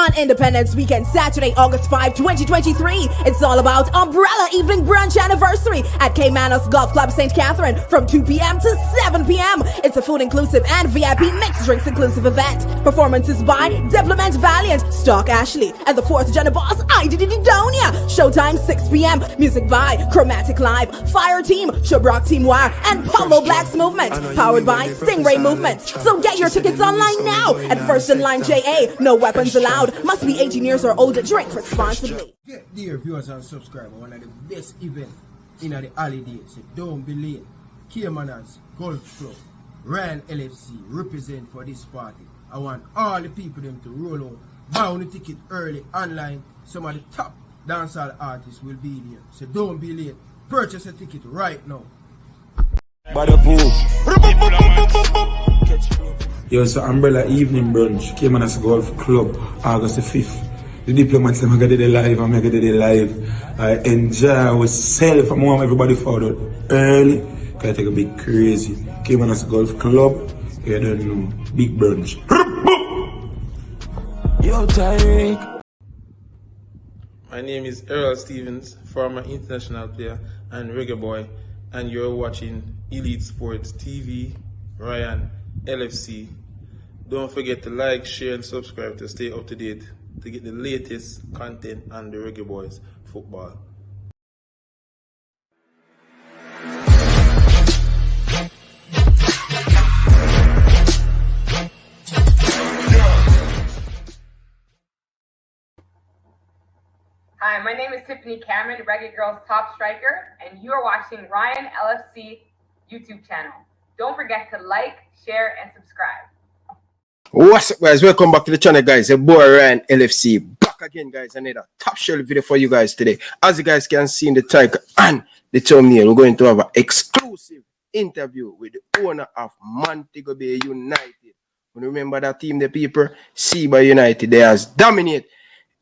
on Independence Weekend, Saturday, August 5, 2023. It's all about Umbrella Evening Brunch Anniversary at Caymanos Golf Club St. Catherine from 2 p.m. to 7 p.m. It's a food inclusive and VIP mixed drinks inclusive event. Performances by Developmental, Valiant, Stock Ashley, and the 4th Gen Boss, Donia. Showtime 6 p.m. Music by Chromatic Live, Fire Team, Shabrock Team Wire, and Pablo Black's Movement. Powered by Stingray Movements. So get your tickets online now at First in Line JA. No weapons allowed. Must be 18 years or older. Drink responsibly. Dear viewers and subscribers, one of the best events in the holidays. So don't be late. Caymanos Golf Club, Ryan LFC represent for this party. I want all the people them to roll out. Buy on the ticket early online. Some of the top dancehall artists will be there. So don't be late. Purchase a ticket right now. Yo, so Umbrella Evening Brunch, Caymanos Golf Club, August the 5th. The diplomats, I'm going to do the live, I'm going to do the live. I enjoy myself, I want everybody forward early. Can I take a bit crazy? Caymanos Golf Club, you don't know, big brunch. Yo, Tyreek. My name is Errol Stevens, former international player and reggae boy, and you're watching Elite Sports TV, Ryan LFC. Don't forget to like, share, and subscribe to stay up to date to get the latest content on the Reggae Boyz football. Hi, my name is Tiffany Cameron, Reggae Girl's top striker, and you are watching Ryan LFC YouTube channel. Don't forget to like, share, and subscribe. What's up, guys? Welcome back to the channel, guys. Your boy Ryan LFC back again, guys. Another top shelf video for you guys today. As you guys can see in the title and the thumbnail, we're going to have an exclusive interview with the owner of Montego Bay United. Remember that team, the people, Seba United, they has dominated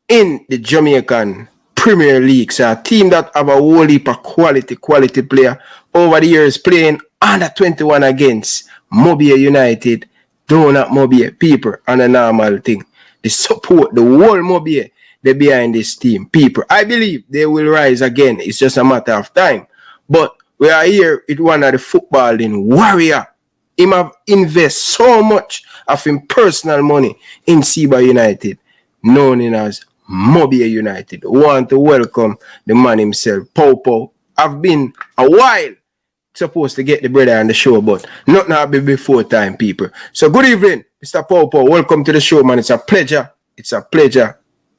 in the Jamaican Premier League. So a team that have a whole heap of quality player over the years playing under 21 against Mobile United. Donut Mobile people on a normal thing. They support the whole Mobile. They behind this team. People, I believe they will rise again. It's just a matter of time. But we are here with one of the footballing warrior. He have invest so much of his personal money in Seba United, known as Mobile United. Want to welcome the man himself, Popo. I've been a while supposed to get the brother on the show, but nothing happened before time, people. So good evening, Mr. Popo. Welcome to the show, man. It's a pleasure. It's a pleasure.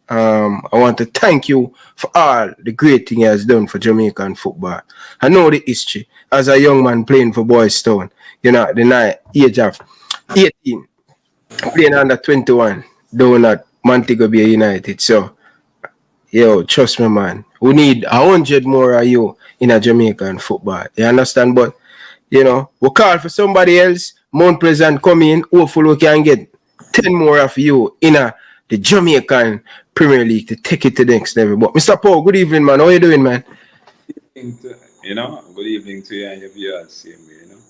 I want to thank you for all the great thing he has done for Jamaican football. I know the history as a young man playing for Boys Town. You know, the age of 18, playing under 21, down at Montego Bay United. So, yo, trust me, man. We need 100 more of you in a Jamaican football. You understand? But, you know, we call for somebody else. Mount Pleasant come in. Hopefully we can get 10 more of you in the Jamaican Premier League to take it to the next level. But, Mr. Paul, good evening, man. How are you doing, man? Good evening to you and your viewers. Same way, you know.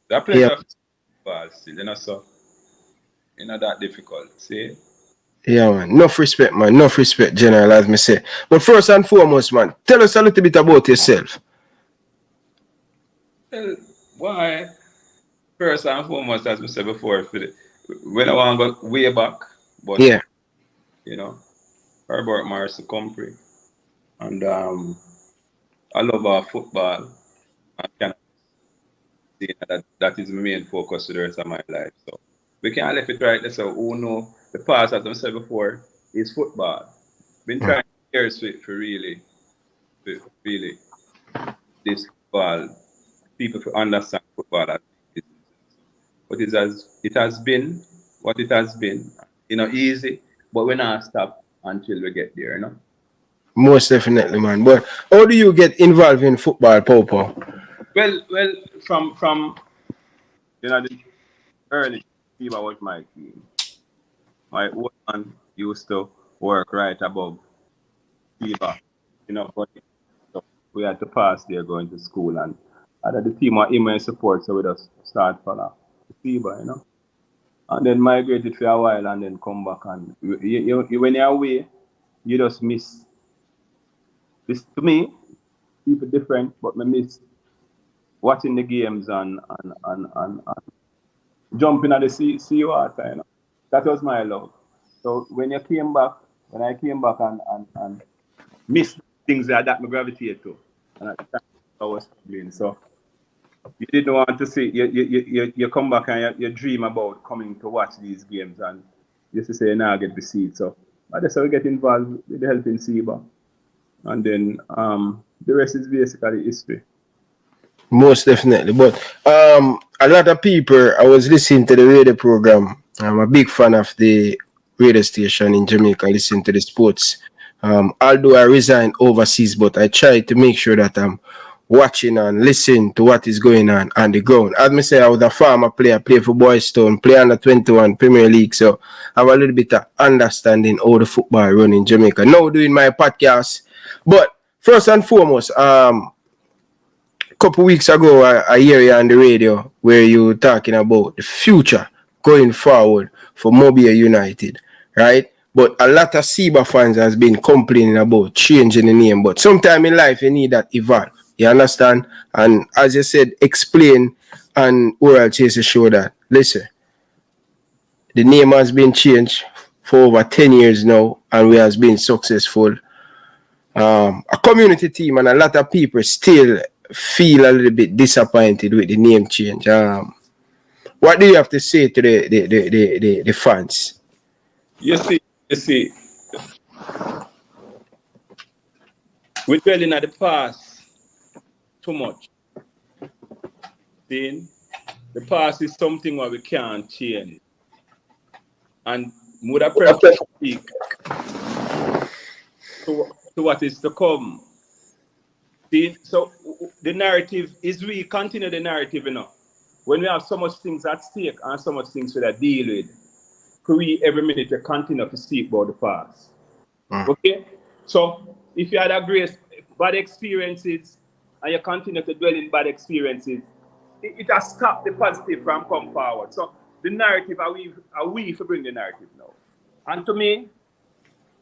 That player of football still, you know, so, you know, that difficult. See? Yeah, man. Enough respect, man. Enough respect, General, as me say. But first and foremost, man, tell us a little bit about yourself. Well, why? First and foremost, as we said before, when I want to go way back, but, yeah, you know, Herbert Morris Company, and I love our football, and kind of that is my main focus for the rest of my life. So we can't left it right there. So who know the past, as I said before, is football. Been trying years for really this football. People to understand football. But it has been what it has been. You know, easy, but we're not stop until we get there, you know. Most definitely, man. But how do you get involved in football, Popo? Well, from you know, the early FIBA was my team. My old man used to work right above FIBA, you know, but so we had to pass there going to school, and the team were immense support, so we just start for the FIBA, you know. and then migrated for a while and then come back. And when you're away, you just miss. This to me, people different, but I miss watching the games and jumping at the sea water. You know, that was my love. So when I came back and missed things that I gravitate to, and at the time I was struggling. So you didn't want to see you come back and you dream about coming to watch these games, and you used to say, "Now I get the seat." So that's how we get involved with the helping SEBA, and then the rest is basically history. Most definitely. But a lot of people, I was listening to the radio program. I'm a big fan of the radio station in Jamaica, listening to the sports. Although I resigned overseas, but I try to make sure that I'm watching and listening to what is going on the ground. As I say, I was a former player, play for Boys Town, play under 21 Premier League, so I have a little bit of understanding how the football run in Jamaica. Now doing my podcast. But first and foremost, couple weeks ago, I hear you on the radio where you were talking about the future going forward for Mobile United, right? But a lot of SEBA fans has been complaining about changing the name. But sometime in life, you need that evolve. You understand? And as you said, explain and oral chase show that, listen, the name has been changed for over 10 years now, and we has been successful. A community team and a lot of people still feel a little bit disappointed with the name change. What do you have to say to the fans? You see, we're dwelling at the past too much. See, the past is something what we can't change. And would I prefer to speak to what is to come? See, so the narrative is we continue the narrative, you know. When we have so much things at stake and so much things to deal with, we every minute to continue to speak about the past. Okay? So if you had a great bad experiences and you continue to dwell in bad experiences, it has stopped the positive from come forward. So the narrative are we to bring the narrative now. And to me,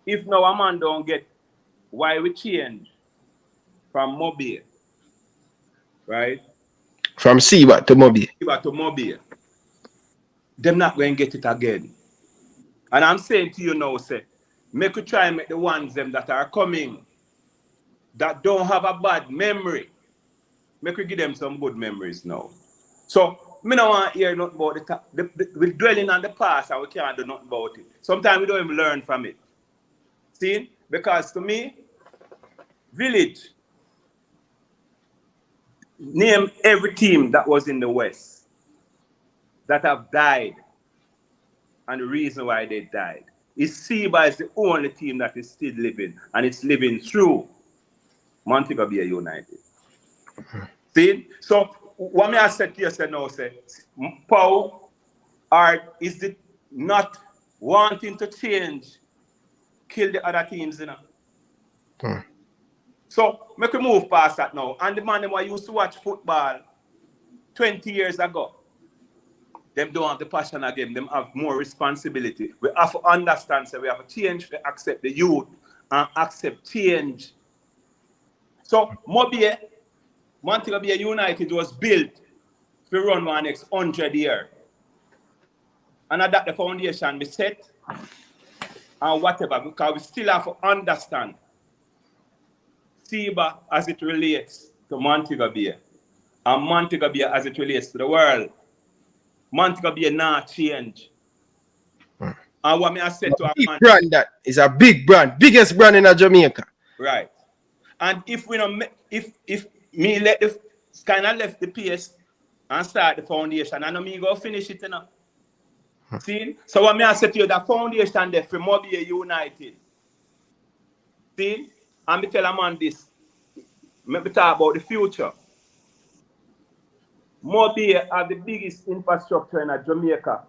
if now a man don't get why we change from Mobile, right? From SEBA to Mobile. SEBA to Mobile. Them not going to get it again. And I'm saying to you now, say, make you try and make the ones them that are coming, that don't have a bad memory, make you give them some good memories now. So, me don't want to hear nothing about we're dwelling on the past and we can't do nothing about it. Sometimes we don't even learn from it. See? Because to me, Village, name every team that was in the West that have died, and the reason why they died is SEBA is the only team that is still living, and it's living through Montego Bay United. See? So what me I said to you now, say, Powell is the not wanting to change, kill the other teams, you know. So make we move past that now. And the man them who used to watch football 20 years ago, them don't have the passion again. Them have more responsibility. We have to understand, so we have to change to accept the youth and accept change. So Montego Bay United was built to run for the next 100 years. And that the foundation we set and whatever, because we still have to understand SEBA as it relates to Montego Bay, and Montego Bay as it relates to the world. Montego Bay not change. And what me I said to a big brand, that is a big brand, biggest brand in Jamaica. Right. And if we don't, if me let the kind of left the pace and start the foundation, and me go finish it, you know. See? So what me I said to you, the foundation there for Mobile United. See? And me tell a man this. Me talk about the future. Mobile have the biggest infrastructure in Jamaica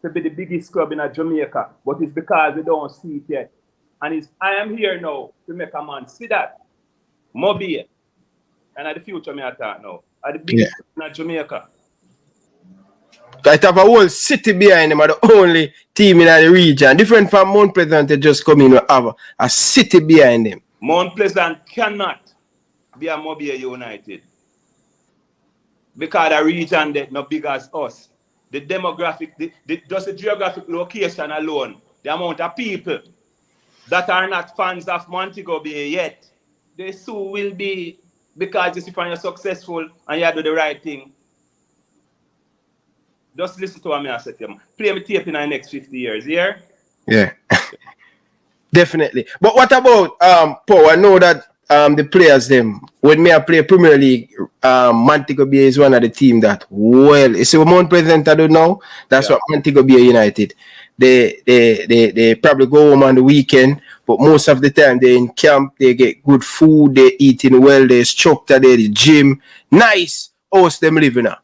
to be the biggest club in Jamaica, but it's because we don't see it yet. And I am here now to make a man see that. Mobile, and at the future me I talk now, are the biggest club in Jamaica. It have a whole city behind them, are the only team in the region. Different from Mount Pleasant, they just come in and have a city behind them. Mount Pleasant cannot be a Mobile United. Because the region that not big as us. The demographic, just the geographic location alone, the amount of people that are not fans of Montego Bay yet, they soon will be, because if you're successful and you do the right thing. Just listen to what I say to you. Play me tape in the next 50 years, yeah? Yeah. Definitely. But what about Paul? I know that the players them when me I play Premier League, Montego Bay is one of the team that you see what Mount Pleasant I don't know. That's what Montego Bay United. They probably go home on the weekend, but most of the time they in camp, they get good food, they eating well, they structure there, the gym, nice house them living now.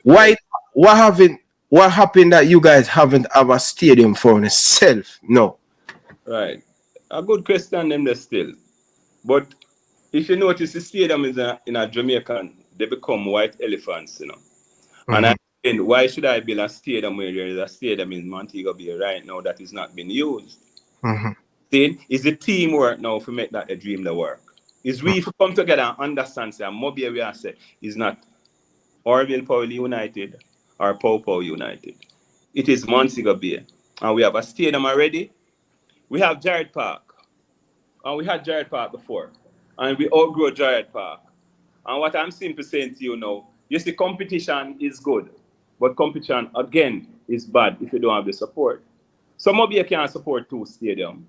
Why what happened that you guys haven't have a stadium for yourself? No. Right. A good question them there still. But if you notice the stadium is in a Jamaican, they become white elephants, you know. And why should I build a stadium where there is a stadium in Montego Bay right now that is not being used? Then is the teamwork now to make that a dream the work. Is we come together and understand say Mobile we are say is not Orivelle Powell United or Powell United. It is Montego Bay. And we have a stadium already. We have Jared Park. And we had Jared Park before. And we outgrow Jared Park. And what I'm simply saying to you now, you see, competition is good. But competition, again, is bad if you don't have the support. So Mobile can't support 2 stadiums.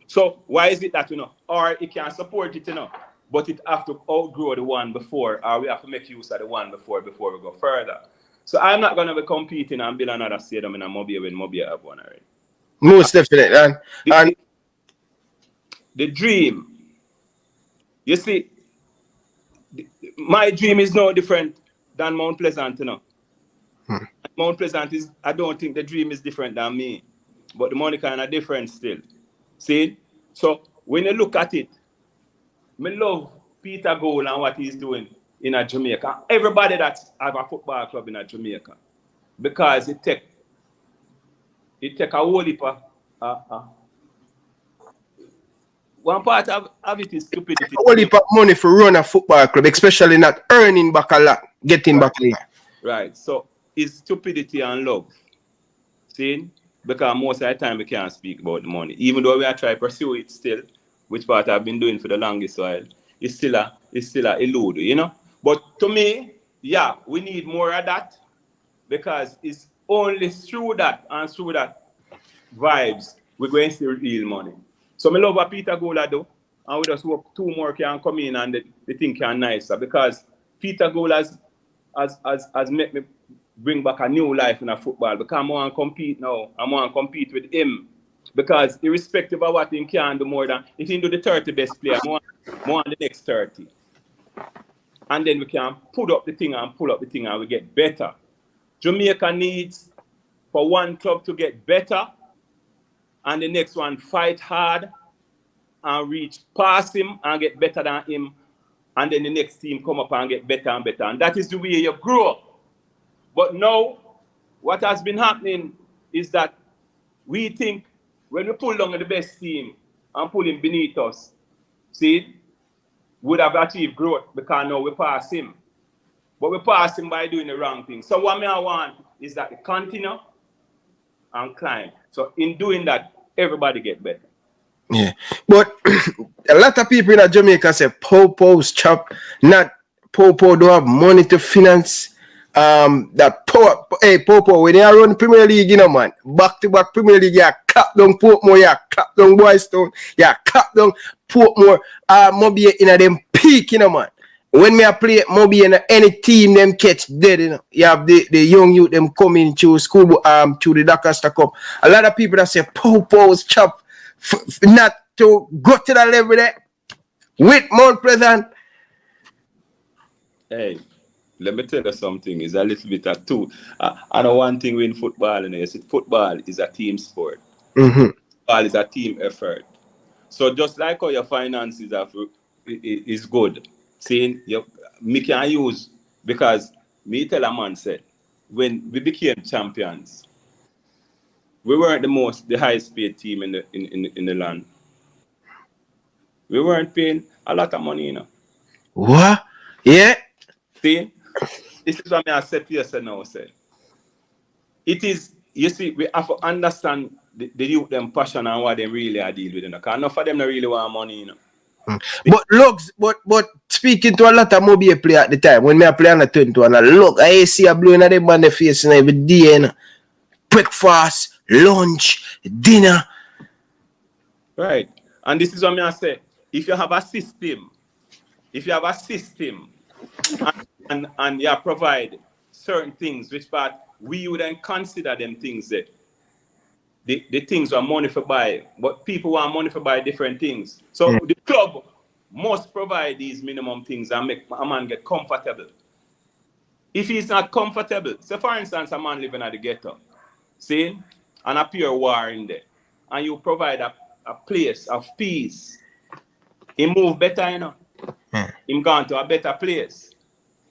So why is it that, you know, or it can support it, you know, but it have to outgrow the one before, or we have to make use of the one before we go further. So I'm not going to be competing and build another stadium in a Mobile when Mobile have one already. Most definitely. And the dream, you see, my dream is no different than Mount Pleasant, you know. Mount Pleasant is, I don't think the dream is different than me, but the money kind of different still. See? So when you look at it, I love Peter Gold and what he's doing in a Jamaica. Everybody that have a football club in a Jamaica, because it take a whole heap of one part of it is stupidity. A whole heap of money for run a football club, especially not earning back a lot, getting back a lot. Right. So it's stupidity and love. See? Because most of the time we can't speak about the money. Even though we are trying to pursue it still, which part I've been doing for the longest while, it's still a elude, you know? But to me, yeah, we need more of that, because it's only through that and through that vibes we're going to see real money. So I love what Peter Gola do, and we just hope 2 more can come in and the thing can nicer, because Peter Gola has made me bring back a new life in a football, because I want to compete now. I want to compete with him, because irrespective of what he can do more than, if he do the 30 best player, more on the next 30. And then we can put up the thing and pull up the thing and we get better. Jamaica needs for one club to get better and the next one fight hard and reach past him and get better than him, and then the next team come up and get better and better. And that is the way you grow. But now, what has been happening is that we think when we pull down the best team and pull him beneath us, see, would have achieved growth, because now we pass him. But we pass him by doing the wrong thing. So what I want is that we continue and climb. So in doing that, everybody get better. Yeah. But a lot of people in Jamaica say Powell's chop, not Powell don't have money to finance that Powell when they run the Premier League, you know, man, back-to-back Premier League, yeah, clap down Portmore, yeah, clap down Boystown, yeah, clap down Portmore, Mobile in a them peak, you know, man. When me I play Mobile in any team, them catch dead, you know. You have the young youth, them coming to school, to the Diaspora Cup. A lot of people that say Powell's chop, not to go to that level there with Mount Pleasant. Hey, let me tell you something. It's a little bit of two. I know one thing in football, you know, football is a team sport. Football is a team effort. So just like how your finances is good, saying me can use, because me tell a man said, when we became champions, we weren't the highest paid team in the land. We weren't paying a lot of money, you know. What? Yeah. See, this is what I said to you now, sir. It is, you see, we have to understand the youth, them passion and what they really are dealing with, you know. Because enough of them don't really want money, you know. But look, but speaking to a lot of mobile player at the time, when me play on the 21, and look, I see a blue in them on the face every day, you know. Breakfast, lunch, dinner. Right. And this is what I say. If you have a system, and you provide certain things, which part we would then consider them things that the things are money for buy, but people want money for buy different things. So the club must provide these minimum things and make a man get comfortable. If he's not comfortable, so for instance, a man living at the ghetto, see, and a pure war in there, and you provide a place of peace, he move better, you know. Him gone to a better place.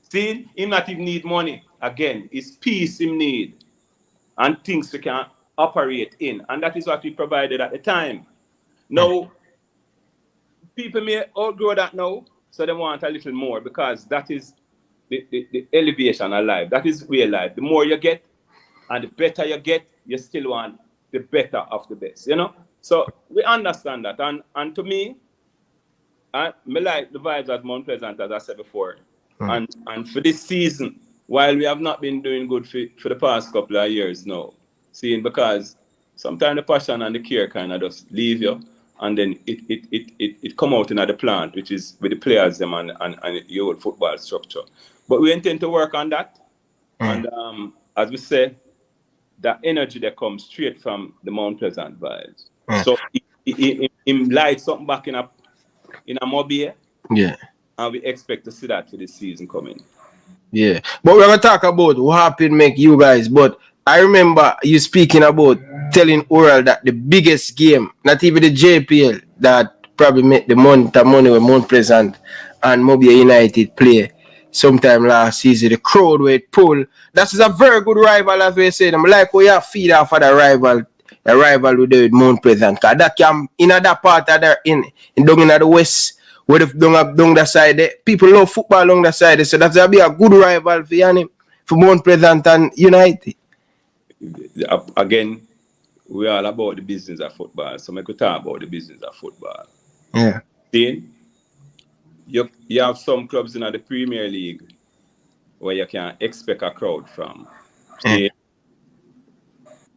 See, him not even need money. Again, it's peace him need and things we can operate in. And that is what we provided at the time. Now, people may outgrow that now, so they want a little more because that is the elevation of life. That is real life. The more you get and the better you get, you still want the better of the best, you know? So we understand that. And to me, I like the vibes at Mount Pleasant, as I said before. And for this season, while we have not been doing good for the past couple of years now, seeing because sometimes the passion and the care kind of just leave you, and then it come out in the plant, which is with the players them and your football structure. But we intend to work on that. And as we say, that energy that comes straight from the Mount Pleasant vibes. So it lights something back in a Mobile. Yeah. And we expect to see that for this season coming. Yeah. But we're going to talk about what happened make you guys. But I remember you speaking about telling Oral that the biggest game, not even the JPL, that probably made the money with Mount Pleasant and Mobile United play sometime last season. The crowd where it pulled. That is a very good rival, as we say. I'm like, we have feed off of the rival. The rival we do with Mount Pleasant. Because that can, in that part of the, in down in the west, where the down the side, people love football along the side. So that's going to be a good rival for Mount Pleasant and United. Again, we are all about the business of football. So we could talk about the business of football. Yeah. See, you have some clubs in the Premier League where you can expect a crowd from. See?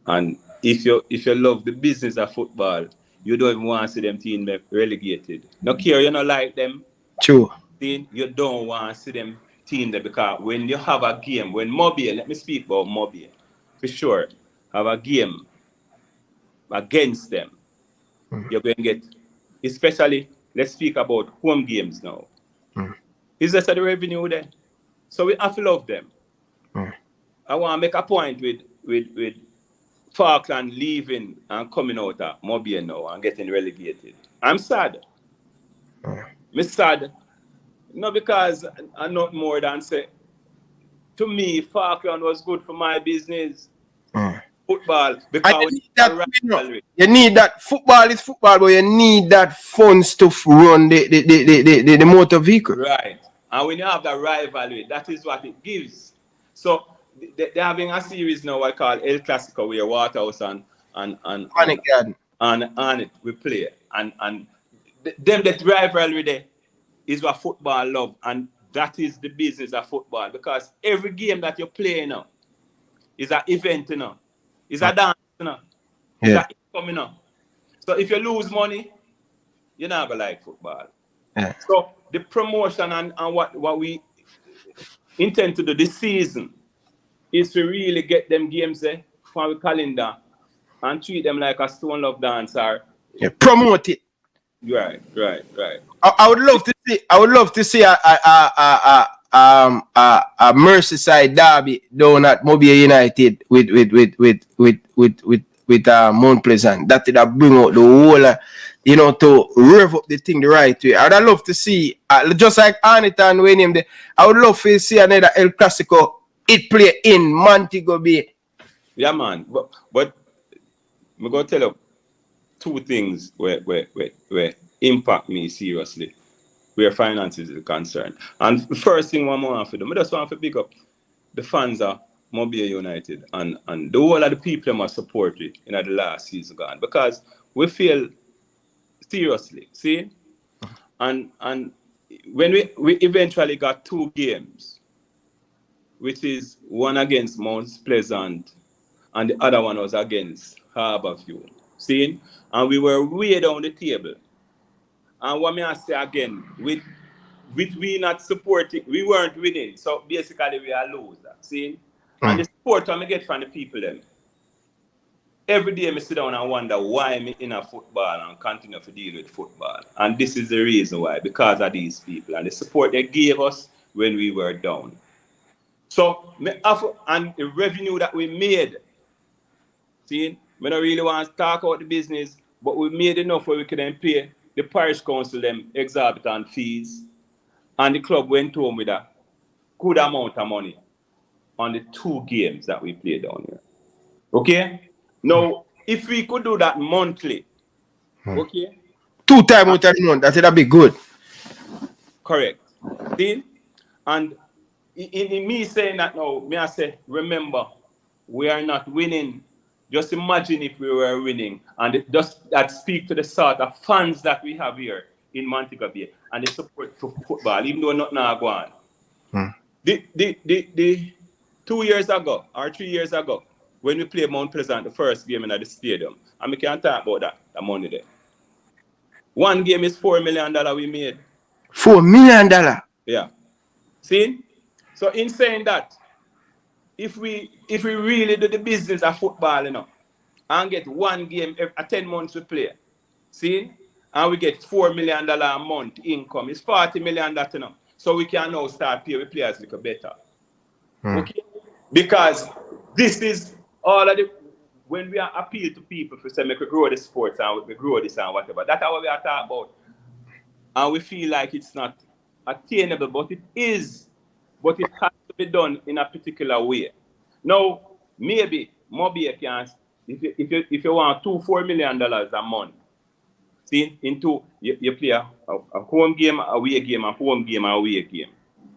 And if you love the business of football, you don't even want to see them team relegated. No care, you don't like them. True. Then you don't want to see them team there because when you have a game, when Mobile, let me speak about Mobile, for sure, have a game against them, you're going to get, especially, let's speak about home games now. Is there the revenue there? So we have to love them. I want to make a point with Falkland leaving and coming out of Mobile now and getting relegated. I'm sad. I'm sad. Not because I'm not more than say, to me, Falkland was good for my business. Football. Because you need that. Football is football, but you need that funds to run the motor vehicle. Right. And when you have that rivalry, that is what it gives. So they're having a series now I call El Clasico, where Waterhouse and it we play. And them that rivalry there is what football love, and that is the business of football. Because every game that you play now is an event, you know. It's a dance, you know. It's an income, you know. So if you lose money, you're not gonna like football. Yeah. So the promotion and what we intend to do this season is to really get them games there from our calendar and treat them like a Stone Love dance or promote it. Right. I would love to see a Merseyside derby down at Mobile United with Mount Pleasant. That would bring out the whole, to rev up the thing the right way. I'd love to see, just like Arnett and Wayne, I would love to see another El Clasico it play in Montego Bay. Yeah, man. But I'm going to tell you two things where impact me seriously, where finances is concerned. And the first thing I want to do, I just want to pick up the fans of Mobile United and the whole of the people that support it in the last season gone. Because we feel seriously, see? And when we eventually got 2 games, which is one against Mount Pleasant and the other one was against Harborview. See? And we were way down the table. And what may I say again, with we not supporting, we weren't winning. So basically we are losers. See? And the support I get from the people then. Every day I sit down and wonder why I'm in a football and continue to deal with football. And this is the reason why, because of these people and the support they gave us when we were down. So, and the revenue that we made, see, I don't really want to talk about the business, but we made enough where we could then pay the parish council them exorbitant fees, and the club went home with a good amount of money on the 2 games that we played down here. Okay? Now, if we could do that monthly, okay? 2 times with a month, that'd be good. Correct. See? And in me saying that now, me I say, remember, we are not winning. Just imagine if we were winning, and just that speak to the sort of fans that we have here in Montego Bay and the support for football, even though not now go on. The 2 years ago or 3 years ago, when we played Mount Pleasant the first game in the stadium, and we can't talk about that, the money there. 1 game is $4 million we made. $4 million? Yeah. See? So in saying that, if we really do the business of football, you know, and get 1 game every 10 months we play, see, and we get $4 million a month income, it's $40 million that, you know, so we can now start pay the players a little better. Okay? Because this is all of the, when we are appeal to people for say make we grow the sports and we grow this and whatever, that's what we are talking about. And we feel like it's not attainable, but it is. But it has to be done in a particular way. Now, maybe Mobile can, if you want $4 million a month, see, into you play a home game, away game, a home game, away game.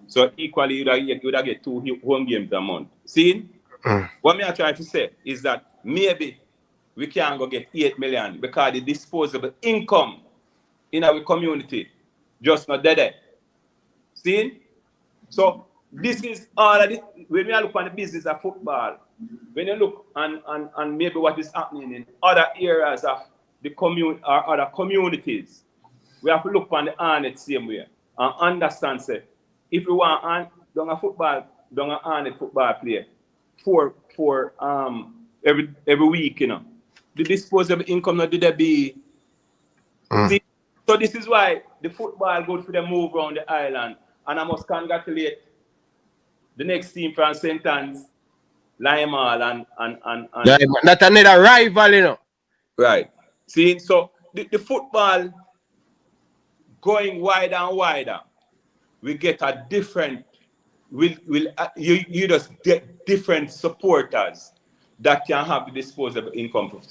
So equally, you would get 2 home games a month. See, what me I try to say is that maybe we can go get 8 million because the disposable income in our community just not there. See, so this is all of it. When we look on the business of football, when you look and maybe what is happening in other areas of the community or other communities, we have to look on the Arnett same way and understand, say, if we want down a Arnett football player for every week, you know, the disposable income not did there be. See, so this is why the football good for them move around the island, and I must congratulate the next team from St. Anne's, Limal and not another rival, you know. Right. See, so the football going wider and wider, we get a different, you just get different supporters that can have the disposable income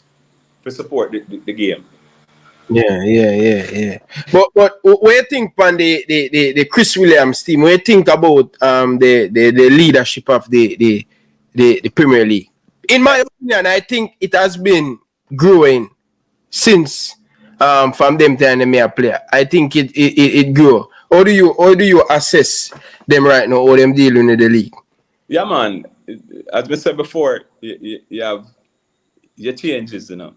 to support the game. Yeah. But what do you think on the Chris Williams team? What do you think about the leadership of the Premier League? In my opinion, I think it has been growing since from them time they may play. I think it grew. How do you assess them right now? How them dealing with the league? Yeah, man. As we said before, you have your changes, you know.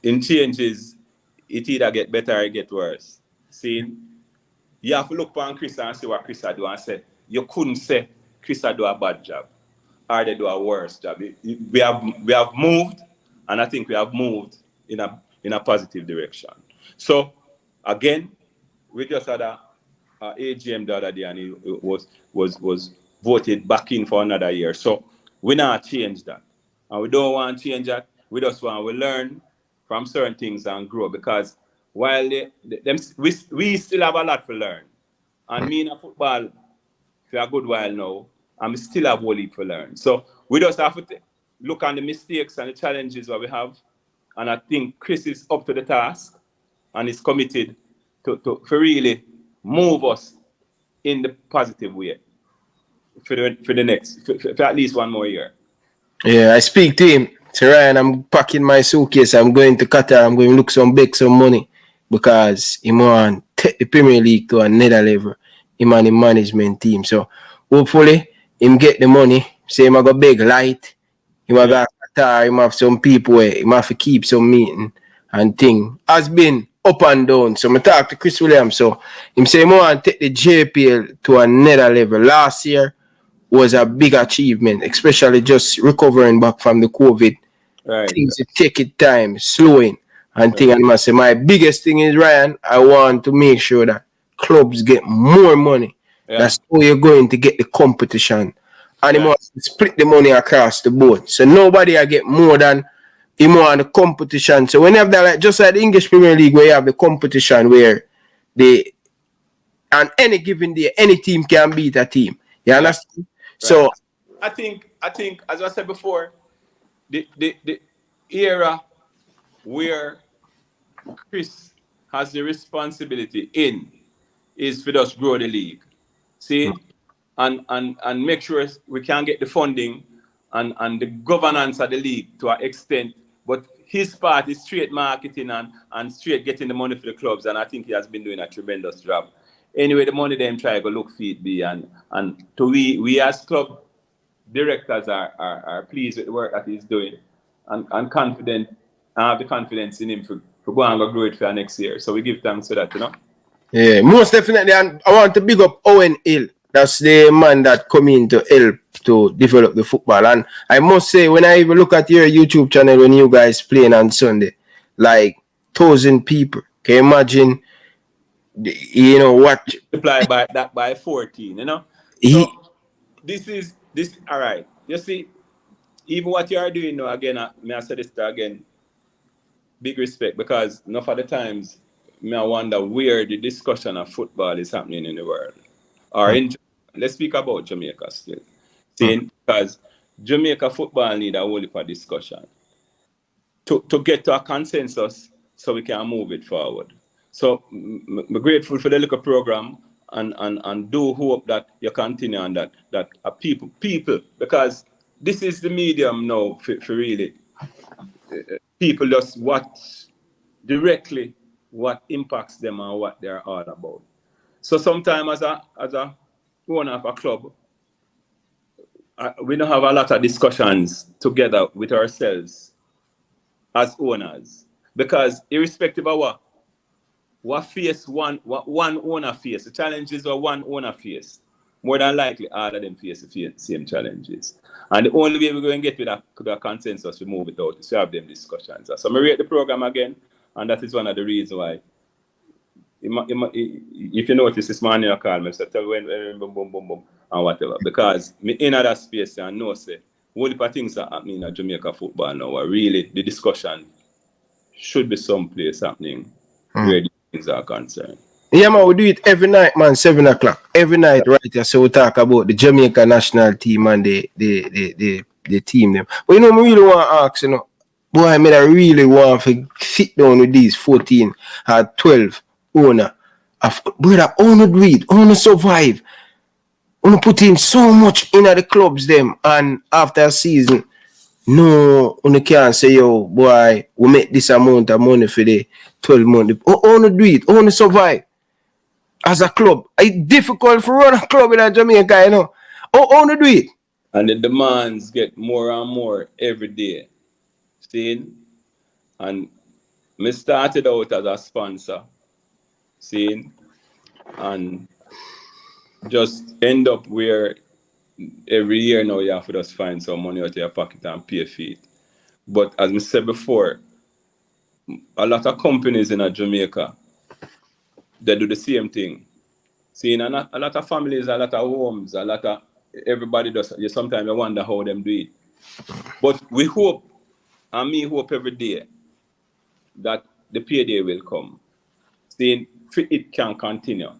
In changes, it either get better or it get worse. See, you have to look on Chris and see what Chris do and say, you couldn't say Chris do a bad job or they do a worse job. We have moved, and I think we have moved in a positive direction. So again, we just had a AGM the other day, and it was voted back in for another year. So we not change that, and we don't want to change that. We just want to learn from certain things and grow, because while we still have a lot to learn, and me in a football, for a good while now, and we still have a leap to learn. So we just have to look on the mistakes and the challenges that we have, and I think Chris is up to the task and is committed to really move us in the positive way for the next for at least one more year. Yeah, I speak to him. So Ryan, I'm packing my suitcase. I'm going to Qatar. I'm going to look some money because he want to take the Premier League to another level. Him and the management team. So hopefully him get the money. Say him a go big light. Him a go Qatar. Him have some people where him have to keep some meeting and thing. Has been up and down. So I talk to Chris Williams. So him say him want to take the JPL to another level. Last year was a big achievement, especially just recovering back from the COVID. Right. Things take it time, slowing and thing. And I say my biggest thing is, Ryan, I want to make sure that clubs get more money. Yeah. That's how you're going to get the competition. And you must split the money across the board. So nobody will get more than more on the competition. So when you have that, like just like the English Premier League, where you have the competition where on any given day, any team can beat a team. You understand? Right. So I think as I said before, the era where Chris has the responsibility is for us grow the league. See? And make sure we can get the funding and the governance of the league to an extent. But his part is straight marketing and straight getting the money for the clubs. And I think he has been doing a tremendous job. Anyway, the money them try to look feet be and to we as club directors are pleased with the work that he's doing and confident. I have the confidence in him for go and go grow it for next year. So we give thanks for that, you know. Yeah, most definitely. And I want to big up Owen Hill. That's the man that come in to help to develop the football. And I must say, when I even look at your YouTube channel when you guys playing on Sunday, like 1,000 people. Can you imagine? You know what? Multiply by that by 14. You know. So this all right. You see, even what you are doing now again. May I say this again? Big respect, because enough of the times, I wonder where the discussion of football is happening in the world. Or let's speak about Jamaica still. Because Jamaica football need a whole heap of discussion to get to a consensus so we can move it forward. So I'm grateful for the little program and do hope that you continue on that people, because this is the medium now for really people just watch directly what impacts them and what they're all about. So sometimes as a owner of a club, we don't have a lot of discussions together with ourselves as owners, because irrespective of what one owner face, the challenges are one owner face, more than likely all of them face the same challenges. And the only way we're going to get to that consensus to move it out is to have them discussions. So I rate the program again, and that is one of the reasons why. If you notice this morning, I call me, so tell when boom, and whatever. Because me in that space, I know, say, all the things that happening in Jamaica football now are really the discussion should be someplace happening where these things are concerned. Yeah, man, we do it every night, man, 7 o'clock. Every night, right here. So we talk about the Jamaica national team and the team them. But you know, I really want to ask, you know, boy, I really want to sit down with these 14 or 12 owner of brother, only breed, only survive, only put in so much in the clubs them, and after a season, no, only can't say, yo, boy, we make this amount of money for the 12 months. Only do it, only survive as a club. It's difficult for run a club in Jamaica, you know. Only do it. And the demands get more and more every day. See? And me started out as a sponsor. See, and just end up where every year now you have to just find some money out of your pocket and pay for it. But as I said before, a lot of companies in Jamaica, they do the same thing. See, and a lot of families, a lot of homes, a lot of everybody does. Sometimes you wonder how them do it. But we hope, and me hope every day, that the payday will come. See, it can continue,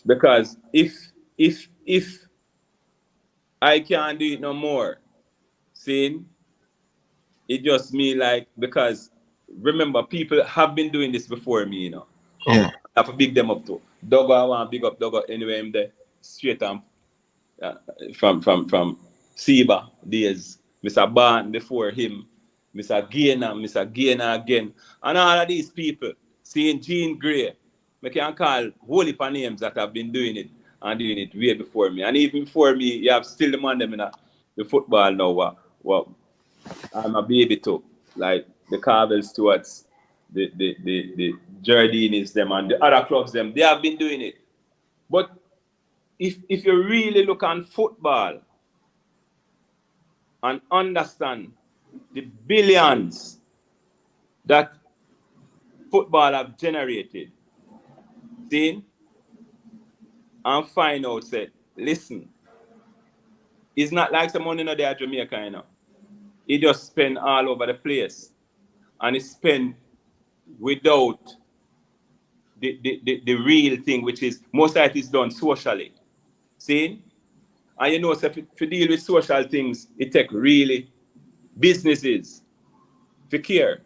because if I can't do it no more. See? It just me like, because remember, people have been doing this before me, you know. Yeah. I have to big them up too. Doggo, I want to big up Doggo anyway. I'm there straight on from Seba days. Mr. Barn before him, Mr. Gainer again. And all of these people, seeing Jean Grey, I can call whole heap of names that have been doing it and doing it way before me. And even before me, you have still the man them in the football now. What I'm a baby too. Like the Carvel Stewarts, the Jardinis, them and the other clubs, them, they have been doing it. But if you really look on football and understand the billions that football have generated, see, and find out, say, listen, it's not like some money in there at Jamaica, you know. It just spend all over the place. And it spend without the real thing, which is most of it is done socially. See? And you know, so if you deal with social things, it take really businesses to care.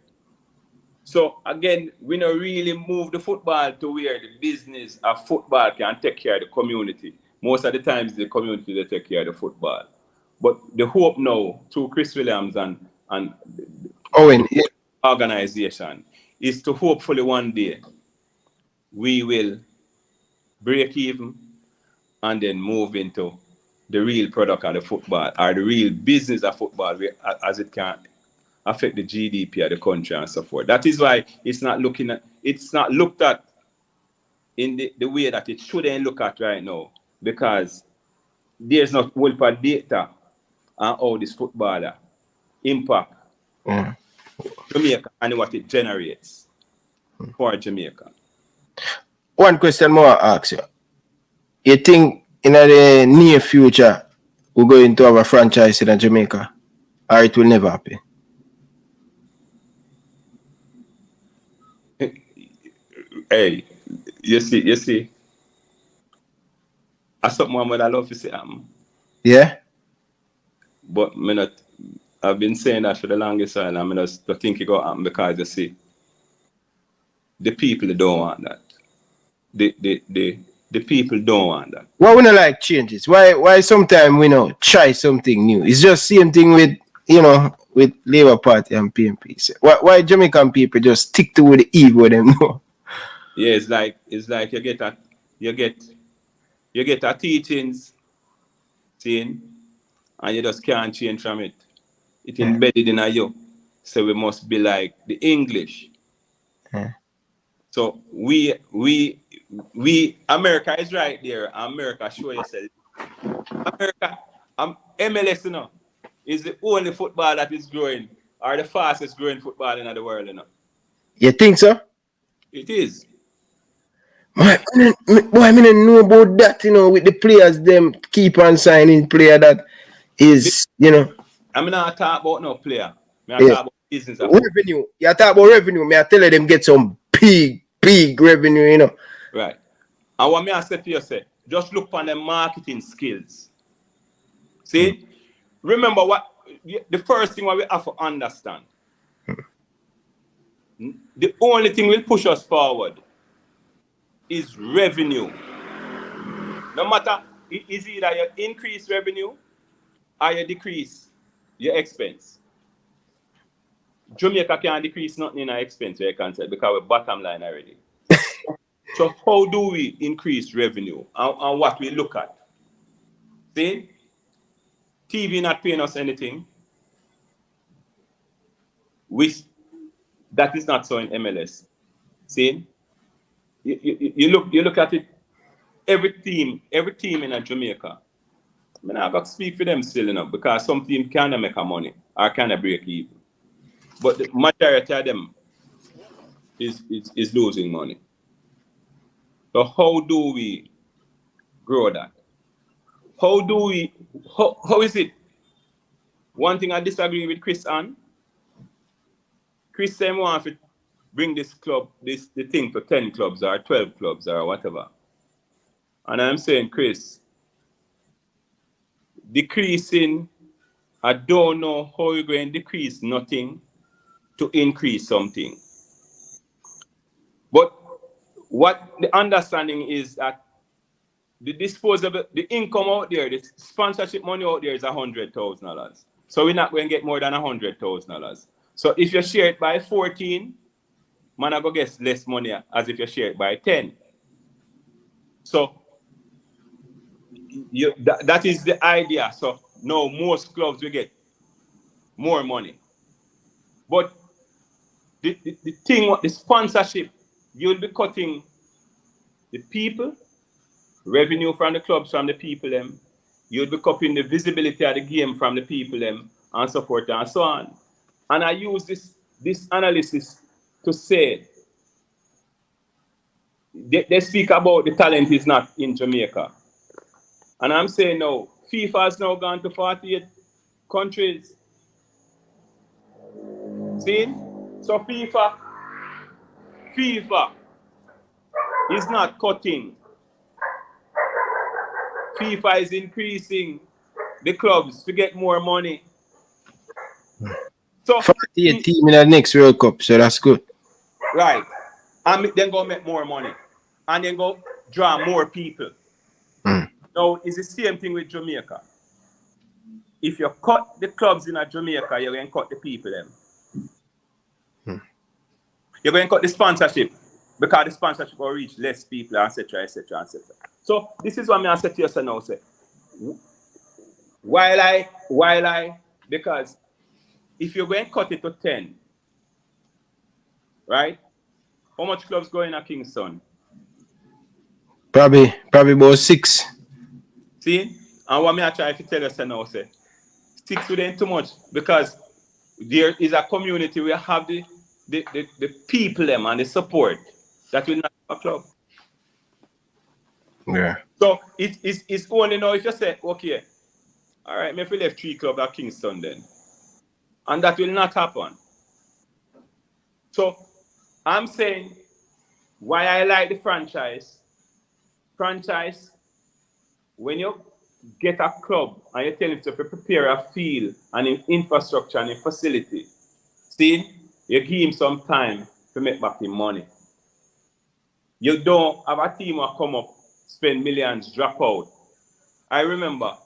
So again, we don't really move the football to where the business of football can take care of the community. Most of the times the community they take care of the football. But the hope now through Chris Williams and Owen, yeah. Organization is to hopefully one day we will break even and then move into the real product of the football or the real business of football as it can affect the GDP of the country and so forth. That is why it's not looked at in the way that it shouldn't look at right now, because there's not whole for data on how this footballer impact Jamaica and what it generates for Jamaica. One question more I ask you. You think in the near future we're going to have a franchise in Jamaica, or it will never happen? Hey, you see, that's something I love to say. Yeah? But I've been saying that for the longest time. I'm just think it go happen because you see, the people don't want that. The people don't want that. Why we not like changes? Why sometimes we know try something new? It's just same thing with with Labour Party and PNP. So why Jamaican people just stick to the ego them know? Yeah, it's like you get a teachings, seeing, and you just can't change from it. It's embedded in you. So we must be like the English. So we America is right there. America, show yourself. America, MLS, is the only football that is growing, or the fastest growing football in the world, You think so? It is. Boy, I didn't know about that, with the players, them keep on signing player that is, I'm not talking about no player. I'm talking about business. Revenue. You talk about revenue. I tell you them get some big revenue, Right. And what I say to you, just look on the marketing skills. See? Remember the first thing what we have to understand. The only thing will push us forward is revenue. No matter, is either you increase revenue or you decrease your expense. Jamaica can't decrease nothing in our expense, you can say, because we're bottom line already. So how do we increase revenue and what we look at? See? TV not paying us anything. That is not so in MLS. See? You look at it, every team in Jamaica. I mean, I got to speak for them still, because some team can make a money or can break even. But the majority of them is losing money. So how do we grow that? How is it? One thing I disagree with Chris on. Chris said want to bring the thing to 10 clubs or 12 clubs or whatever. And I'm saying, Chris, decreasing, I don't know how you're going to decrease nothing to increase something. But what the understanding is that the disposable, the income out there, the sponsorship money out there is $100,000. So we're not going to get more than $100,000. So if you share it by 14, man, I go get less money as if you share it by 10. So that is the idea. So now most clubs will get more money. But the thing, the sponsorship, you'll be cutting the people, revenue from the clubs from the people them. You'll be cutting the visibility of the game from the people them, and so forth and so on. And I use this analysis to say, they speak about the talent is not in Jamaica. And I'm saying no, FIFA has now gone to 48 countries. See? So FIFA is not cutting. FIFA is increasing the clubs to get more money. So 48 team in the next World Cup, so that's good. Right. And then go make more money. And then go draw more people. Now, it's the same thing with Jamaica. If you cut the clubs in Jamaica, you're going to cut the people them. You're going to cut the sponsorship because the sponsorship will reach less people, etc., etc., etc. So this is what I say to you now. Say, while I, because if you're going to cut it to 10, right? How much clubs go in Kingston? Probably about 6. See? And what I try to tell you now, say, 6 within too much because there is a community where have the people them and the support that will not have a club. Yeah. So it's only now if you say, okay, all right, maybe we left 3 clubs at Kingston then. And that will not happen. So I'm saying why I like the franchise, when you get a club and you tell them to prepare a field and an infrastructure and a facility, see, you give him some time to make back the money. You don't have a team that come up, spend millions, drop out. I remember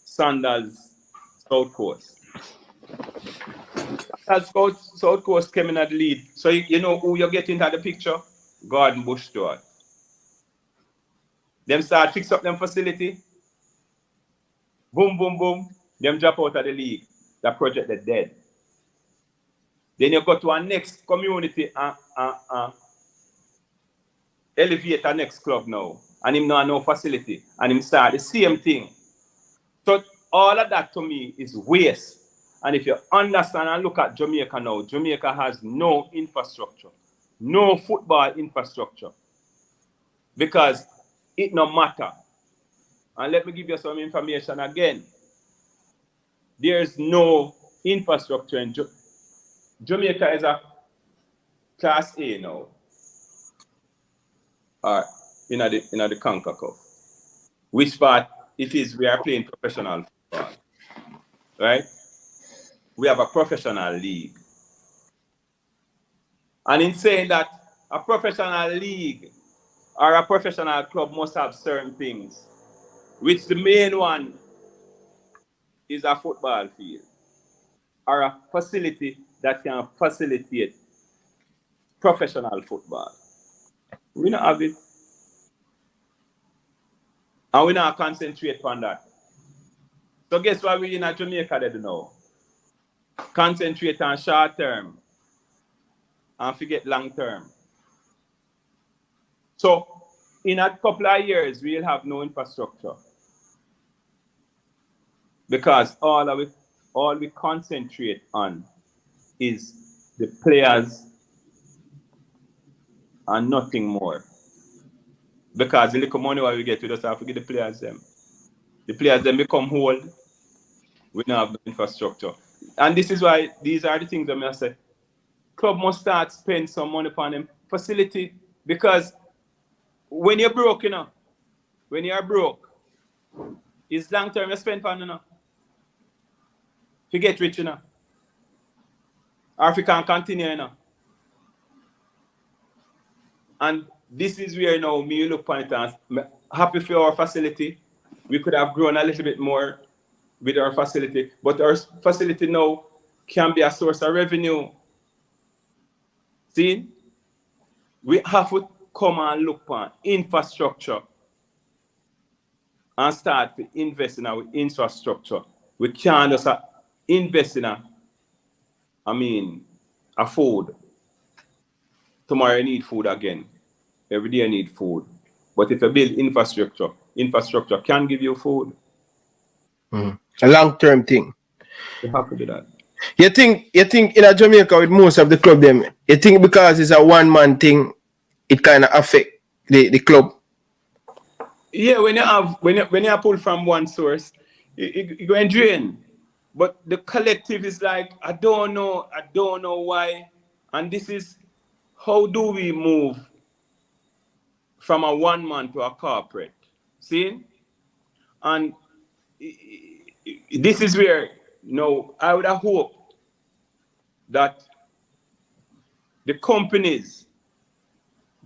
Sandals South Coast. South Coast came in at the lead. So you know who you get into the picture? Gordon Bush Stewart. Them start fix up them facility. Boom, boom, boom. Them drop out of the league. That project is dead. Then you go to our next community elevate our next club now. And him now no facility. And him start the same thing. So all of that to me is waste. And if you understand and look at Jamaica now, Jamaica has no infrastructure. No football infrastructure. Because it no matter. And let me give you some information again. There's no infrastructure in Jamaica is a Class A now. In the Conca Cup. Which part it is we are playing professional football. Right? We have a professional league. And in saying that a professional league or a professional club must have certain things, which the main one is a football field or a facility that can facilitate professional football. We don't have it. And we don't concentrate on that. So guess what we in Jamaica they do now? Concentrate on short term and forget long term. So in a couple of years, we'll have no infrastructure. Because all we concentrate on is the players and nothing more. Because the little money what we get, we just have to get the players them. The players then become old. We don't have the infrastructure. And this is why these are the things that I say. Club must start spend some money upon them facility. Because when you're broke, when you're broke, it's long term you spend on to get rich, you know. Or if you can continue, you know. And this is where now me look upon it as happy for our facility. We could have grown a little bit more with our facility, but our facility now can be a source of revenue. See, we have to come and look on infrastructure and start to invest in our infrastructure. We can't just invest in a food. Tomorrow you need food again. Every day you need food. But if you build infrastructure can give you food. A long-term thing. You have to do that. You think in a Jamaica with most of the club them, you think because it's a one-man thing, it kind of affect the club? Yeah, when you pull from one source, it go and drain. But the collective is like, I don't know why. And this is, how do we move from a one man to a corporate? See? And this is where, I would have hoped that the companies,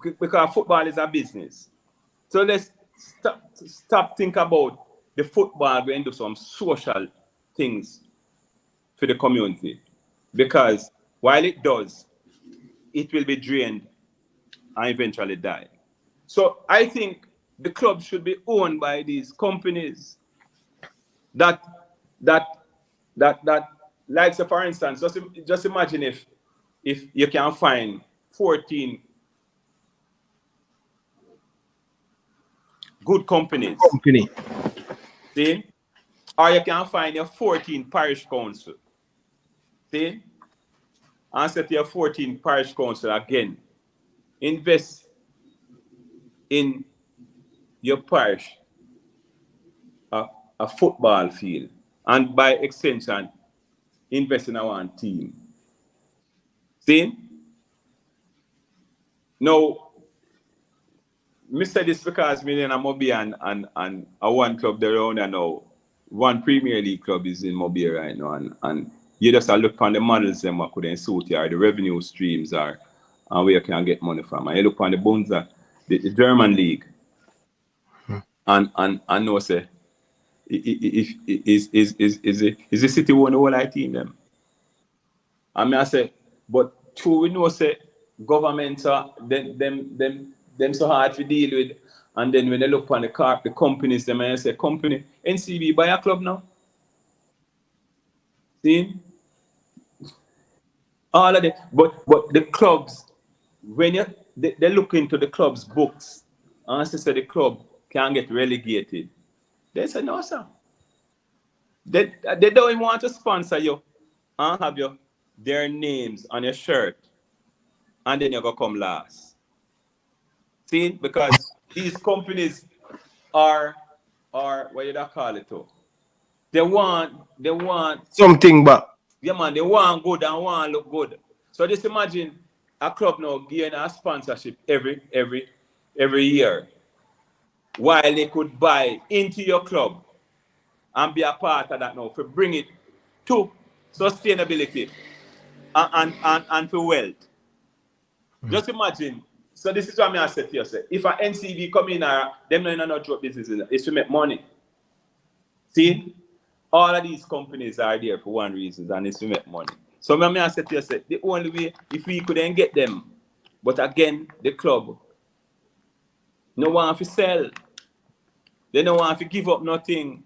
because football is a business, so let's stop think about the football going to do some social things for the community, because while it does, it will be drained and eventually die. So I think the club should be owned by these companies that like, so for instance, just imagine if you can find 14 good companies. See? Or you can find your 14 parish council. See? And set your 14 parish council again. Invest in your parish a football field. And by extension, invest in our team. See? Now, I said this because me and Mobi and a one club there around and now. One Premier League club is in Mobile right now, and you just look on the models them what could suit you, or the revenue streams are, and where you can get money from. And you look on the Bunza, the German league, and know say, is the city one the whole team them? And I say, but true we know say governments are them so hard to deal with. And then when they look on the companies, they may say, company, NCB buy a club now. See? All of that. But the clubs, when they look into the club's books, and they say the club can get relegated, they say, no, sir. They don't even want to sponsor you and have their names on your shirt. And then you're going to come last. See? Because these companies are what you call it to? They want something back. Yeah, man, they want good and want look good. So just imagine a club now getting a sponsorship every year, while they could buy into your club and be a part of that now to bring it to sustainability and to wealth. Just imagine. So this is what I said to you. If an NCV come in, them not drop business, it's to make money. See? All of these companies are there for one reason, and it's to make money. So I said to you, the only way, if we couldn't get them, but again, the club, no one to sell. They don't want to give up nothing.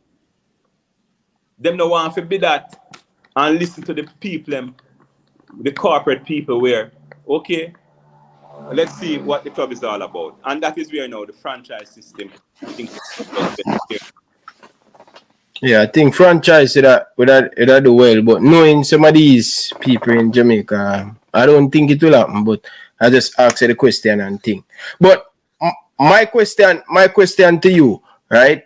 Them no want to be that and listen to the people, the corporate people where, okay, let's see what the club is all about. And that is where now the franchise system, I think, yeah, I think franchise would do well, but knowing some of these people in Jamaica, I don't think it will happen, but I just ask the question and think. But my question to you, right?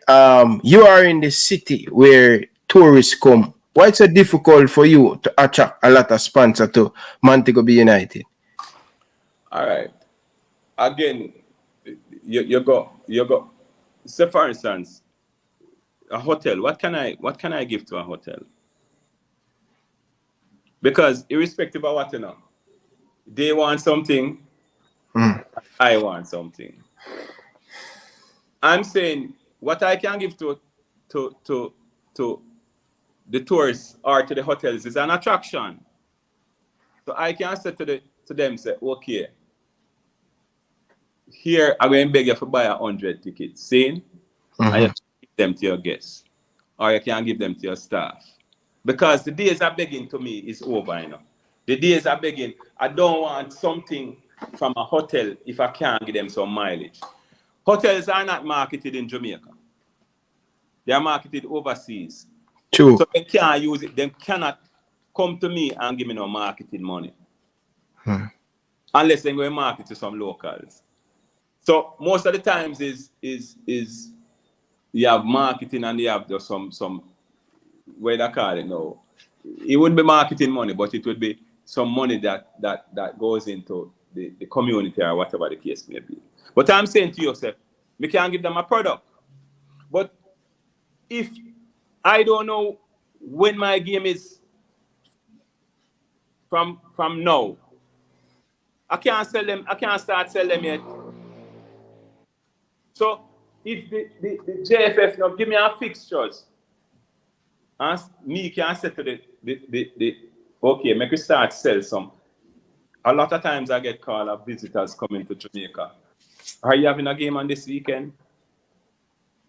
You are in the city where tourists come. Why it's so difficult for you to attract a lot of sponsors to Montego Bay United? All right. Again, you go. Say for instance, a hotel. What can I give to a hotel? Because irrespective of what, you know, they want something, I want something. I'm saying what I can give to the tourists or to the hotels is an attraction. So I can say to them, say, okay, here I'm going to beg you to buy 100 tickets, see? And you can give them to your guests, or you can give them to your staff. Because the days of begging to me is over, you know. The days of begging, I don't want something from a hotel if I can't give them some mileage. Hotels are not marketed in Jamaica. They are marketed overseas. True. So they can't use it. They cannot come to me and give me no marketing money. Unless they're going to market to some locals. So most of the times is you have marketing and you have just some way they call it now. It wouldn't be marketing money, but it would be some money that goes into the community or whatever the case may be. But I'm saying to yourself, we can't give them a product. But if I don't know when my game is from now, I can't sell them, I can't start selling them yet. So if the JFF now give me a fixtures, and me can say to the okay, make we start sell some. A lot of times I get call of visitors coming to Jamaica. Are you having a game on this weekend?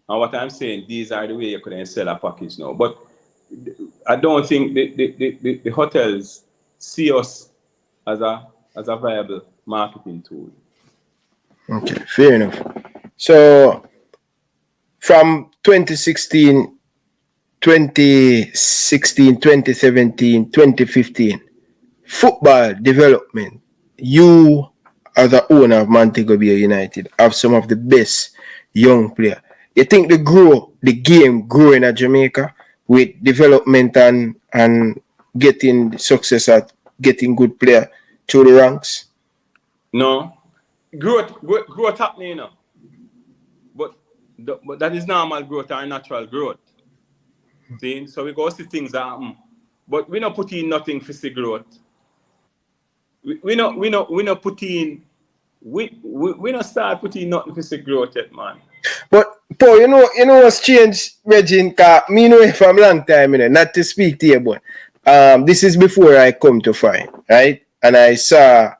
And what I'm saying, these are the way you couldn't sell a package now. But I don't think the hotels see us as a viable marketing tool. Okay, fair enough. So from 2016, 2017, 2015, football development, you as the owner of Montego Bay United have some of the best young players. You think the game growing at Jamaica with development and getting success at getting good player through the ranks? No. Growth happening, you know. But that is normal growth or natural growth. See? So we go see things that happen. But we not put in nothing for see growth. We not put in we not start putting nothing for see growth yet, man. But Paul, you know what's changed, Reggie? Me know it from a long time, you know, not to speak to you, but this is before I come to find, right? And I saw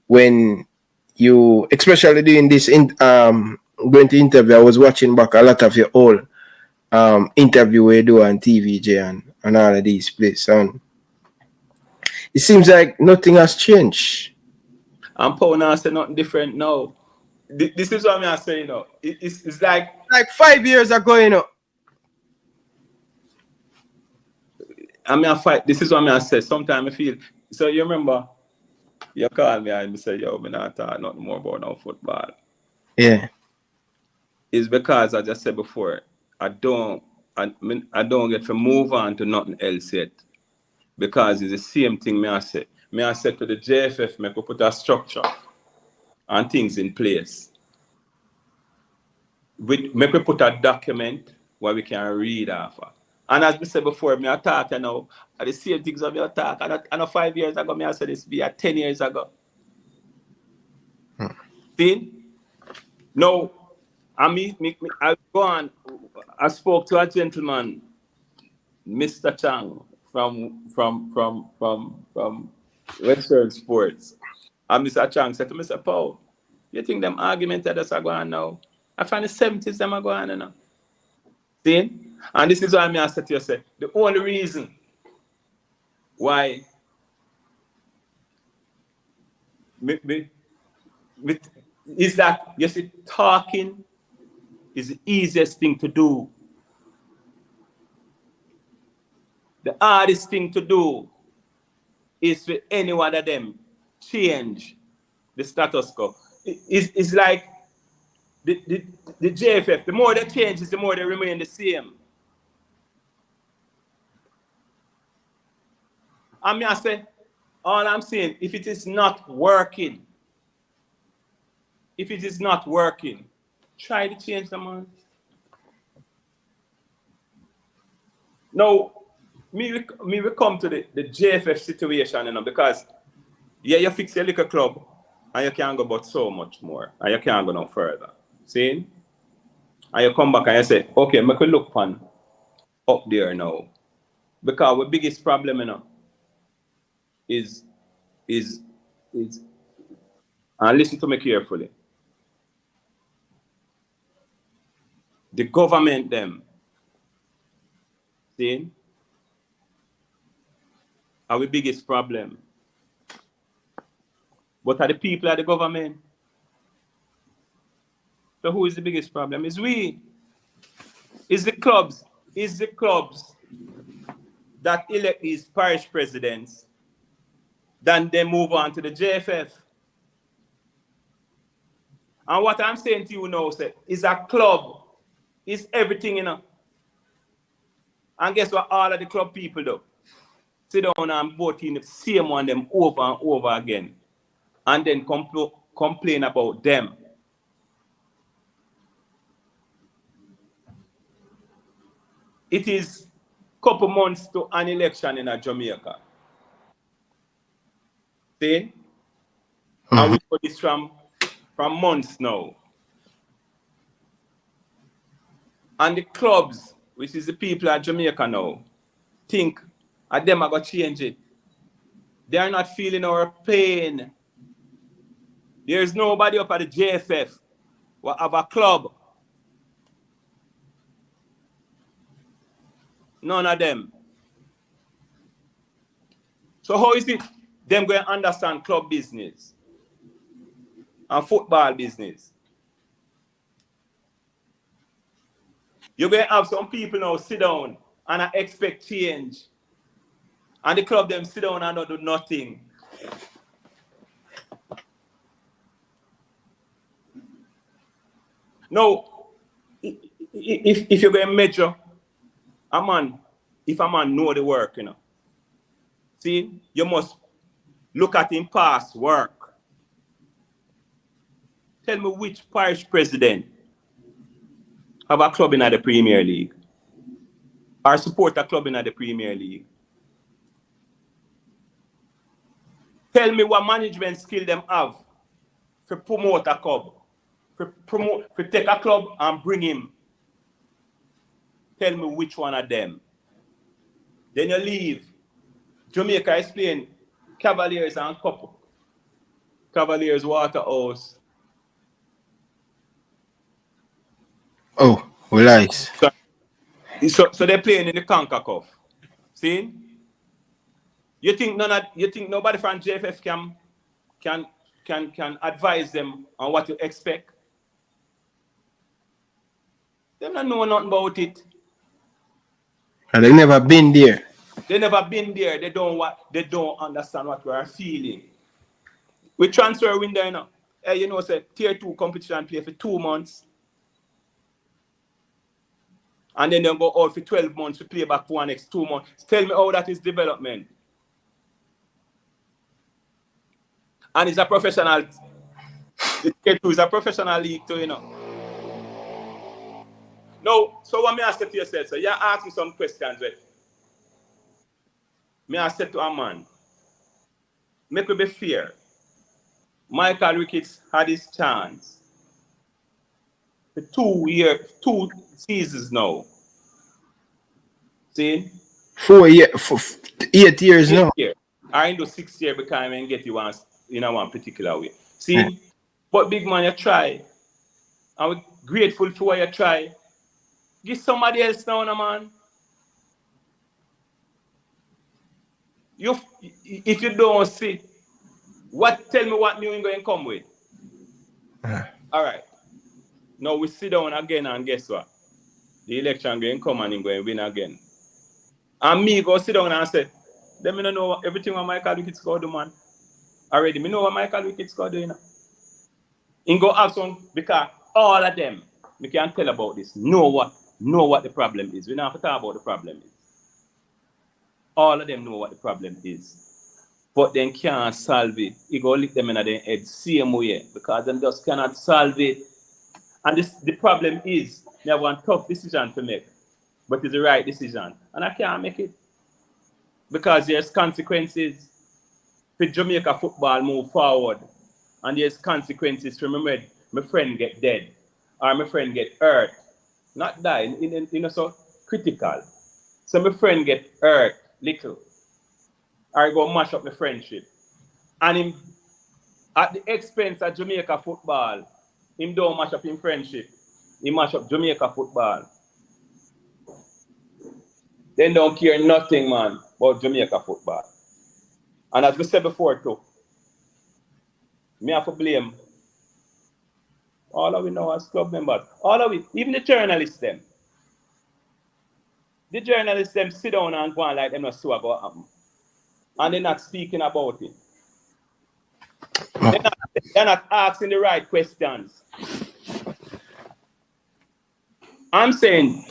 when you, especially doing this going to interview, I was watching back a lot of your old interview we do on TVJ and all of these places, and it seems like nothing has changed. And Paul now say nothing different now. This is what I'm saying, you know. It's like 5 years ago, you know. I mean, I fight. This is what I say. Sometimes I feel. So you remember, you call me and you say, yo, I'm not talking nothing more about no football. Yeah. It's because, as I said before, I don't get to move on to nothing else yet. Because it's the same thing me I say. Me I said to the JFF, me could put a structure and things in place. Make we put a document where we can read off of. And as we said before, me I talk, you know, the same things of your talk. I know 5 years ago, me I said this be 10 years ago. See? No, I go on. I spoke to a gentleman, Mr. Chang, from Western Sports. And Mr. Chang said to Mr. Powell, you think them arguments that are going on now? I find the 70s them are going on now. See? And this is why I said to you, say, the only reason why is that, you see, talking is the easiest thing to do. The hardest thing to do is for any one of them change the status quo. It's like the JFF, the more they change, the more they remain the same. I say, all I'm saying, if it is not working, try to change the man. No, me will come to the JFF situation, you know, because yeah, you fix your liquor club and you can't go but so much more. And you can't go no further. See? And you come back and you say, okay, make a look pan up there now. Because the biggest problem, you know, is and listen to me carefully. The government them, see, are the biggest problem. But are the people of the government? So who is the biggest problem? Is we. Is the clubs. Is the clubs that elect these parish presidents, then they move on to the JFF. And what I'm saying to you now, sir, is a club is everything, you know. And guess what all of the club people do? Sit down and vote in the same one them over and over again. And then complain about them. It is a couple months to an election in Jamaica. See? And we got this from months now. And the clubs, which is the people of Jamaica now, think them are going to change it. They are not feeling our pain. There's nobody up at the JFF who have a club. None of them. So how is it them going to understand club business and football business? You're going to have some people now sit down and I expect change. And the club them sit down and not do nothing. No, if you're going to measure a man, if a man know the work, you know, see, you must look at him past work. Tell me which parish president have a club in the Premier League or support a club in the Premier League. Tell me what management skill them have to promote a club, to take a club and bring him. Tell me which one of them. Then you leave. Jamaica is playing Cavaliers and couple. Cavaliers Waterhouse. Oh, well, nice. So they're playing in the CONCACAF. See? You think nobody from JFF can advise them on what to expect? They don't know nothing about it. And they never been there. They never been there. They don't understand what we are feeling. We transfer window, you know. Hey, you know, say tier 2 competition play for 2 months. And then they go out for 12 months to play back for the next 2 months. Tell me how that is development. And it's a professional. The tier 2 is a professional league too, you know. No, so what me ask to yourself, so you're asking some questions, right? Me I said to a man, make me be fair. Michael Ricketts had his chance for 2 seasons now. See? 4 years, 8 years now. I do 6 years because I can get you in one particular way. See? But big man, you try. I'm grateful for what you try. Give somebody else now, man. If you don't see, tell me what new you're going to come with. All right. Now we sit down again and guess what? The election going to come and he's going to win again. And me go sit down and say, let me know everything what Michael Ricketts go do, man. Already, me know what Michael Ricketts go do, you know. He go have some, because all of them, we can tell about this, know what the problem is. We don't have to talk about the problem is. All of them know what the problem is. But then can't solve it. You go lick them in their head same way because them just cannot solve it. And the problem is they have one tough decision to make. But it's the right decision. And I can't make it. because there's consequences for Jamaica football move forward, and there's consequences for my friend get dead or my friend get hurt, not die, so critical. So my friend get hurt little, or go mash up my friendship, and him at the expense of Jamaica football, him don't mash up him friendship, he mash up Jamaica football. They don't care nothing, man, about Jamaica football. And as we said before too, me have to blame all of we know as club members, all of it, even the journalists them. The journalists them sit down and go on like them not so about happen. And they're not speaking about it. They're not asking the right questions. I'm saying,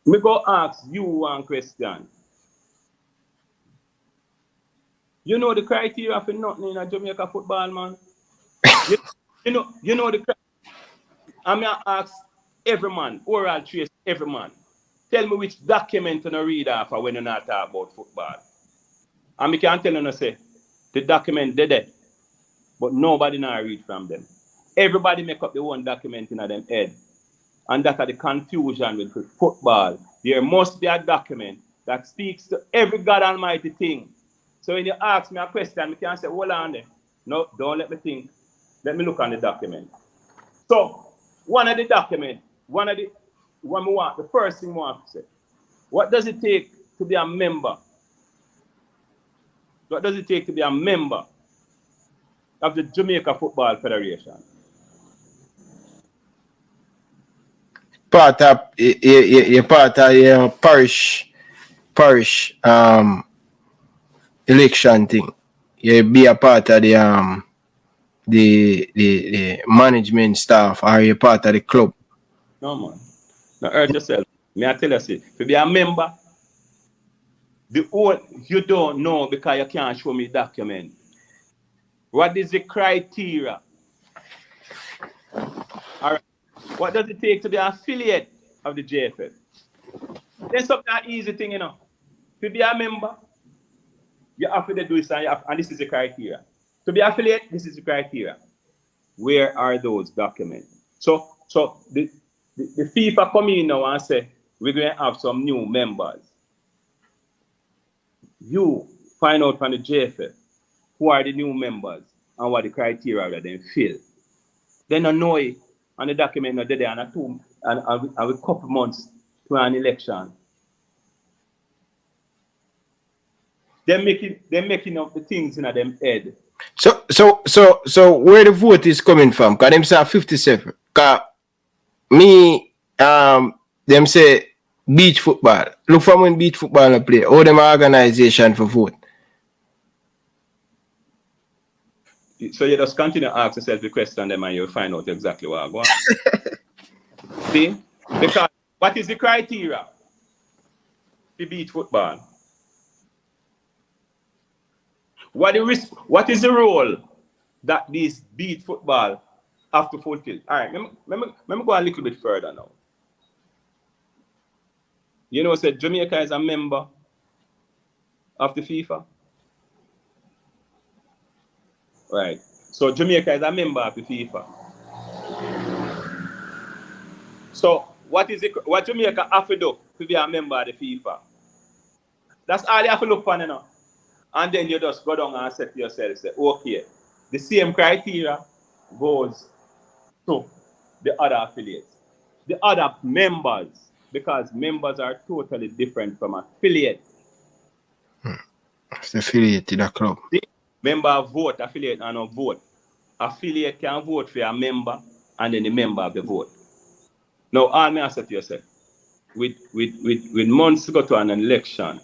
me go ask you one question. You know the criteria for nothing in a Jamaica football, man? you know the criteria. I'm going to ask every man, oral trace every man. Tell me which document you read after when you not talk about football. And I can tell you, say, the document they're there, but nobody now read from them. Everybody make up their own document in them head. And that's the confusion with football. There must be a document that speaks to every God Almighty thing. So when you ask me a question, I can say, hold on there. No, don't let me think. Let me look on the document. So, one of the documents, the first thing we want to say, what does it take to be a member? What does it take to be a member of the Jamaica Football Federation? Part of you're part of your parish election thing. You be a part of the management staff, or you're part of the club. No, man. Now hurt yourself. May I tell you, see, to be a member, you don't know because you can't show me document. What is the criteria? All right. What does it take to be an affiliate of the JFF? There's something that easy thing, you know. To be a member, you have to do this, and this is the criteria. To be affiliate, this is the criteria. Where are those documents? So the FIFA come in now and say, we're going to have some new members. You find out from the JFF who are the new members and what the criteria that they fill. Then I know it, and the document not there and a couple months to an election. They're making up the things in them head. So where the vote is coming from? Because them say 57. Because them say beach football. Look from when beach football no play. All them organization for vote. So you just continue to ask yourself the question them and you'll find out exactly what I want. See? Because what is the criteria to beach football? What is the role that these beach football have to fulfill? All right, let me go a little bit further now. You know, said Jamaica is a member of the FIFA. Right. So Jamaica is a member of the FIFA. So what Jamaica have to do to be a member of the FIFA? That's all you have to look for, you know. And then you just go down and say to yourself, say, okay, the same criteria goes to the other affiliates, the other members, because members are totally different from affiliate. It's affiliate in a club. See? Member vote, affiliate and no vote. Affiliate can vote for a member and then the member of the vote. Now, all me say to yourself, with months to go to an election,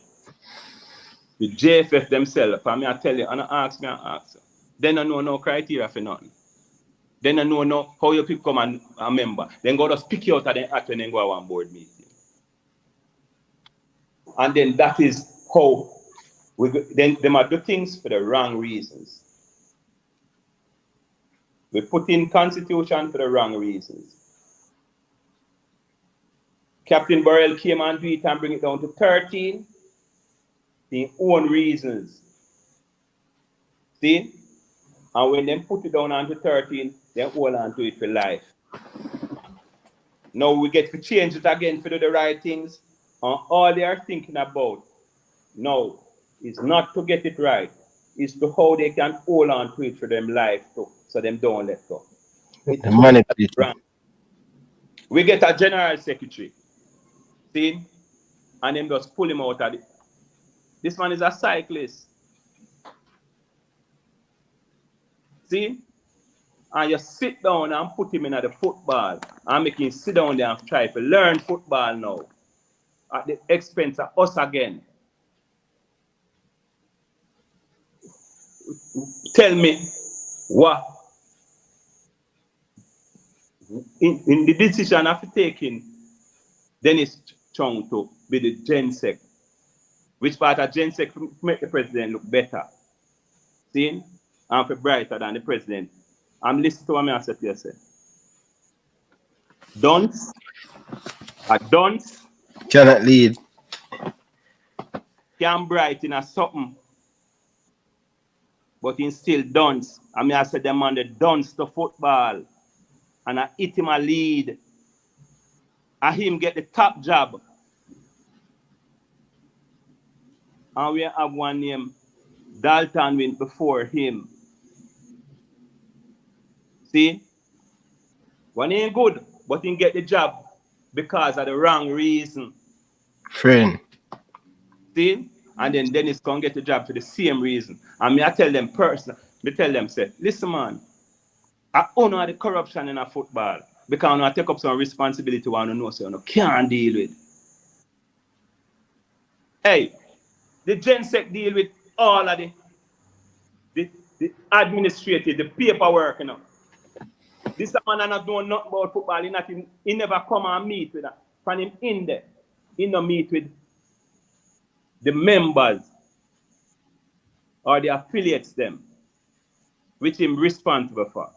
the JFF themselves, for me I tell you, and I ask, then I know no criteria for nothing. Then I know how you pick come a member. Then go just pick you out of the act and then go to one board meeting. And then that is how then they might do things for the wrong reasons. We put in constitution for the wrong reasons. Captain Burrell came and do it and bring it down to 13. their own reasons. See? And when they put it down onto 13, they hold on to it for life. Now we get to change it again to do the right things. And all they are thinking about now is not to get it right, is to how they can hold on to it for them life too, so them don't let go. We get a general secretary, see, and them just pull him out of it. This man is a cyclist. See? And you sit down and put him in the football and make him sit down there and try to learn football now at the expense of us again. Tell me what in the decision of taking Dennis Chung to be the GenSec, which part of GenSec make the president look better, see, and for brighter than the president. I'm listening to what I said to you. Dunce cannot lead. Can brighten a something, but he still dunce. I said them on the dunce to football, and I hit him a lead. And him get the top job. And we have one name, Dalton went before him. See? One ain't good, but he get the job because of the wrong reason. Friend. See? And then Dennis can get the job for the same reason. And I tell them personally, say, listen man, I honor the corruption in a football because I take up some responsibility I know so I can't deal with. Hey, the GenSec deal with all of the administrative, the paperwork, you know. This man not know nothing about football. He never come and meet with that. From him in there, he no meet with the members or the affiliates them, which him responsible for.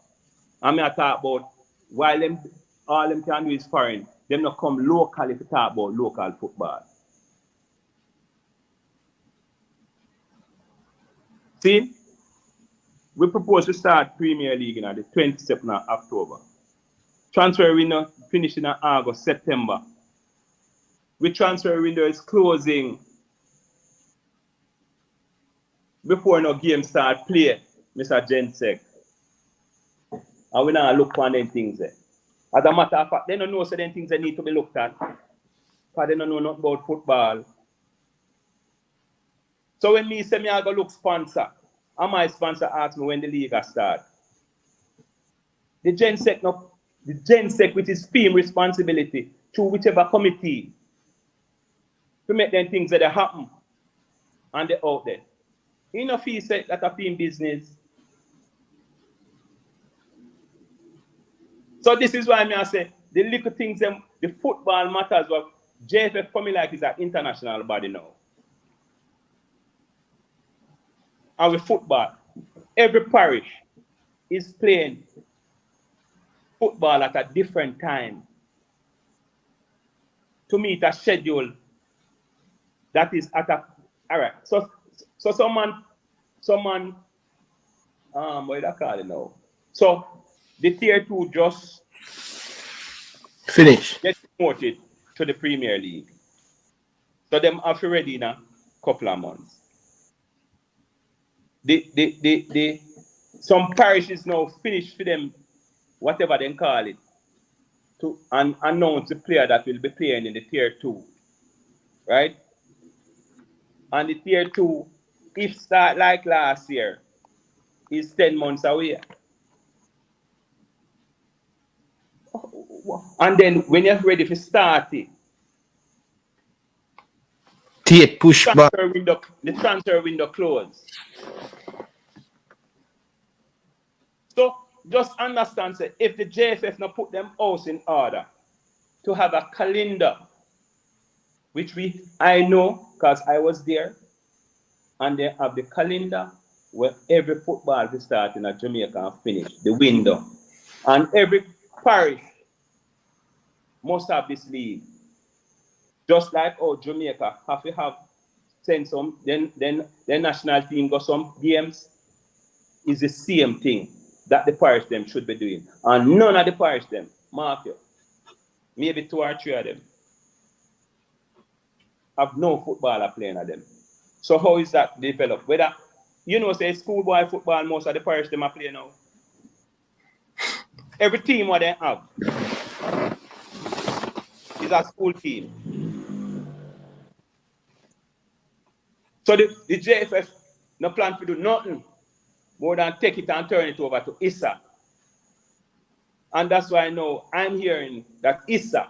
I talk about while them all them can do is foreign, them not come locally to talk about local football. See? We propose to start Premier League on the 27th of October. Transfer window finishing in August, September. We transfer window is closing before no game start play, Mr. GenSec. And we now look for them things there. As a matter of fact, they don't know certain things that need to be looked at. Because they don't know nothing about football. So when me say I go look sponsor, and my sponsor asks me when the league start. The GenSec with his team responsibility to whichever committee to make them things that they happen and they out there. You know, he said that a team business. So this is why I say the little things, the football matters. What JFF coming like is an international body now. And with football, every parish is playing football at a different time to meet a schedule that is at a, all right. So someone, what do I call it now? So the tier 2 just finish. Get promoted to the Premier League. So them have ready in a couple of months. Some parishes now finished for them, whatever they call it, to announce the player that will be playing in the tier 2. Right? And the tier 2, if start like last year, is 10 months away. And then when you're ready to start it, push back. The transfer window closed. So just understand, say, if the JFF not put them house in order to have a calendar, which I know because I was there, and they have the calendar where every football will start in Jamaica and finish, the window. And every parish must have this league. Just like Jamaica have to have send some, then national team go some games, is the same thing that the parish them should be doing. And none of the parish them, mark you, maybe 2 or 3 of them, have no footballer playing at them. So how is that developed? Whether, say schoolboy football, most of the parish them are playing now. Every team what they have is a school team. So the JFF no plan to do nothing more than take it and turn it over to ISA. And that's why now I'm hearing that ISA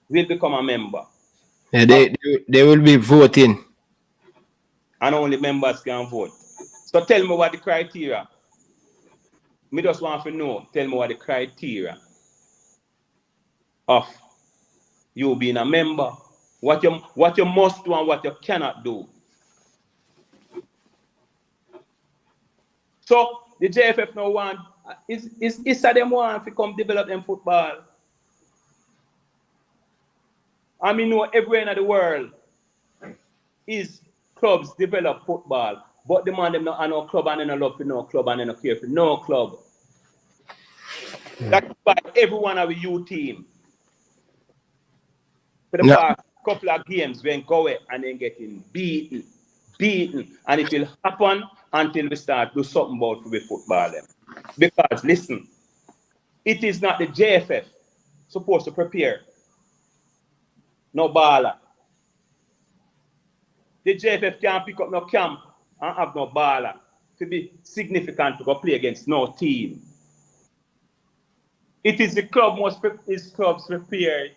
will become a member. Yeah, they will be voting. And only members can vote. So tell me what the criteria. Me just want to know, tell me what the criteria of you being a member, what you must do and what you cannot do. So the JFF now want is them want to come develop them football. I mean, know everywhere in the world is clubs develop football, but the man them not no club and they no love for no club and they no care for no club. That's why everyone have a youth team. For the past couple of games, when go away and then getting beaten, and it will happen until we start do something about with football them. Because listen, it is not the JFF supposed to prepare no baller. The JFF can't pick up no camp and have no baller to be significant to go play against no team. It is the club clubs prepare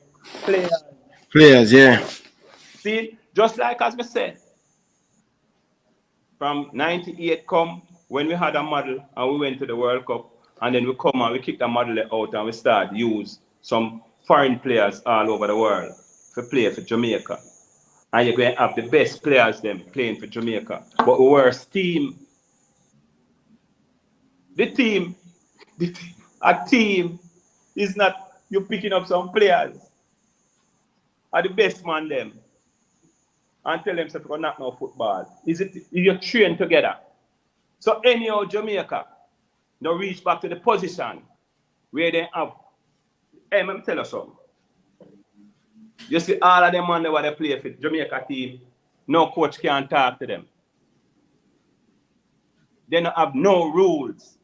players. Players, yeah. See, just like as we said, from 98 come when we had a model and we went to the World Cup, and then we come and we kick the model out and we start use some foreign players all over the world to play for Jamaica. And you're going to have the best players them playing for Jamaica. But the worst team, a team is not you picking up some players are the best man them and tell them to go knock no football. Is you train together? So anyhow Jamaica now reach back to the position where they have. Hey, let me tell you something. You see all of them man that they play for Jamaica team, no coach can talk to them. They don't have no rules.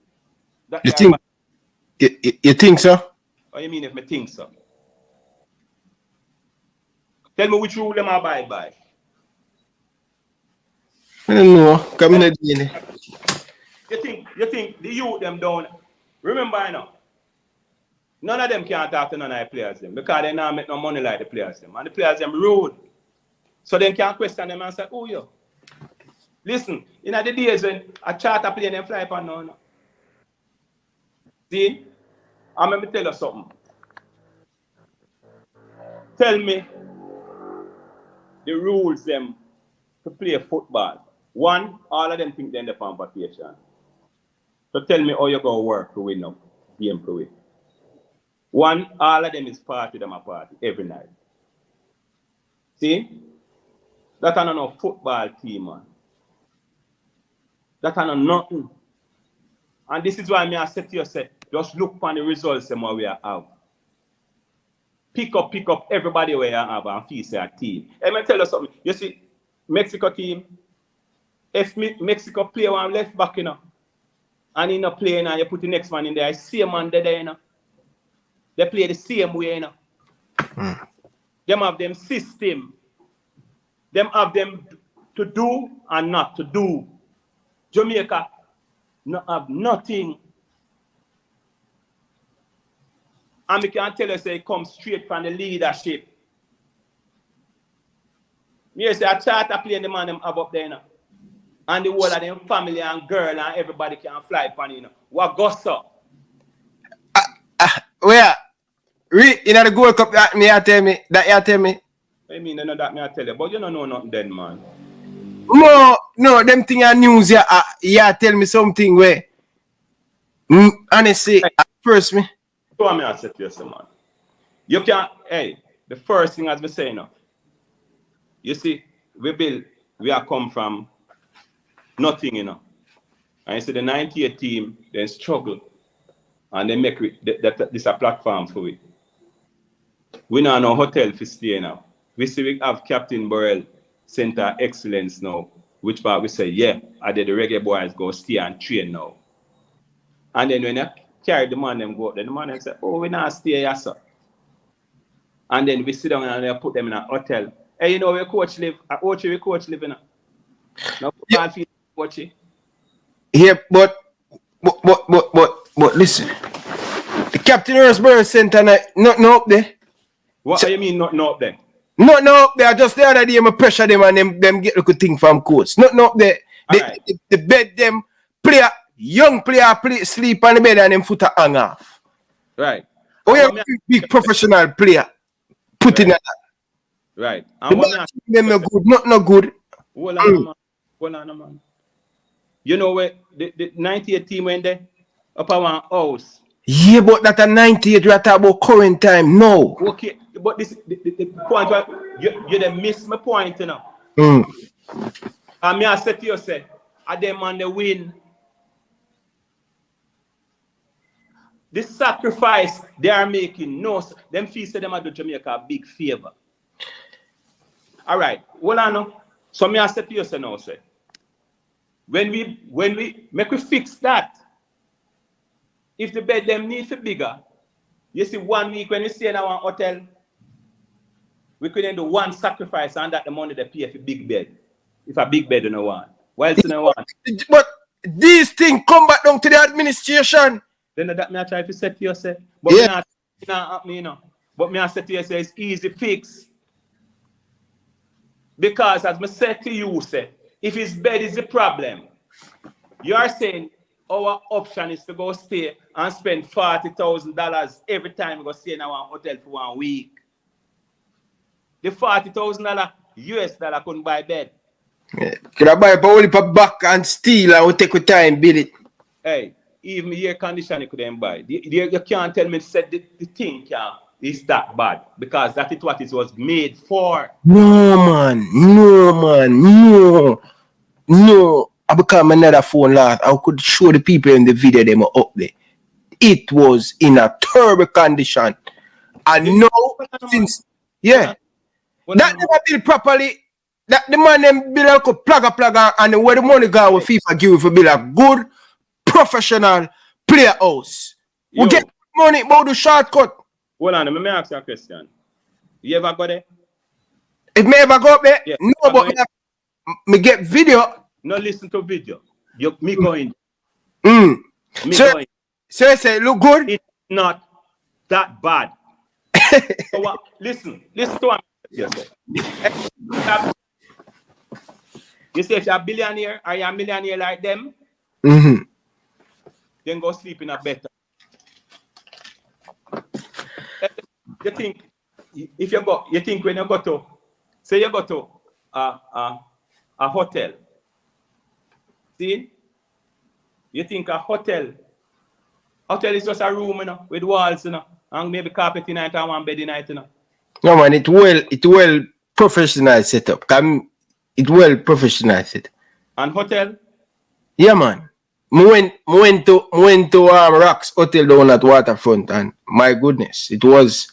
You think so? What do you mean if I think so? Tell me which rule them abide by. I don't know. Come in You think the youth them don't remember I know. None of them can talk to none of the players them because they not make no money like the players them. And the players them rude. So they can question them and say, oh yo. Listen, in the days when a charter plane them fly upon no. See? I'm going to tell you something. Tell me the rules them to play football. One, all of them think they're in the vacation. So tell me how you go work to win up game for win. One, all of them is party them a party every night. See? That are no football team, man. That are nothing. And this is why I said to you, just look for the results them we have. Pick up everybody where you have and feel say a team. Let me tell you something. You see, Mexico team, if Mexico play one left back, and he not playing and you put the next man in there, I see a man there, They play the same way, Them have them system. Them have them to do and not to do. Jamaica not have nothing. And we can tell you say it comes straight from the leadership. Me say a charter plane the man them have up there, And the whole of them family and girl and everybody can fly upon, What goes up? Where? In the Gold Cup that you tell me. I mean, no, that me I tell you, but you don't know nothing then, man. No, them thing are news yeah, tell me something where honestly, at first me. So I say to you, man. You can't, the first thing as we say now, You see, we are come from nothing, you know. And you see the 98 team, they struggle. And they make this a platform for it. We now no hotel for stay now. We see we have Captain Burrell Center of Excellence now, which part we say, yeah, I did the Reggae Boyz go stay and train now. And then when you carry the man them go up there, the man them say, oh, we not stay here, sir. And then we sit down and they put them in a hotel. Hey, you know where coach live? At Ochi, where coach live in? No, yeah. Ochi. Yeah, but listen. The Captain Burrell Center, nothing up there. What do you mean nothing up there? Nothing up there. Just the other day, I pressure them and them get a good thing from coach. Nothing up there. The bed them young player sleep on the bed and them foot are hang off. Right. Oh, yeah, big professional player putting that. Right. And them no good, not good. Hold on, man. You know where the 98 team went there? Up at one house. Yeah, but that a 98 we are talking about current time. No. Okay, but this the point where you done miss my point, you know. And me I said to you, say, I them on the win. This sacrifice they are making, no, them feel say them are do Jamaica a big favor. All right, hold on now. So me I said to you, say now, say, when we make we fix that, if the bed them need to bigger, you see 1 week when we stay in our hotel, we couldn't do one sacrifice and that the money they pay for big bed. If a big bed you know one. Why else you know one? But these things come back down to the administration. Then that me I try to say to you, say, but yeah. me you know. But me I say to you, say it's easy fix. Because as I said to you, say, if his bed is the problem, you are saying our option is to go stay and spend $40,000 every time we go stay in our hotel for 1 week. The $40,000 US dollar couldn't buy bed. Yeah. Could I buy a only for back and steal and we take the time build it? Hey, even air conditioning couldn't buy. You can't tell me said the thing is that bad because that is what it was made for. No man. I become another phone last. I could show the people in the video them up there. It was in a terrible condition. And now since that never built properly. That the man them build like a plugger and where the money go with FIFA give for build a good professional player house. We get money about the shortcut. Hold on, let me ask you a question. You ever go there? If me ever go up there? Yeah. No, but me get video. No, listen to video. Me going. So you say look good? It's not that bad. So what? Listen to what you say if you're a billionaire or you're a millionaire like them, then go sleep in a better. You think if you think when you go to say you go to a hotel, see? You think a hotel is just a room, you know, with walls, you know, and maybe carpet in night and one bed in night, you know. No man, it well professional setup. It well professional set. And hotel? Yeah man. I went to Rocks Hotel down at Waterfront and my goodness, it was.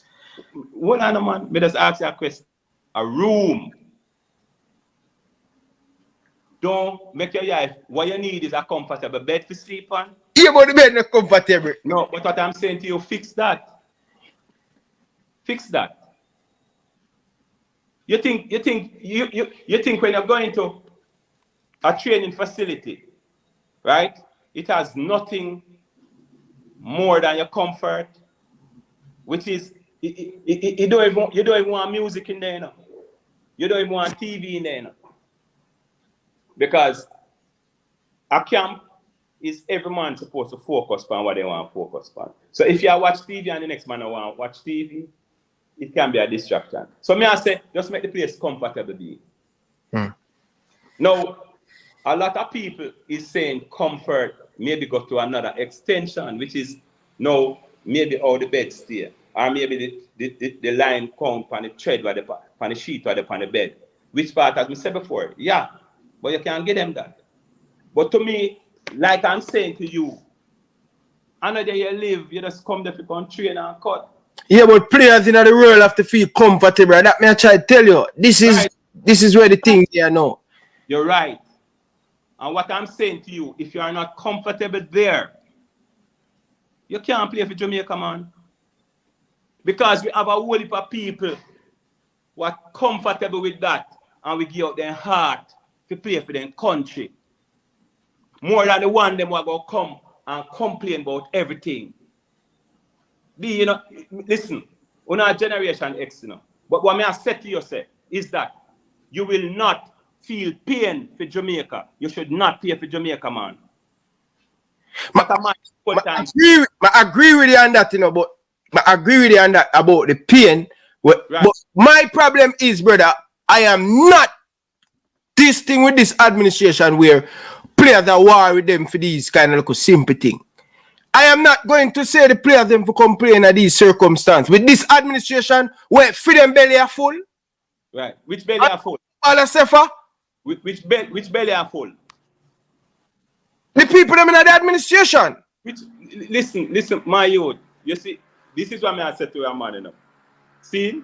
Hold on, man. Me just ask you a question. A room. Don't make your life. What you need is a comfortable bed to sleep on. Yeah, but the bed not comfortable. No, but what I'm saying to you, fix that. Fix that. You think when you're going to a training facility, right? It has nothing more than your comfort, which is you don't even want music in there, you know? You don't even want TV in there, you know? Because a camp is every man supposed to focus on what they want to focus on. So if you watch TV and the next man want to watch TV, it can be a distraction. So me I say, just make the place comfortable be. Now, a lot of people is saying comfort maybe go to another extension, which is now maybe how the bed stay, or maybe the line count on the thread on the sheet or on the bed. Which part, as we said before, yeah, but you can't get them that. But to me, like I'm saying to you, another you live, you just come there to come train and cut. Yeah, but players in the world have to feel comfortable. That may I try to tell you. This is where the thing there now. You're right. And what I'm saying to you, if you are not comfortable there, you can't play for Jamaica, man. Because we have a whole heap of people who are comfortable with that and we give out their heart to play for their country. More than the one them who are going to come and complain about everything. You know, listen, on our generation X, you know, but what I say to you is that you will not feel pain for Jamaica. You should not pay for Jamaica, man. I agree with you on that, you know, but I agree with you on that about the pain. But my problem is, brother, I am not this thing with this administration where players are war with them for these kind of simple thing. I am not going to say the players them for complain at these circumstances. With this administration, where freedom belly are full. Right. Which belly are full? All Sefa. Which belly are full? The people them in the administration. Listen, my youth. You see, this is what I said to your man, you know. See?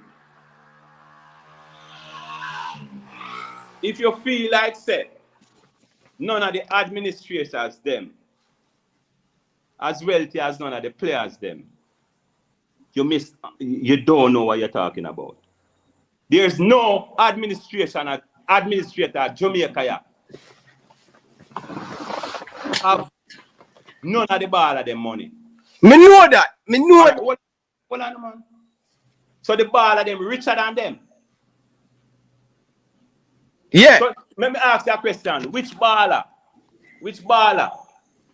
If you feel like say, none of the administrators them as wealthy as none of the players them, you don't know what you're talking about. There's no administrator Jamaica have none of the ball of them money. Me know that. Hold on, man. So the ball of them richer than them. Yeah. So let me ask you a question. Which baller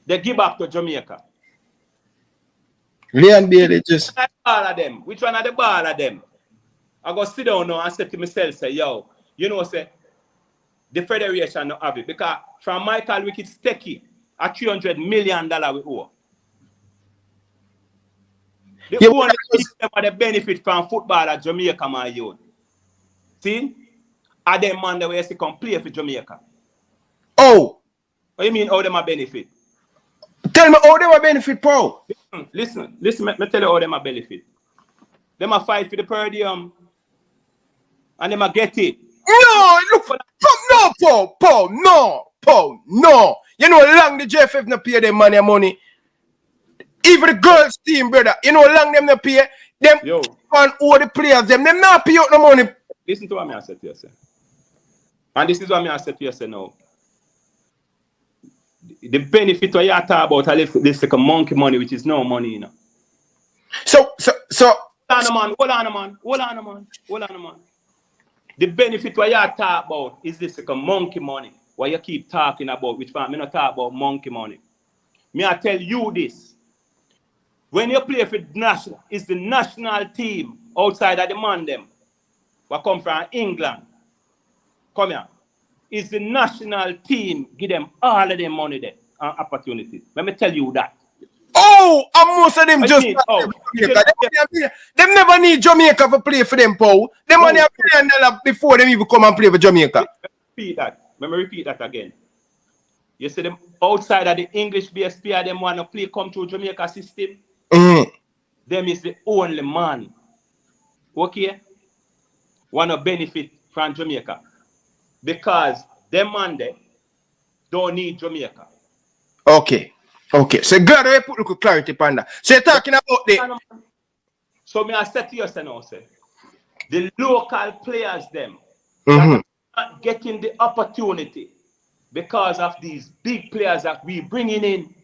they give back to Jamaica? Leon Bailey just. Which one of the ball of them? I go sit down now and say to myself, say, yo, you know, say, the federation not have it. Because from Michael Wicked Stecky, a $300 million we owe. The only people that benefit from football at Jamaica, my youth. See? Are them man that we to come play for Jamaica? Oh. What do you mean how them a benefit? Tell me how them a benefit, Paul. Listen, let me tell you how them a benefit. Them a fight for the podium and them a get it. No, look, no, Paul, no. You know how long the JFF not pay them money. Even the girls team, brother, you know how long them not pay them on all the players, them not pay out no money. Listen to what I said to you, sir. And this is what I said to you, sir, now. The benefit what you talk about, this like a monkey money, which is no money, you know. So. Hold on, man. The benefit what you talk about is this like a monkey money. What you keep talking about, which part me not talk about monkey money. Me I tell you this. When you play for the national, it's the national team outside of the man them. What come from England. Come here. It's the national team give them all of them money there and opportunities. Let me tell you that. Oh, and most of them just them never need Jamaica to play for them, Paul. Them money are $1 before them even come and play for Jamaica. Let me repeat that again. You see them outside of the English BSP, them want to play come to Jamaica system. Them is the only man. Okay? Want to benefit from Jamaica. Because them man there don't need Jamaica. Okay. So glad I put little clarity upon that. So you're talking about the. So me I said to you, say, the local players them that are not getting the opportunity because of these big players that we bringing in.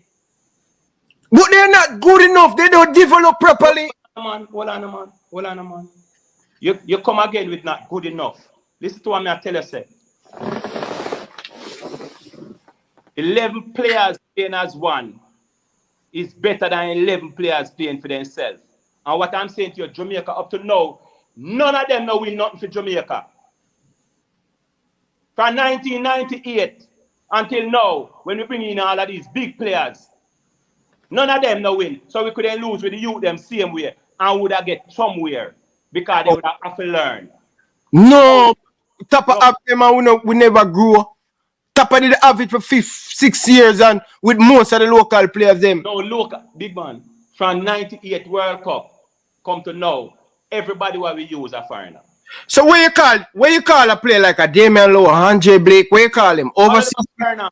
But they're not good enough. They don't develop properly. Hold on, man. You come again with not good enough. Listen to what I tell you, say. 11 players playing as one is better than 11 players playing for themselves. And what I'm saying to you, Jamaica up to now, none of them know win nothing for Jamaica. From 1998 until now, when we bring in all of these big players, none of them know win. So we couldn't lose with the youth them same way and would have get somewhere because they would have to learn. No, Tapa have them and we never grow. Tapa did have it for 6 years and with most of the local players them. No, look, big man, from 98 World Cup come to now, everybody what we use a foreigner. So where you call a player like a Damian Lowe, Andre Blake, where you call him? Overseas foreigner.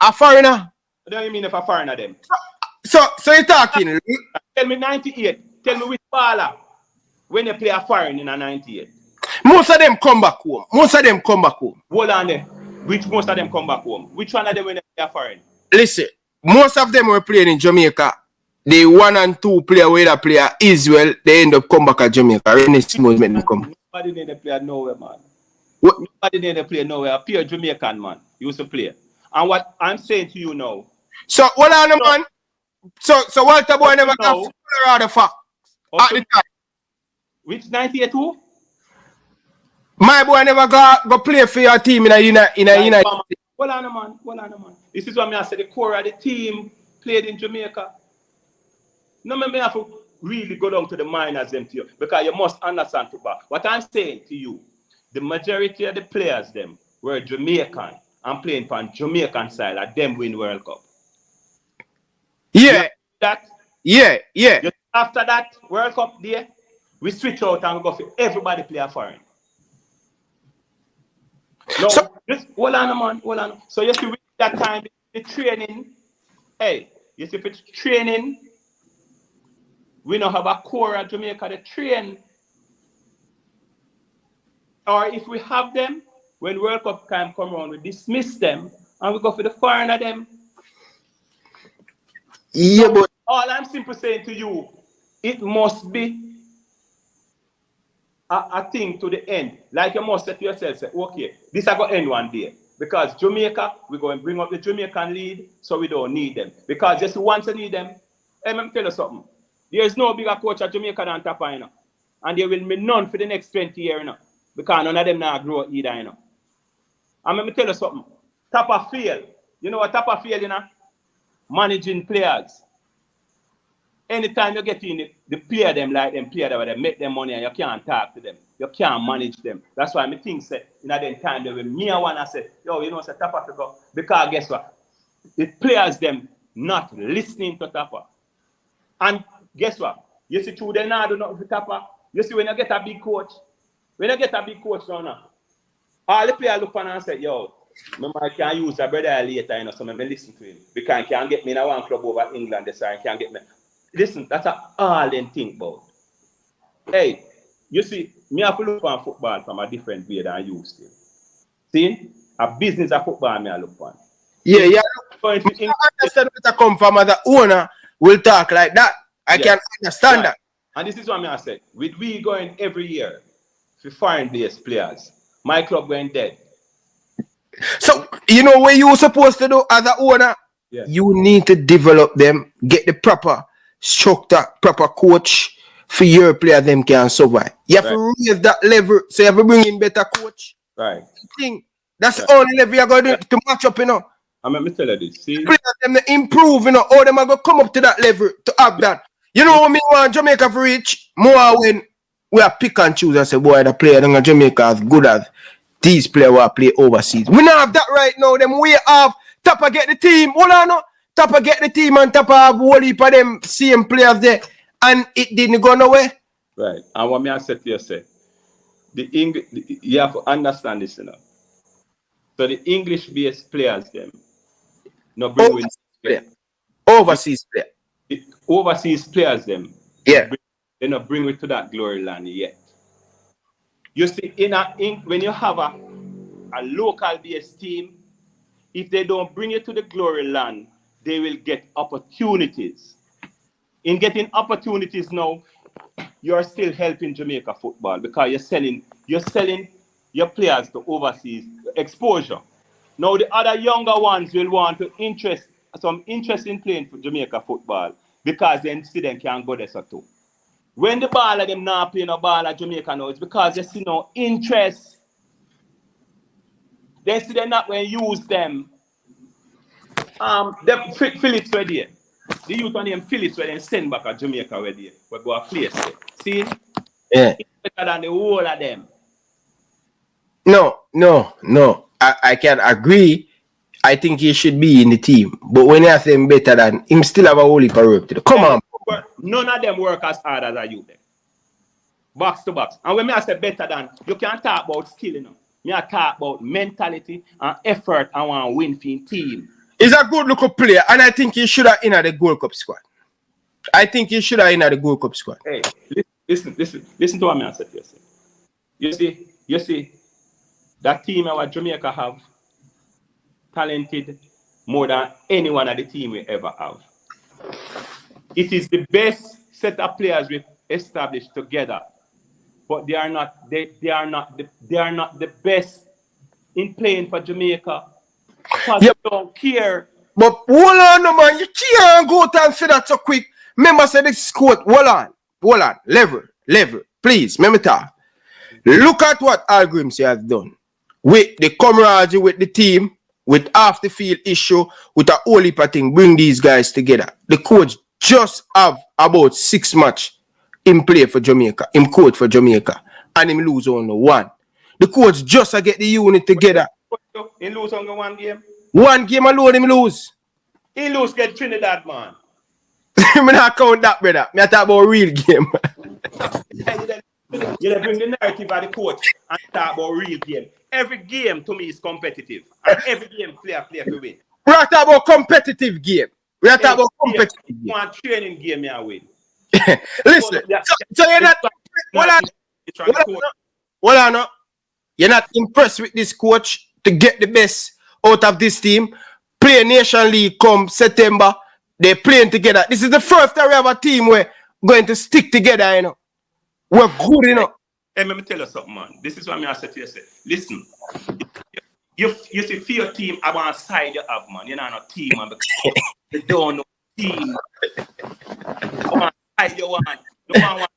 A foreigner? What do you mean if a foreigner them? So you're talking. Tell me 98. Tell me which baller when they play a foreign in a 98. Most of them come back home. Hold on there. Which most of them come back home? Which one of them when they play a foreign? Listen, most of them were playing in Jamaica. The 1 and 2 player where they play at Israel, they end up come back at Jamaica. Nobody need to play nowhere, man. What? Nobody need to play nowhere. A pure Jamaican man used to play. And what I'm saying to you now. So hold on, man. So Walter Boy never got footballer the fact at the time. Which 98 who? My boy never go play for your team in a United. Hold on, man. This is what I said. The core of the team played in Jamaica. No, I have to really go down to the minors them to you because you must understand football. What I'm saying to you, the majority of the players them were Jamaican and playing for Jamaican style at them win World Cup. Yeah. Yeah. Just after that World Cup day, we switch out and go for everybody play a foreign. No, just hold on, man. So you see with that time the training, you see if it's training, we don't have a core at Jamaica to train. Or if we have them, when World Cup time come around, we dismiss them and we go for the foreigner them. Yeah, so but all I'm simply saying to you, it must be a thing to the end. Like you must say to yourself, say, okay, this is going to end one day. Because Jamaica, we're going to bring up the Jamaican lead, so we don't need them. Because just once you need them, let me tell you something. There is no bigger coach at Jamaica than Tapa, you know. And there will be none for the next 20 years, you know. Because none of them now grow either, you know. And let me tell you something. Tapa fail. You know what Tapa fail, you know? Managing players. Anytime you get in the player them like them player that they make them money and you can't talk to them. You can't manage them. That's why I think say in that time they will me and one I say, yo, you know, say Tapa to go. Because guess what? The players them not listening to Tapa. And guess what? You see through they now do not with Tapa. You see when you get a big coach now, all the players look on and say, yo, I can use a brother later, you know, so I listen to him. Because he can't get me in one club over England, so he can't get me. Listen, that's all they think about. Hey, you see, me have to look on football from a different way than I used to. See? A business of football me I look on. Yeah. I understand where I come from as the owner will talk like that. I can understand that. And this is what I say. With we going every year for foreign-based players, my club going dead. So, you know what you're supposed to do as an owner? Yeah. You need to develop them, get the proper structure, proper coach for your player them can survive. You have to raise that level, so you have to bring in better coach. Right. That's the only level you're going to do to match up, you know. I'm going to tell you this. See? Players them to improve, you know, or them are going to come up to that level to have that. You know what me want Jamaica for reach? More when we are pick and choose and say, boy, the player in Jamaica as good as these players who play overseas. We don't have that right now. Them we have Tapa get the team. Hold on, no. Tapa get the team and Tapa have whole heap of them same players there. And it didn't go nowhere. Right. And what me I said to you, say, you have to understand this, you know. So the English-based players, them, no bring overseas player. Overseas players, them, yeah, they not bring it to that glory land yet. You see, when you have a local-based team, if they don't bring it to the glory land, they will get opportunities. In getting opportunities now, you're still helping Jamaica football because you're selling your players to overseas exposure. Now the other younger ones will want to some interest in playing for Jamaica football because then see them can go there so too. When the ball of them not playing a ball at Jamaica now, it's because they see no interest. They see them not when use them. The Phillips were there. The youth on them Phillips were then send back at Jamaica were there. We go a place there. See? Yeah. It's better than the whole of them. No. I can agree. I think he should be in the team. But when you say him better than him, still have a whole heap of work to do. Come on. None of them work as hard as you them. Box to box. And when I say better than, you can't talk about skill, you know. Me I talk about mentality and effort and want to win for team. He's a good looking player, and I think he should have in the Gold Cup squad. I think he should have in the Gold Cup squad. Hey, listen to what I said to you. You see, that team our Jamaica have talented more than any one of the team we ever have. It is the best set of players we've established together, but they are not the best in playing for Jamaica. Because they don't care. But hold on, no man, you can't go and say that so quick. Remember, say this quote. Hold on, level, please. Remember that. Look at what Al Grimsey has done with the camaraderie with the team, with half the field issue, with a whole heap of thing. Bring these guys together. The coach just have about 6 matches in play for Jamaica, him coach for Jamaica, and him lose only 1. The coach just get the unit together. He lose only 1 game. 1 game alone him lose. He lose get Trinidad, man. I not count that, brother. Me talk about real game. You bring the narrative of the coach and talk about real game. Every game to me is competitive. And every game player to win. We are talking about competitive game. We are talking about competitive game. One training game you win. Listen, so you're not you're not impressed with this coach to get the best out of this team. Play Nation League come September. They're playing together. This is the first time we have a team where going to stick together, you know. We're good, you know. Hey, let me tell you something, man. This is what I said to you. Listen, you see, for your team, I want a side you have, man. You're not a team, man, because you don't know team. I want a side you want. You want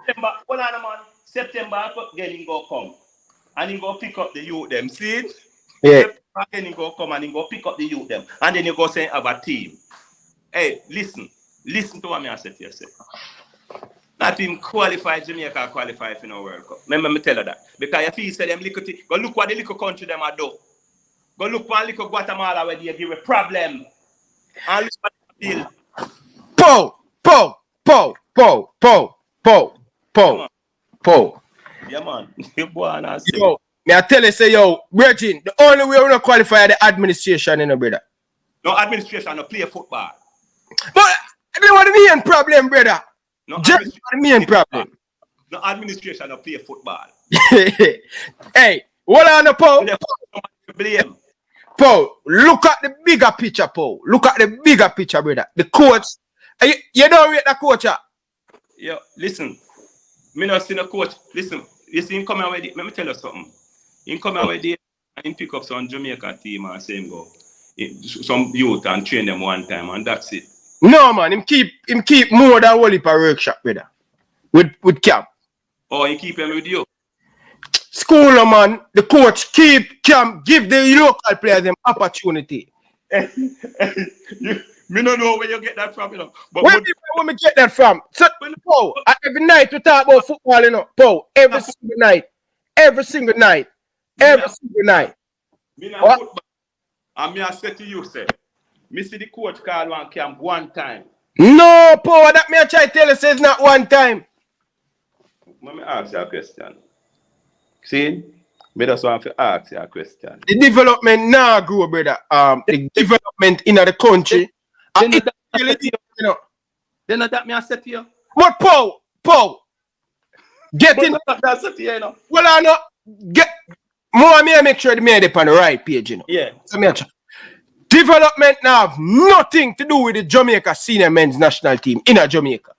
September, hold on, man. September, then he go come. And he go pick up the youth, them. See it? Yeah. Then he go come and he go pick up the youth, them. And then you go say, have a team. Hey, listen to what I said to you. Not even qualify Jamaica qualify for no World Cup. Remember me tell you that. Because if you say them little thing, go look what the little country them are do. Go look what little Guatemala where they give a problem. And look what they deal. Po. Yeah, man. Yo, me I tell you, say, yo, Virgin, the only way we're going to qualify is the administration, you know, brother. No administration, no play football. But they want the main problem, brother. No just the main problem. No administration, no play football. Hey, what on the Po? Blame. Po, look at the bigger picture, Po. Look at the bigger picture, brother. The coach. You don't rate the coach. Yo, listen. Me not see the coach. Listen, you see him come away. Let me tell you something. He come away there and he pick up some Jamaican team and say him go some youth and train them one time and that's it. No man, him keep more than one per workshop, brother. With camp. Oh, he keep him with you. School, man. The coach keep camp, give the local players them opportunity. Me don't know where you get that from, you know. But where me get that from? So, Paul, every night we talk about football, you know. Paul, every single night. Me not football. And me I say to you, say, me see the coach call one camp one time. No, Paul, that me I try to tell you, say it's not one time. Let me ask you a question. See? Me just want to ask you a question. The development now grow, brother. The development in the country. Then not that me I say to you. But Paul, get in. That's it, you know. Well, I know. Get more. Me make sure the man is on the right page, you know. Yeah. So me development now have nothing to do with the Jamaica senior men's national team in a Jamaica.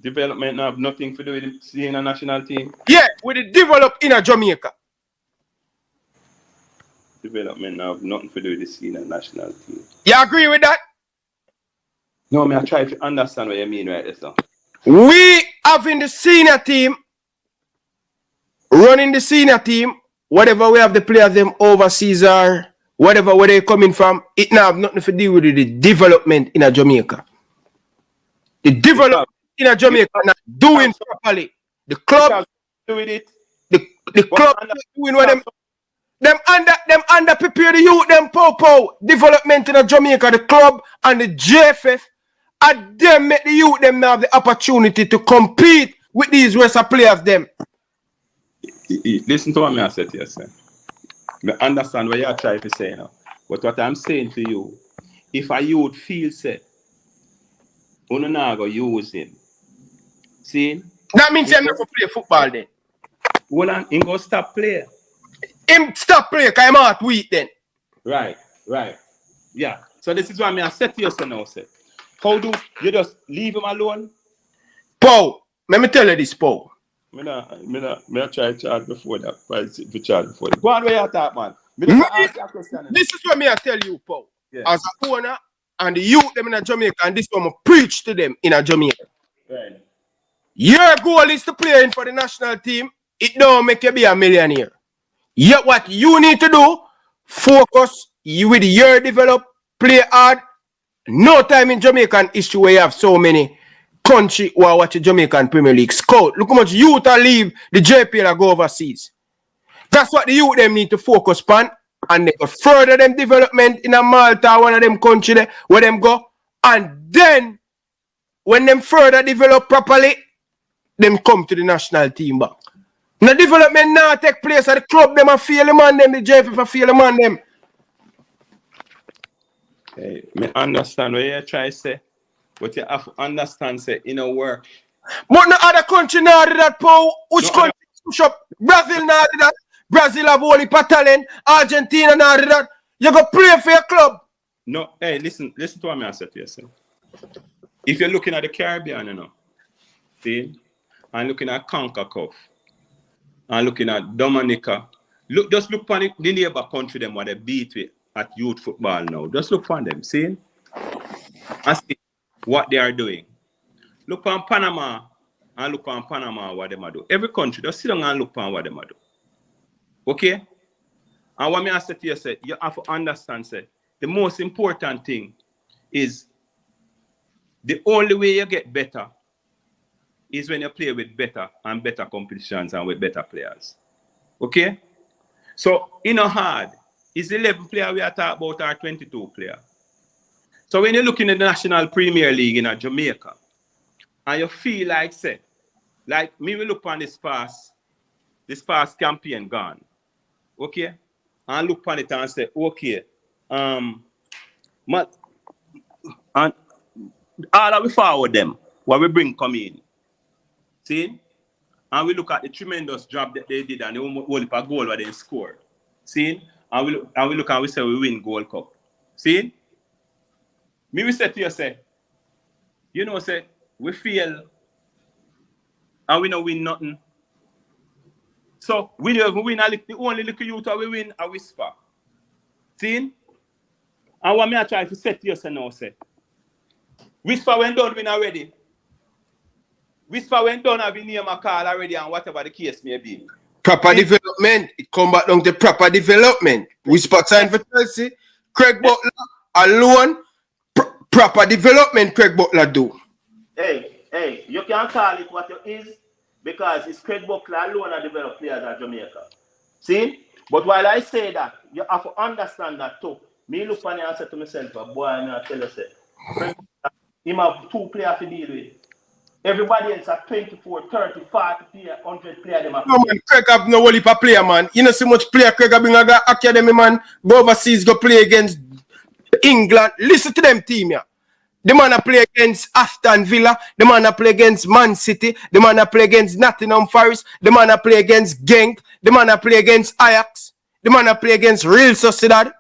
Development now have nothing to do with the senior national team. Yeah, with the develop in a Jamaica. Development now have nothing to do with the senior national team. You agree with that? No, me I try to understand what you mean right there, sir. We having the senior team, running the senior team, whatever we have the players them overseas or whatever where they coming from, it now have nothing to do with the development in a Jamaica. The development in a Jamaica not doing properly. The club do with it. The club doing what them under prepare the youth, them Popo development in Jamaica, the club and the JFF, and them make the youth them now have the opportunity to compete with these rest of players them. Listen to what I said to you, sir. I understand what you're trying to say now. But what I'm saying to you, if a youth feels set, you not go use him. See? That means him never play football then. Hold on, him go stop play. Him stop play because I'm out weak then. Right. Yeah. So this is what I said to you, sir, now, sir. How do you just leave him alone? Paul, let me tell you this, Paul. Me try to charge before that. Go on where you talk, man. This is what I tell you, Paul. Yeah. As an owner and the youth them in Jamaica, and this one I preach to them in Jamaica. Right. Your goal is to play in for the national team. It don't make you be a millionaire. Yet what you need to do, focus with your develop, play hard. No time in Jamaican history where you have so many country who are watching Jamaican Premier League scout. Look how much youth are leave the JPL and go overseas. That's what the youth them need to focus on, and they go further them development in a Malta, one of them country there, where them go, and then when them further develop properly, them come to the national team back. Now development now take place at the club, them a feel the man them, the JFF a feel the man them. Hey, me understand what you try to say, but you have to understand say in a work. But no other country now do that, Paul. Which country push up? Brazil now do that. Brazil have only talent. Argentina now do that. You go play for your club. No, hey, listen to what I said to yourself. If you're looking at the Caribbean, you know, see, and looking at CONCACAF, and looking at Dominica, just look for the neighbor country them what they beat with at youth football now. Just look for them, see? And see what they are doing. Look on Panama and look on Panama what they do. Every country, just sit down and look on what they do. Okay? And what I say to you, say, you have to understand, say, the most important thing is the only way you get better is when you play with better and better competitions and with better players. Okay? So, in a hard, is 11 player we are talking about our 22 player. So when you're looking at the National Premier League in Jamaica, and you feel like, say, like me we look on this past campaign gone. Okay? And look on it and say, okay, and all that we forward them, what we bring come in. See? And we look at the tremendous job that they did and the whole goal that they scored. See? And we look and we say we win Gold Cup. See? Me we say to you, say, you know, say, we feel and we don't win nothing. So we don't even win the only little youth we win a whisper. See? And what me I try to say to you, say now, say, whisper when done win already. Whisper when done have name a call already and whatever the case may be. Proper development. It come back down to proper development. Whisper sign for Chelsea. Craig Butler alone. Proper development Craig Butler do. Hey, you can't call it what it is because it's Craig Butler alone that develop players at Jamaica. See? But while I say that, you have to understand that too. Me look on it and say to myself, boy, I tell you, say, Craig Butler, him have 2 players to deal with. Everybody else at 24, 30, 40 player, 100 player. Them no man, Craig have no whole heap of player, man. You know so much player Craig have been a academy, man. Go overseas, go play against England. Listen to them team, yeah. The man play against Aston Villa. The man play against Man City. The man play against Nottingham Forest. The man play against Genk. The man play against Ajax. The man play against Real Sociedad.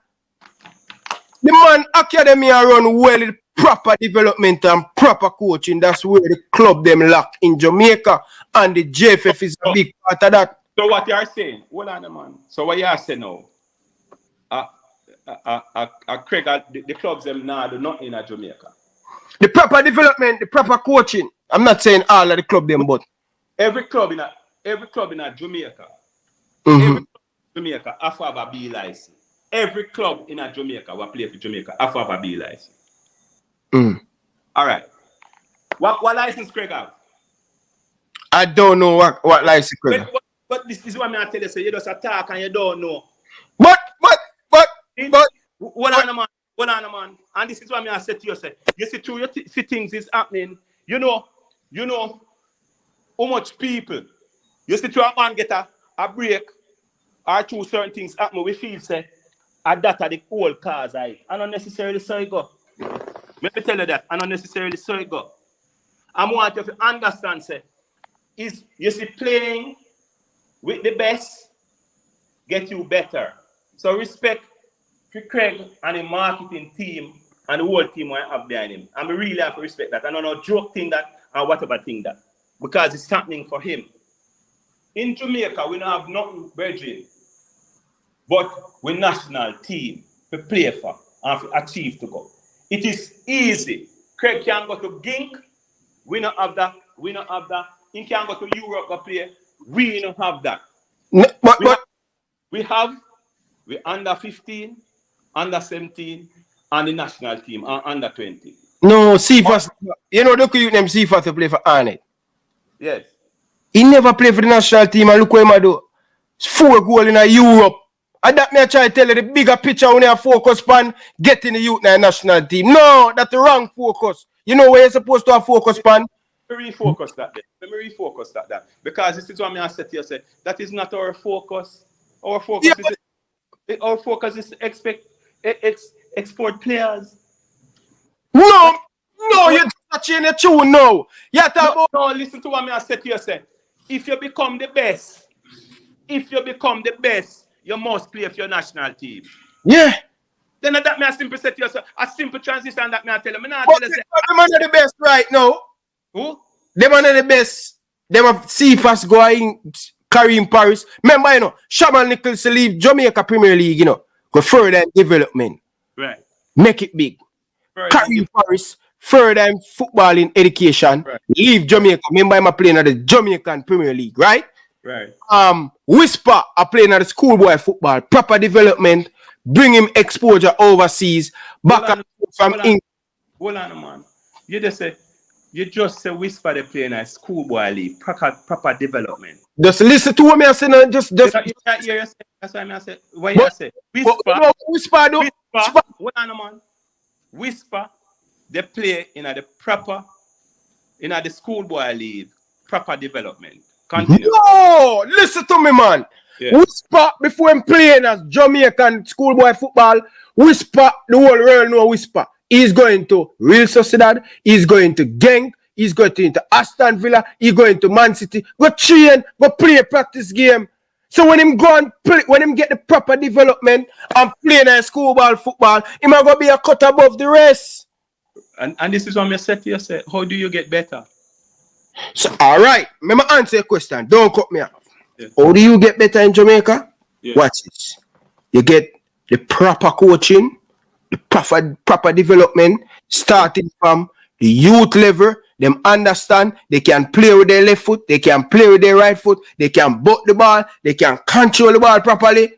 The man academy run well with proper development and proper coaching. That's where the club them lack in Jamaica. And the JFF is a big part of that. So what you are saying, hold on, man. So what you are saying now, Craig, the clubs them now do nothing in Jamaica. The proper development, the proper coaching. I'm not saying all of the club them, but every club in Jamaica, mm-hmm. every club in Jamaica have a B license. Every club in Jamaica will play for Jamaica have a B license. All right. What license Craig have? I don't know what license Craig have. But this is what I tell you, so you just attack and you don't know. But Hold on, man. And this is what I say to you, say, you see, through you see things is happening. You know how much people, you see, through a man get a break, or through certain things happen, we feel, say, that are the old cause, and unnecessarily so it go. Let me tell you that, and unnecessarily so it go. I want you to understand, say, is you see, playing with the best get you better. So respect for Craig and the marketing team and the whole team I have behind him. I really have to respect that. I don't know joke thing that or whatever thing that. Because it's happening for him. In Jamaica, we don't have nothing brethren, but we national team to play for and to achieve to go. It is easy. Craig can go to Gink. We don't have that. He can go to Europe to play. We don't have that. No, we under 15, under 17, and the national team, under 20. No, Cephas, you know, look at them Cephas to play for Arnett. Yes. He never played for the national team, and look what he do. 4 goals in Europe. And that me I try to tell you, the bigger picture when you focus on getting the youth in the national team. No, that's the wrong focus. You know where you're supposed to have focus on? Let me refocus that. Because this is what I said to you, that is not our focus. Our focus is export players. No, you're touching the tune now. No, listen to what I said to you, if you become the best, you must play for your national team. Yeah. Then that me a simple set to you, a simple transition that me I tell you. Them are the best right now. Who? Them are the best. Them have Cephas going Kareem Paris. Remember, you know, Shaman Nichols leave Jamaica Premier League, you know, go further in development. Right. Make it big. Kareem Paris further in football in education. Right. Leave Jamaica. Remember, I'm playing at the Jamaican Premier League, right? Right. Whisper are playing at the schoolboy football, proper development, bring him exposure overseas, back and forth from England. Hold on, man. You just say Whisper they playing at schoolboy league, proper development. Just listen to what me I say now. Just. That's why I say. What you say? Whisper. Hold on, man. Whisper they play in the proper, in the schoolboy league, proper development. Continue. No, listen to me, man. Yeah. Whisper before him playing as Jamaican schoolboy football. Whisper, the whole world know Whisper. He's going to Real Sociedad. He's going to Genk. He's going to Aston Villa. He's going to Man City. Go train. Go play a practice game. So when him go and play, when him get the proper development and playing a schoolball football, he might go be a cut above the rest. And this is what I said to you. Say, how do you get better? So all right, let me answer your question. Don't cut me off. Yeah. How do you get better in Jamaica? Yeah. Watch this. You get the proper coaching, the proper development, starting from the youth level. Them understand they can play with their left foot, they can play with their right foot, they can butt the ball, they can control the ball properly.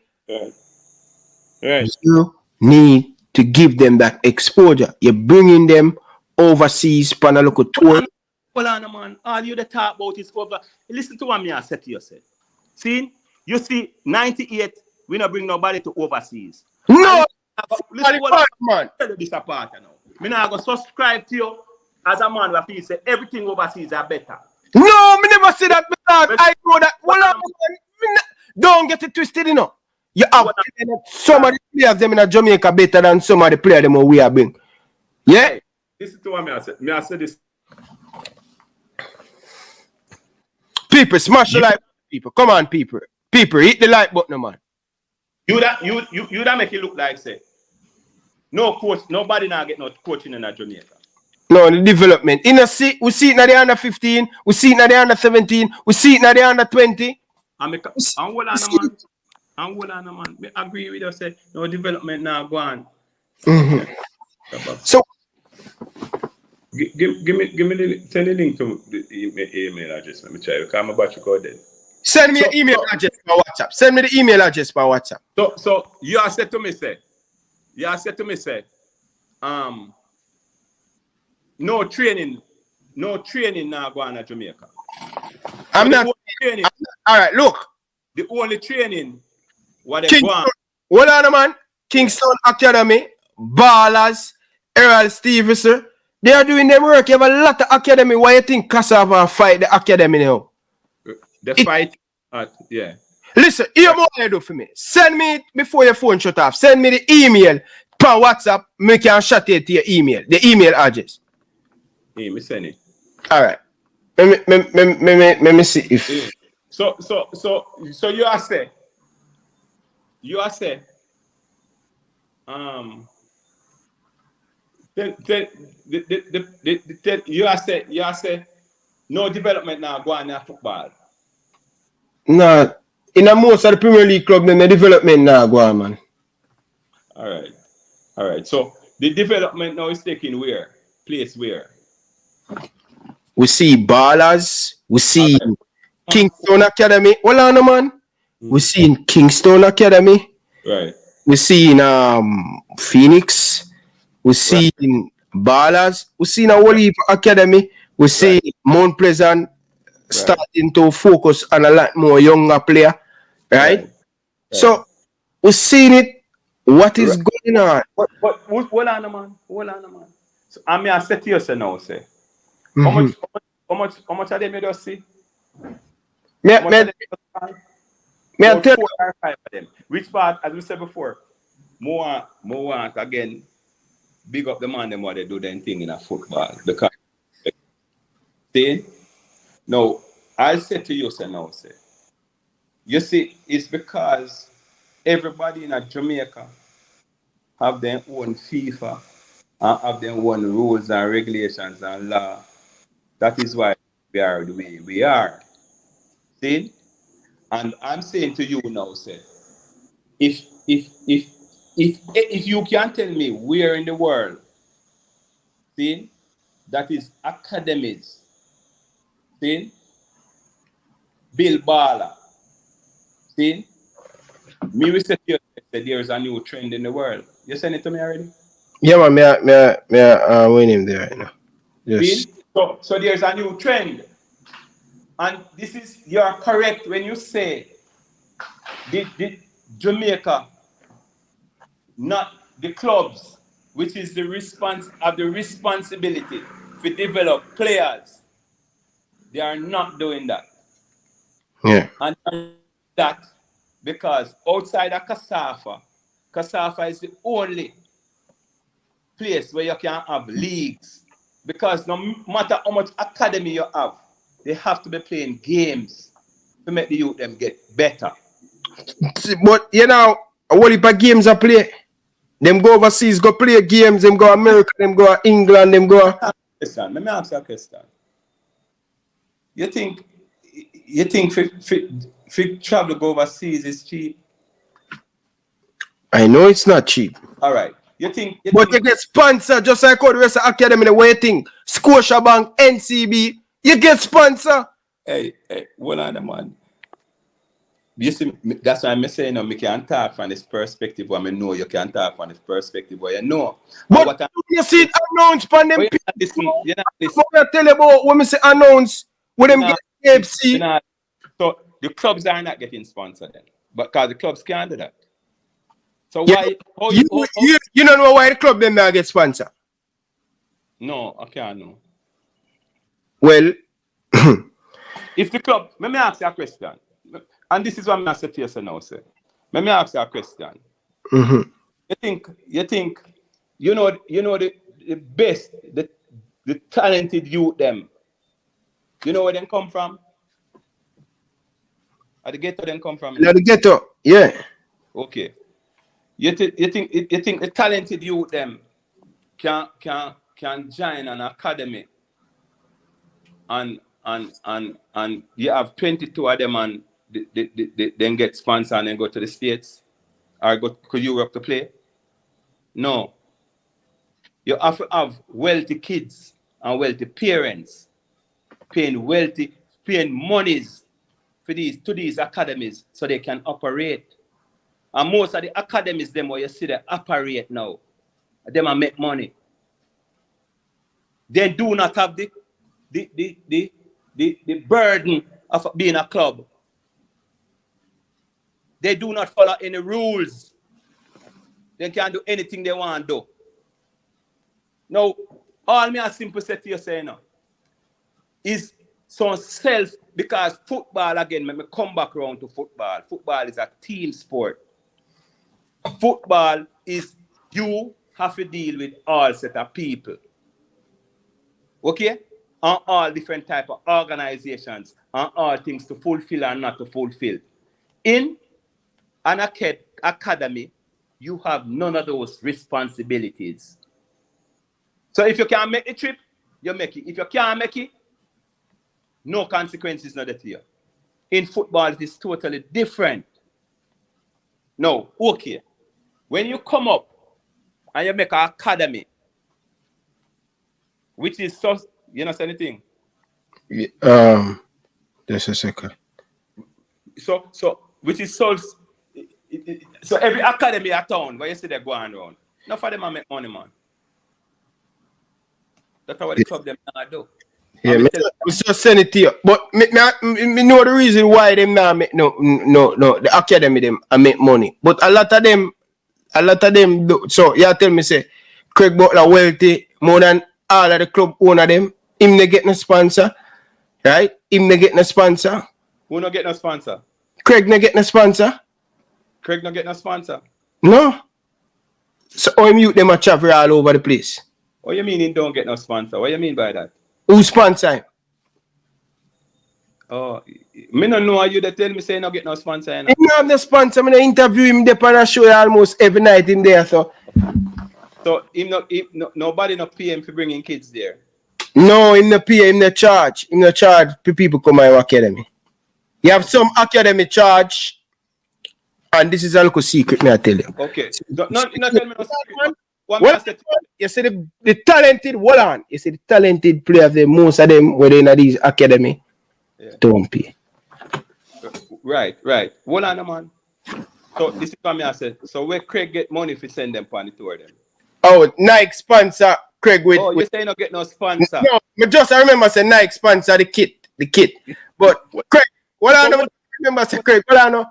Right. You need to give them that exposure. You're bringing them overseas, pan a local tour. Hold on, man. All you the talk about is over. Listen to what I said to yourself. See, you see, 98, we not bring nobody to overseas. No, listen what man. Tell you this apart now. Me not go subscribe to you as a man who say everything overseas are better. No, me never say that because I know that. Well, don't get it twisted, you know. You have some of the players them in Jamaica better than some of the players them we have been. Yeah? Listen to what I said. Me I say this. People, smash the like button, people. Come on, people. People, hit the like button, man. You that make it look like say. No coach, nobody now get no coaching in Jamaica. No, the development. We see it in the under 15, we see it in the under 17, we see it in the under 20. I'm man. I agree with you. Say no development now go on. Mm-hmm. So give me send the link to the email address. Let me try. Because I'm about to go there. Send me an email address by WhatsApp. Send me the email address by WhatsApp. So you are said to me say, no training now going to Jamaica. I'm not training. All right, look. the only training what they Kingston, want. hold on, man. Kingston Academy, Ballers, Errol Stevenson. They are doing them work. You have a lot of academy. Why you think Cassava fight the academy now? The fight, yeah. Listen, here's what you do for me. Send me it before your phone shut off. Send me the email per WhatsApp. Me can shut it to your email. The email address. Yeah, me send it. All right. Let me see if. Yeah. So you are say. You are say no development now go on in football. Nah, in a most of the Premier League club, then the development now go on, man. All right. So the development now is taking place where? We see Ballers. We see Kingston Academy. Hold on, man. We see Kingston Academy. Right. We see Phoenix. We see Ballers. We see Whatsap Academy. We see Mount Pleasant starting to focus on a lot more younger player. Right? So we're seeing it. What is going on? But hold on, man. So I mean, I said to you, now, say, how much are they made us see? Me I tell 4 or 5 of them. Which part, as we said before, more again, big up the man them what they do them thing in a football. Because see, now I say to you, say, you see, it's because everybody in Jamaica have their own FIFA and have their own rules and regulations and law. That is why we are the way we are. See? And I'm saying to you now, say, if you can tell me where in the world, see, that is academies, see, Bill Baller, see, me will say to you that there is a new trend in the world. You send it to me already? Yeah, man, me win him there right now. Yes. See? So there's a new trend. And this is, you're correct when you say the Jamaica, not the clubs, which is the responsibility to develop players. They are not doing that. Yeah. And that because outside of Cassava is the only place where you can have leagues. Because no matter how much academy you have, they have to be playing games to make the youth them get better. But you know, what if games are play? Them go overseas, go play games, them go America, them go England, them go. Let me ask you a question. You think for travel go overseas is cheap? I know it's not cheap. All right. You get sponsor just like all the rest of the academy, the waiting. Scotiabank, NCB, you get sponsor. Hey, hold on, man. You see, that's why I'm saying we can talk from this perspective where I know you can talk from this perspective where you know. But you see it announced from them people. You're not listening. I tell you about when we say announce, when them get KFC. So the clubs are not getting sponsored then. Because the clubs can't do that. So why? You don't know why the club then not get sponsored? No, I can't know. Well, if the club, let me ask you a question. And this is what I'm going to say to you now, sir. Let me ask you a question. Mm-hmm. You think, the best, the talented youth them, you know where they come from? At the ghetto them come from? At the ghetto, yeah. Okay. You think the talented youth them can join an academy and you have 22 of them and they then get sponsored and then go to the States or go to Europe to play? No. You have to have wealthy kids and wealthy parents paying monies to these academies so they can operate. And most of the academies them where you see they operate now, them are make money. They do not have the burden of being a club. They do not follow any rules. They can do anything they want to do. Now, all me as simple say to you say now is some self, because football again, let me come back around to football. Football is a team sport. Football is you have to deal with all set of people. Okay? On all different type of organizations, on all things to fulfill and not to fulfill. In an academy, you have none of those responsibilities. So if you can make the trip, you make it. If you can't make it, no consequences not to you. In football, it is totally different. No, okay. When you come up and you make an academy, which is so, you know, say anything? Just a second. So which is so every academy at town where you see they're going around. Not for them to make money, man. That's what the club them do. Yeah, me just send it to you. But me know the reason why them now make no the academy them I make money. But a lot of them do. So you tell me say Craig Butler wealthy more than all of the club owner them. Him they get no sponsor. Right? Him they get no sponsor. Who no get no sponsor? Craig no get no sponsor. Craig no get no sponsor. No. So how him youth them a travel all over the place. What you mean he don't get no sponsor? What you mean by that? Who sponsor him? Oh, me no know you that tell me say no get no sponsor. You know? He no have no sponsor. I interview him there on a show almost every night him there. So nobody no pay him for bringing kids there. No, him no pay, him no charge. Him no charge for people come my academy. You have some academy charge, and this is a little secret, me I tell you. Okay. No, tell me no secret. You see the talented, hold on. You see the talented players, most of them were in these academy. Yeah. Don't pay. Right. Hold on, man. So this is what I said. So where Craig get money if he send them on the tour then? Oh, Nike sponsor Craig with. Oh, you say you don't get no sponsor? No, but I remember say Nike sponsor the kit. But Craig, hold on. I remember say Craig. Hold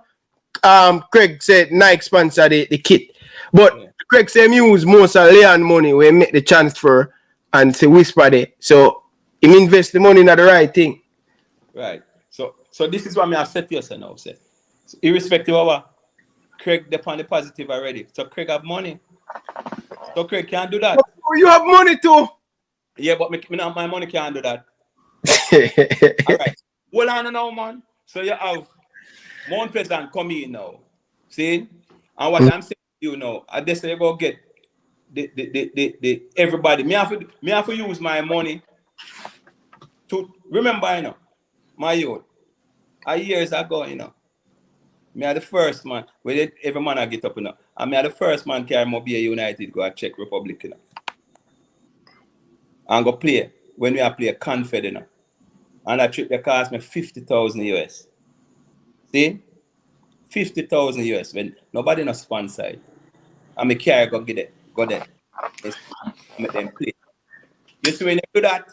on. Craig said Nike sponsor the kit, but. Yeah. Craig say he use most of Leon money when he make the transfer and say whisper there. So he invest the money in the right thing. Right. So this is what I said to you now. Say. So irrespective of what, Craig depend the positive already. So Craig have money. So Craig can't do that. But you have money too. Yeah, but my money can't do that. All right. Hold on now, man. So you have Mount Pleasant come in now. See? And what I'm saying. You know, I just say go get the everybody. Me have to use my money to remember, you know, my youth. Years ago, you know, me are the first man. Where every man I get up, you know, and me are the first man carry Mobile United go to Czech Republic, you know, and go play when we are play Confed, you know, and that trip they cost me $50,000 US. See, $50,000 US when nobody no sponsor it. And me carry go get it, go there. Make them play. You see when you do that,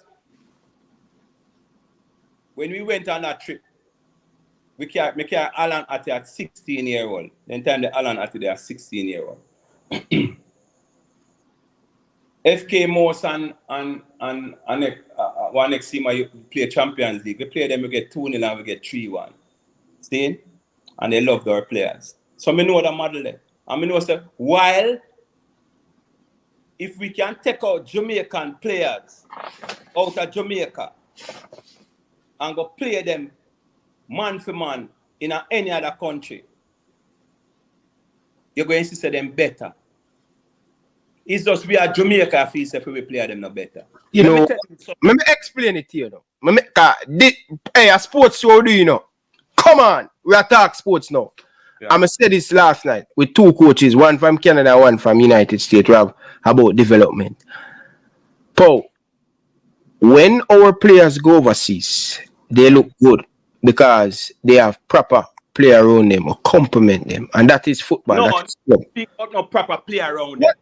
when we went on that trip, me carry Alan at 16-year-old. Then time the Alan at 16-year-old. FK Morse and one next team I play Champions League. We play them, we get 2-0 and we get 3-1. See? And they loved our players. So me know the model there. And I know say, while if we can take out Jamaican players out of Jamaica and go play them man for man in any other country, you're going to see them better. It's just we are Jamaica feel if we play them no better. You know, let me explain it to you now. Hey, a sports show do you know? Come on, we are talking sports now. Yeah. I'm going to say this last night with two coaches, one from Canada, one from United States, about development. Paul, when our players go overseas, they look good because they have proper player around them or complement them. And that is football. No, speak about no proper player around them.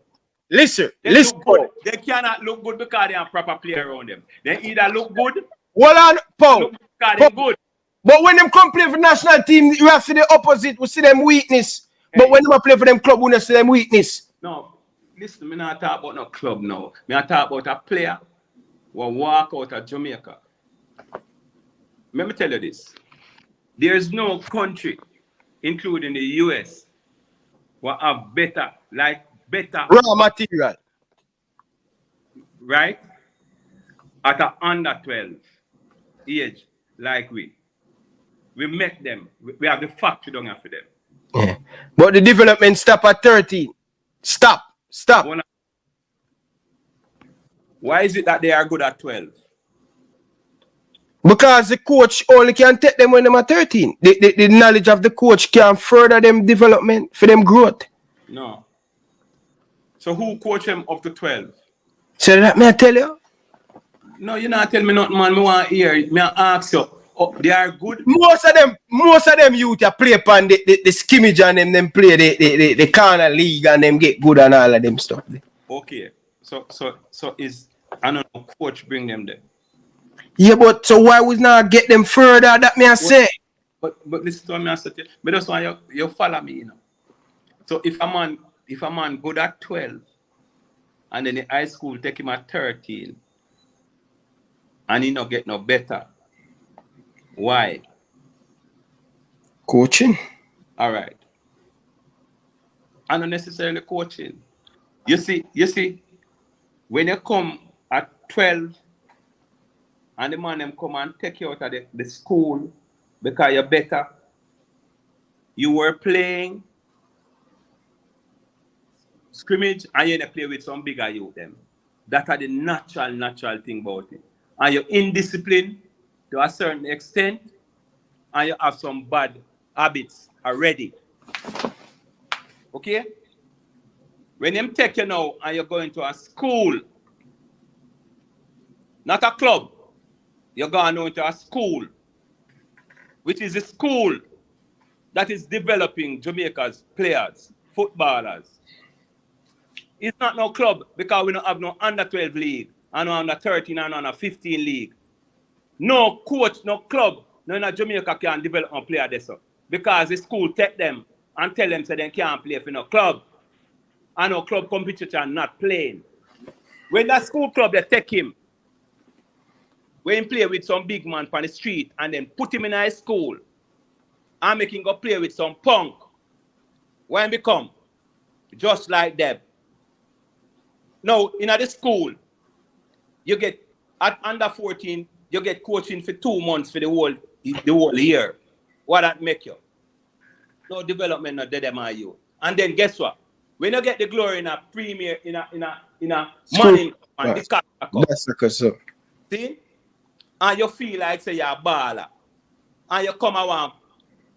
Listen. They cannot look good because they have proper player around them. They either look good. Hold on, Paul. Look because they're good. But when them come play for the national team, you have to see the opposite. We see them weakness. Hey. But when they play for them club, we don't see them weakness. No, listen, me not talk about no club now. Me not talk about a player who walk out of Jamaica. Let me tell you this. There's no country, including the US, will have better raw material, right? At a under 12 age, like we make them. We have the factory down here for them. Yeah. But the development stop at 13. Stop. Why is it that they are good at 12? Because the coach only can take them when they are 13. The knowledge of the coach can further them development for them growth. No. So who coach them up to 12? So that may I tell you? No, you're not telling me nothing, man. Me want to hear. Me ask you. Oh, they are good. Most of them youth play upon the skimmage and them play the corner league and them get good and all of them stuff. Okay. So is I don't know coach bring them there. Yeah, but so why would not get them further? That may I say. But listen to me, I say, but that's why you follow me, you know. So if a man good at 12 and then the high school take him at 13 and he not get no better. Why? Coaching. All right. And not necessarily coaching. You see, when you come at 12 and the man them come and take you out of the school because you're better, you were playing scrimmage and you play with some bigger youth them. That are the natural thing about it. And you're indisciplined to a certain extent and you have some bad habits already. Okay? When them take you now and you're going to a school, not a club, you're going into a school, which is a school that is developing Jamaica's players, footballers. It's not no club because we don't have no under 12 league and no under 13 and no under 15 league. No coach, no club, no in Jamaica can develop a player there, so because the school take them and tell them so they can't play for no club. And no club competition not playing. When that school club they take him, when he play with some big man on the street and then put him in high school and make him go play with some punk, when he become just like them. Now, in the school, you get at under 14, you get coaching for 2 months for the whole year. What that make you? No development, not dead am you. And then guess what? When you get the glory in a premier, in a money, and this that's because so. See? And you feel like say you're a baller. And you come around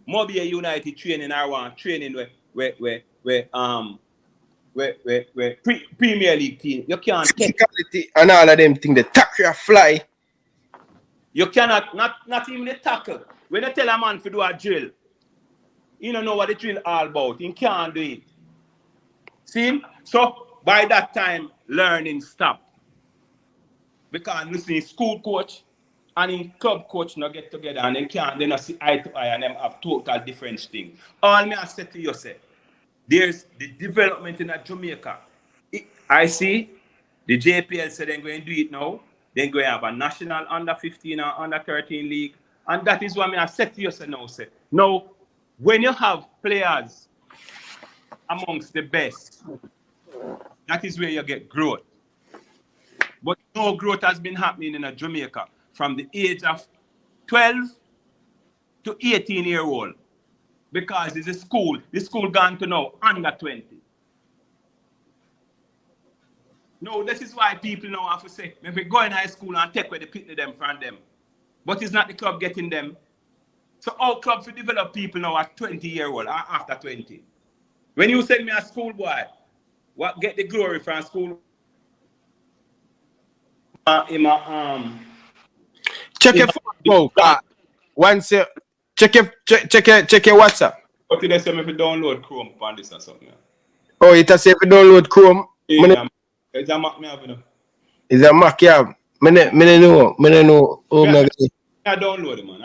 Mobile United training around training where Premier League team. You can't physicality and all of them things, the tackle fly. You cannot not even a tackle. When you tell a man to do a drill, you don't know what the drill all about. He can't do it. See? So by that time, learning stop. Because listen, school coach and in club coach not get together and they not see eye to eye and them have total different things. All me I say to you, say, there's the development in Jamaica. I see the JPL said they're going to do it now. They're going to have a national under 15 or under 13 league. And that is what I said to you, say, now, say. Now, when you have players amongst the best, that is where you get growth. But no growth has been happening in Jamaica from the age of 12 to 18-year-old. Because it's a school. The school gone to now under 20. No, this is why people now have to say, maybe go in high school and take away the picnic them from them. But it's not the club getting them. So all clubs will develop people now at 20-year-old or after 20. When you send me a schoolboy, what get the glory from school? Check your phone. Once you check your WhatsApp. Okay, they say me if you download Chrome on this or something. Oh, it has if you download Chrome. It's a Mac me have, you know. It's a Mac, yeah. Me no know. Oh, yeah. I download it, man.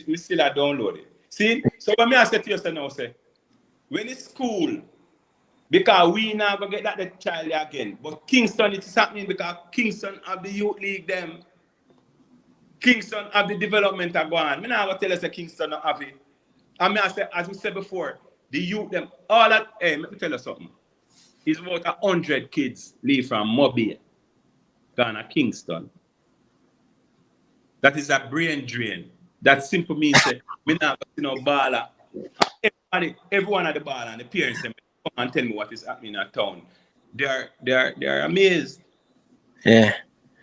Me still I download it. See? So when me I say to you now, say, when it's school, because we now go get that the child again. But Kingston, it is happening because Kingston have the youth league them. Kingston have the developmental go on. Me now go tell us that Kingston don't have it. And me I say, as we said before, the youth them, all that, hey, let me tell you something. It's about 100 kids leave from Mobile, gone to Kingston. That is a brain drain. That simply means that we now got no baller. Everyone at the bar and the parents come and tell me what is happening in town. They're amazed. Yeah.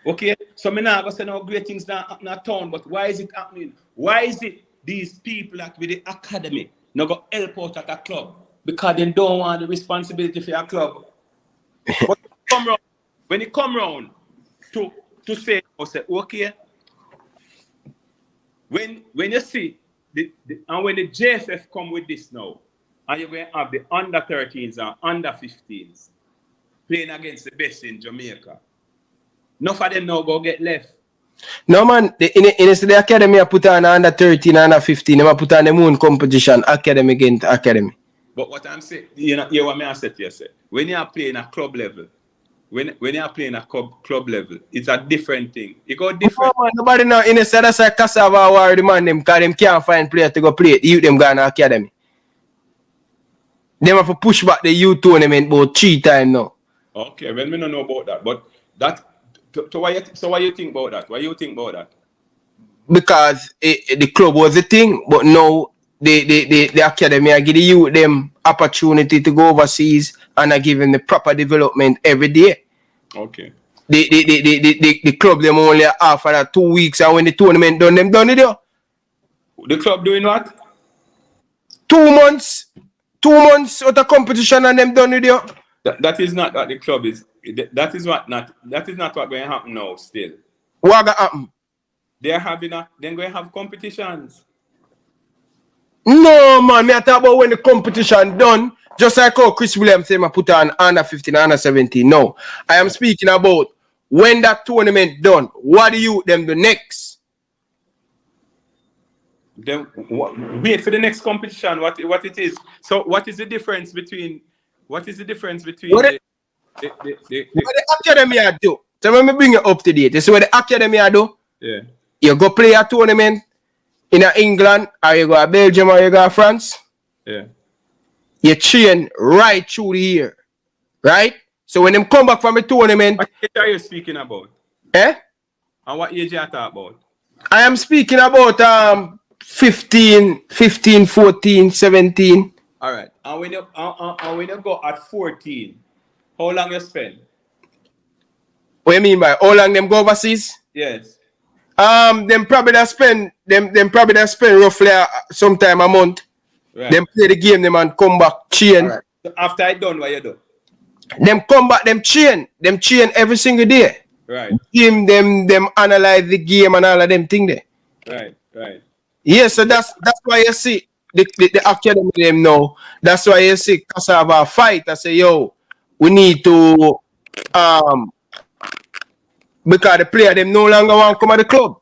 Okay, so me now go say no great things not happen in town, but why is it happening? Why is it these people that with the academy not go help out at a club? Because they don't want the responsibility for a club. But when it come round to say, okay, when you see and when the JFF come with this now, and you're going to have the under 13s and under 15s playing against the best in Jamaica. Enough of them now go get left. No man, in the academy I put on under 13 and under 15, I put on the moon competition, academy against academy. But what I'm saying, you know what I said to you, say, when you are playing at club level, when you are playing at club level, it's a different thing. It go different. No, man, nobody know in the side that's like cassava war the man them because them can't find players to go play. The youth them go in the academy. Them have to push back the youth tournament about 3 times now. Okay, well, we don't know about that. But that so why you think about that? Why you think about that? Because the club was the thing, but now the academy I give the youth them opportunity to go overseas and I give them the proper development every day. Okay. The club them only half of that 2 weeks, and when the tournament done, them done it there. The club doing what? 2 months. 2 months of the competition and them done it there. That is not what the club is. That is not what going to happen now still. What going to happen? They're going to have competitions. No man, me I talk about when the competition done. Just like how Chris Williams said, I put on under 15, under 17. No, I am speaking about when that tournament done. What do you them do next? Then wait for the next competition. What it is? So what is the difference between? What is the difference between what the academy I do? So let me bring it up to date. This is what the academy I do. Yeah. You go play a tournament in England, or you go to Belgium, or you go to France. Yeah. You train right through the year, right? So when them come back from the tournament, what age are you speaking about? Eh? And what age are you talking about? I am speaking about 15, 14, 17. All right. And when you go at 14, how long you spend? What do you mean by how long them go overseas? Yes. Them probably spend roughly sometime a month. Right. Them play the game, them and come back chain. Right. So after I done, what you do? Them come back, them chain every single day. Right. Game them analyze the game and all of them thing there. Right. Yeah, so that's why you see the academy them now. That's why you see Cassava fight. I say, yo, we need to because the player them no longer want to come at the club.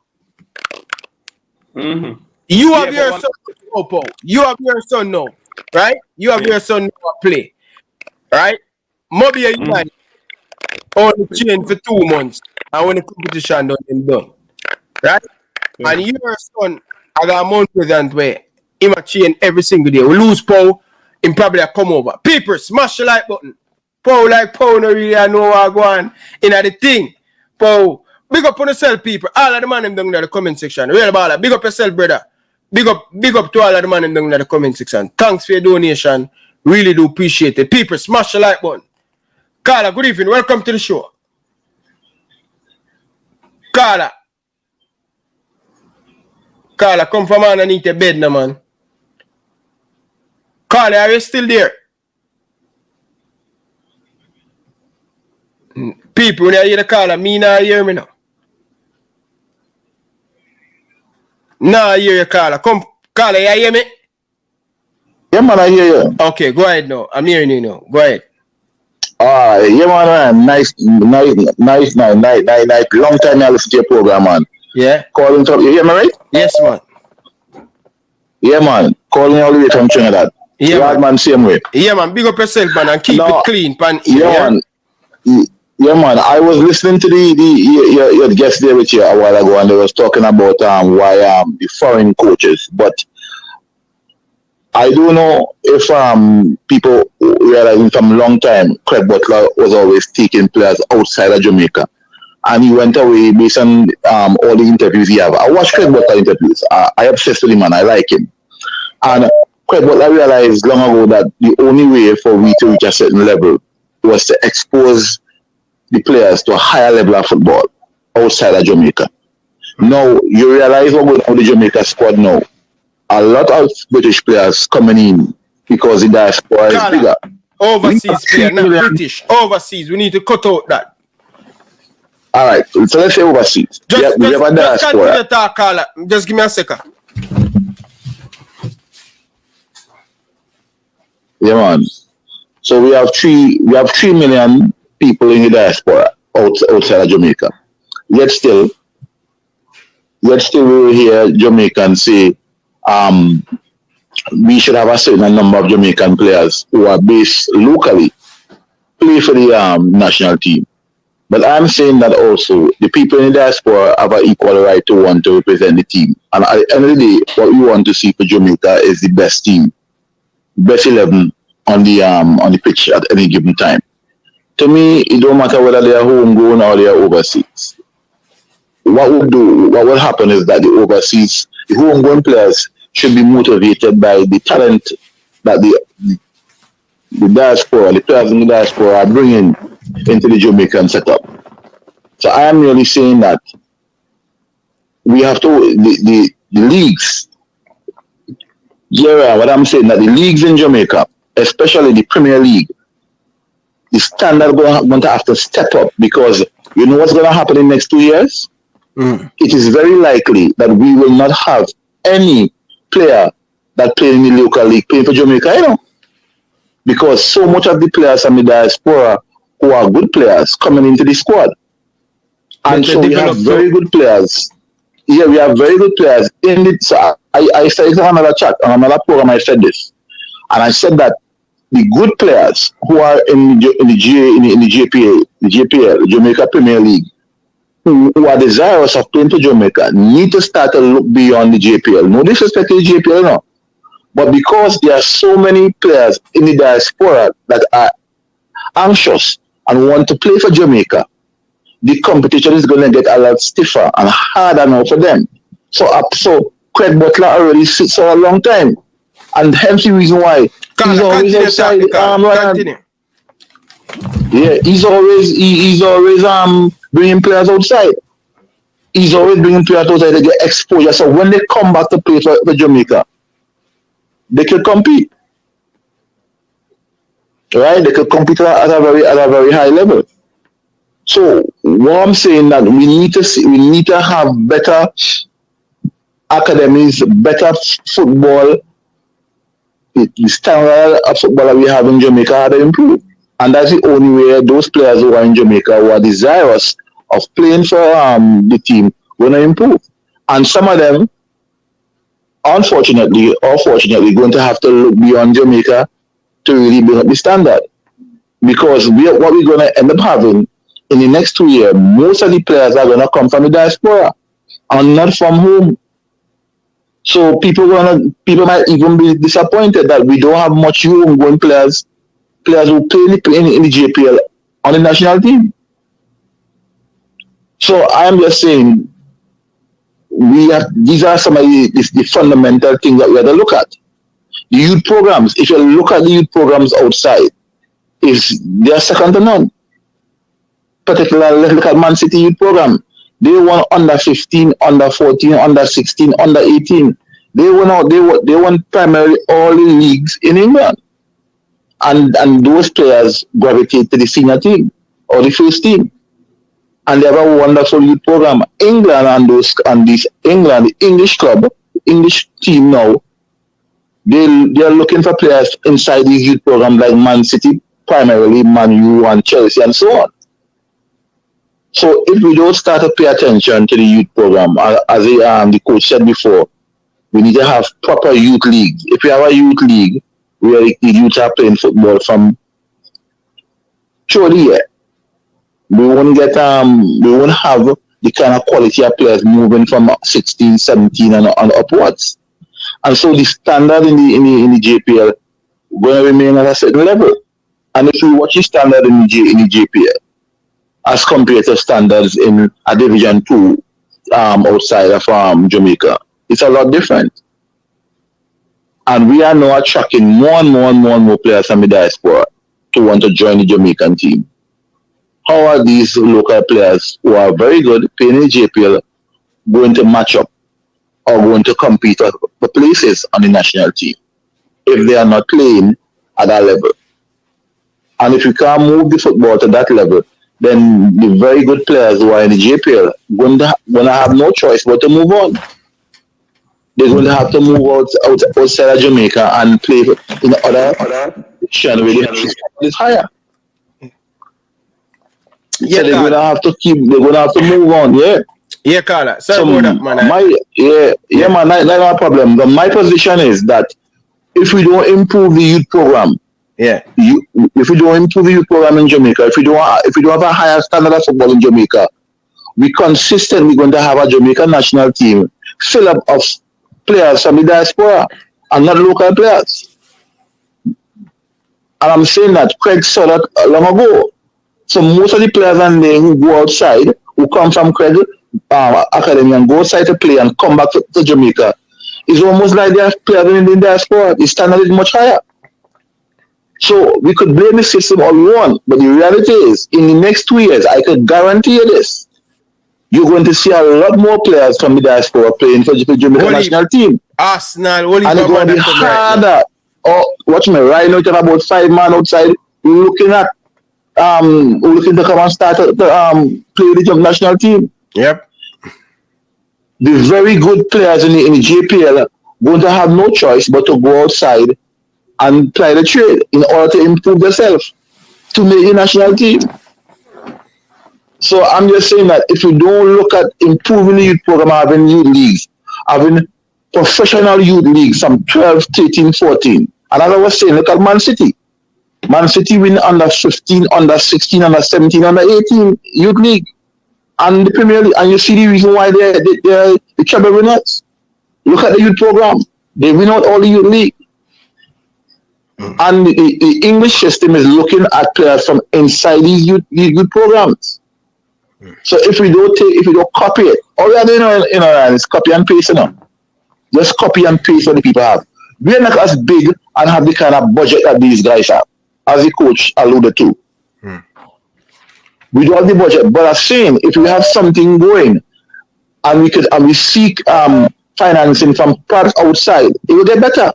Mm-hmm. You have your son, Popo. You have your son now, right? You have your son now play, right? Maybe you only train for 2 months, and when the competition done, right? Yeah. And your son, I got a month present where he might train every single day. We lose Paul, him probably come over. People, smash the like button. Paul no really know what go on in the thing. Paul, big up on yourself, people. All of the man them down in the comment section. Real baller. Big up yourself, brother. Big up to all of the man them down in the comment section. Thanks for your donation. Really do appreciate it. People, smash the like button. Carla, good evening. Welcome to the show. Carla, come from underneath the bed now, man. Carla, are you still there? People, when I hear the caller, me not hear me now. Nah, I hear you, caller. Come, caller, you hear me? Yeah, man, I hear you. Okay, go ahead now. I'm hearing you now. Go ahead. Yeah, man. Nice. Long time I listen to your program, man. Yeah. Calling from, you hear me right? Yes, man. Yeah, man. Calling all the way from Trinidad. Yeah, man. Same way. Yeah, man. Big up yourself, man, and keep it clean, pan. Yeah, man. Yeah, man. I was listening to your guest there with you a while ago, and they was talking about why the foreign coaches. But I don't know if people realizing from a long time, Craig Butler was always taking players outside of Jamaica, and he went away based on all the interviews he have. I watched Craig Butler interviews. I obsessed with him, man. I like him. And Craig Butler realized long ago that the only way for we to reach a certain level was to expose the players to a higher level of football outside of Jamaica. Now, you realize what going on with the Jamaica squad now. A lot of British players coming in because the diaspora is bigger. Overseas player, not British. Overseas. We need to cut out that. All right. So let's say overseas. We have a diaspora. Just give me a second. Yeah, man. So we have 3 million people in the diaspora outside of Jamaica. Yet still we will hear Jamaicans say we should have a certain number of Jamaican players who are based locally play for the national team. But I'm saying that also the people in the diaspora have an equal right to want to represent the team. And at the end of the day, what we want to see for Jamaica is the best team, best 11 on the pitch at any given time. To me, it don't matter whether they are homegrown or they are overseas. What will happen is that the homegrown players should be motivated by the talent that the diaspora, the players in the diaspora are bringing into the Jamaican setup. So I am really saying that we have to, the leagues, what I'm saying, that the leagues in Jamaica, especially the Premier League, the standard going to have to step up, because you know what's going to happen in the next 2 years? It is very likely that we will not have any player that play in the local league playing for Jamaica, you know, because so much of the players from the diaspora who are good players coming into the squad. And so we have very good players. Yeah, we have very good players in it. So I said in another chat, on another program, I said this. And I said that the good players who are in the JPL, the Jamaica Premier League, who are desirous of playing for Jamaica, need to start to look beyond the JPL. No disrespect to the JPL, no. But because there are so many players in the diaspora that are anxious and want to play for Jamaica, the competition is going to get a lot stiffer and harder now for them. So Craig Butler already sits for a long time. And hence the reason why he's always outside. Yeah, he's always bringing players outside. He's always bringing players outside to get exposure. So when they come back to play for Jamaica, they can compete. Right? They can compete at a very high level. So what I'm saying that we need to have better academies, better football. The standard of football that we have in Jamaica had to improve. And that's the only way those players who are in Jamaica who are desirous of playing for the team going to improve. And some of them, unfortunately or fortunately, going to have to look beyond Jamaica to really bring up the standard. Because what we're going to end up having in the next 2 years, most of the players are going to come from the diaspora and not from home. So people might even be disappointed that we don't have much homegrown players who play in the JPL on the national team. So I'm just saying, these are some of the fundamental things that we have to look at. The youth programs, if you look at the youth programs outside, they are second to none. Particularly, let's look at Man City youth program. They won under 15, under 14, under 16, under 18. They won primarily all the leagues in England. And those players gravitate to the senior team or the first team. And they have a wonderful youth program. England the English club, English team now, they are looking for players inside these youth programs like Man City, primarily Man U and Chelsea and so on. So if we don't start to pay attention to the youth program, as the coach said before, we need to have proper youth leagues. If we have a youth league where the youth are playing football from through the year, we won't have the kind of quality of players moving from 16, 17 and upwards. And so the standard in the JPL will remain at a certain level. And if we watch the standard in the JPL as compared to standards in a Division 2 outside of Jamaica, it's a lot different. And we are now attracting more and more players from the diaspora to want to join the Jamaican team. How are these local players who are very good playing in the JPL going to match up or going to compete for places on the national team if they are not playing at that level? And if you can't move the football to that level, then the very good players who are in the JPL going to have no choice but to move on. They're going to have to move outside of Jamaica and play in other channel where the is higher. Yeah, so they're going to have to move on, yeah. Yeah, Carla. Sorry about that, man. Man, that's not a problem. But my position is that if we don't improve the youth program, if we don't improve the youth program in Jamaica, if we don't have a higher standard of football in Jamaica, we consistently going to have a Jamaican national team fill up of players from the diaspora and not local players. And I'm saying that Craig saw that long ago. So most of the players and they who go outside, who come from Craig Academy and go outside to play and come back to Jamaica, it's almost like they are players in the diaspora. The standard is much higher. So we could blame the system all we want, but the reality is, in the next 2 years, I could guarantee you this: you're going to see a lot more players from the diaspora playing for the Jamaican national team. Arsenal, and it's going to be harder. Watch me, right now, you have about 5 men outside looking to come and start to play the national team. Yep. The very good players in the JPL going to have no choice but to go outside and play the trade in order to improve themselves to make the national team. So I'm just saying that if we don't look at improving the youth program, having youth leagues, having professional youth leagues from 12, 13, 14, and as I was saying, look at Man City. Man City win under 15, under 16, under 17, under 18 youth league. And the Premier League, and you see the reason why they're the treble winners. Look at the youth program. They win out all the youth league. And the English system is looking at players from inside these youth programs. So if we don't copy it, all we are doing is copy and paste. Just copy and paste what the people have. We are not as big and have the kind of budget that these guys have, as the coach alluded to. We don't have the budget, but I'm saying if we have something going and we seek financing from parts outside, it will get better.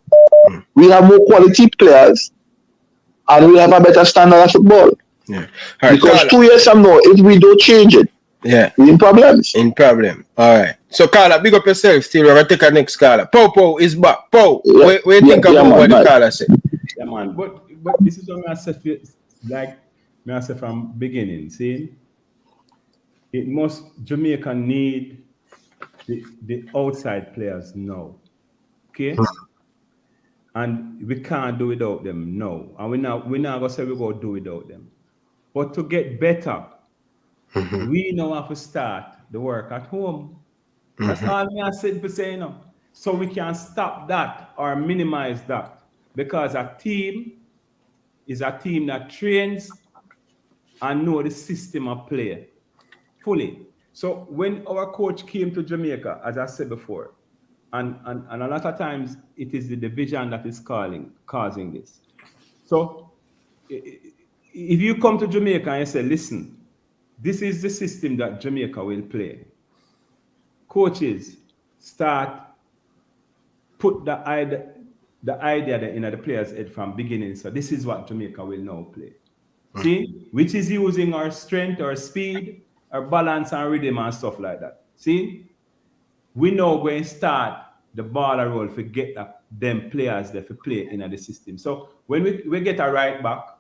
We have more quality players and we have a better standard of football. Yeah. Right, because Carla, 2 years from now, if we don't change it, we're in problems. All right. So Carla, big up yourself still. We're gonna take our next Carla. Pow is back. Pow, what do you think about what the Carla said? Yeah, man. But this is what I said, like I said from beginning, see, Jamaica need the outside players now. Okay? And we can't do without them now. And we're not gonna say we're gonna do without them. But to get better, we now have to start the work at home. That's all me I said for saying now. So we can stop that or minimize that. Because a team is a team that trains and know the system of play fully. So when our coach came to Jamaica, as I said before, and a lot of times it is the division that is causing this. So if you come to Jamaica and you say, listen, this is the system that Jamaica will play. Coaches put the idea in the players' head from beginning. So this is what Jamaica will now play. See, which is using our strength, our speed, our balance and rhythm and stuff like that. See, we now going to start the ball roll to get them players there to play in the system. So when we get a right back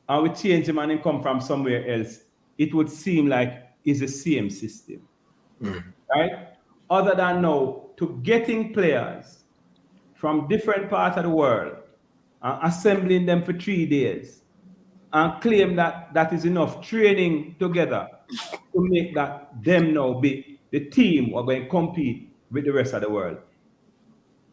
and we change him and he come from somewhere else, it would seem like is the same system. Right? Other than now, to getting players from different parts of the world and assembling them for 3 days and claim that that is enough training together to make that them now be the team who are going to compete with the rest of the world.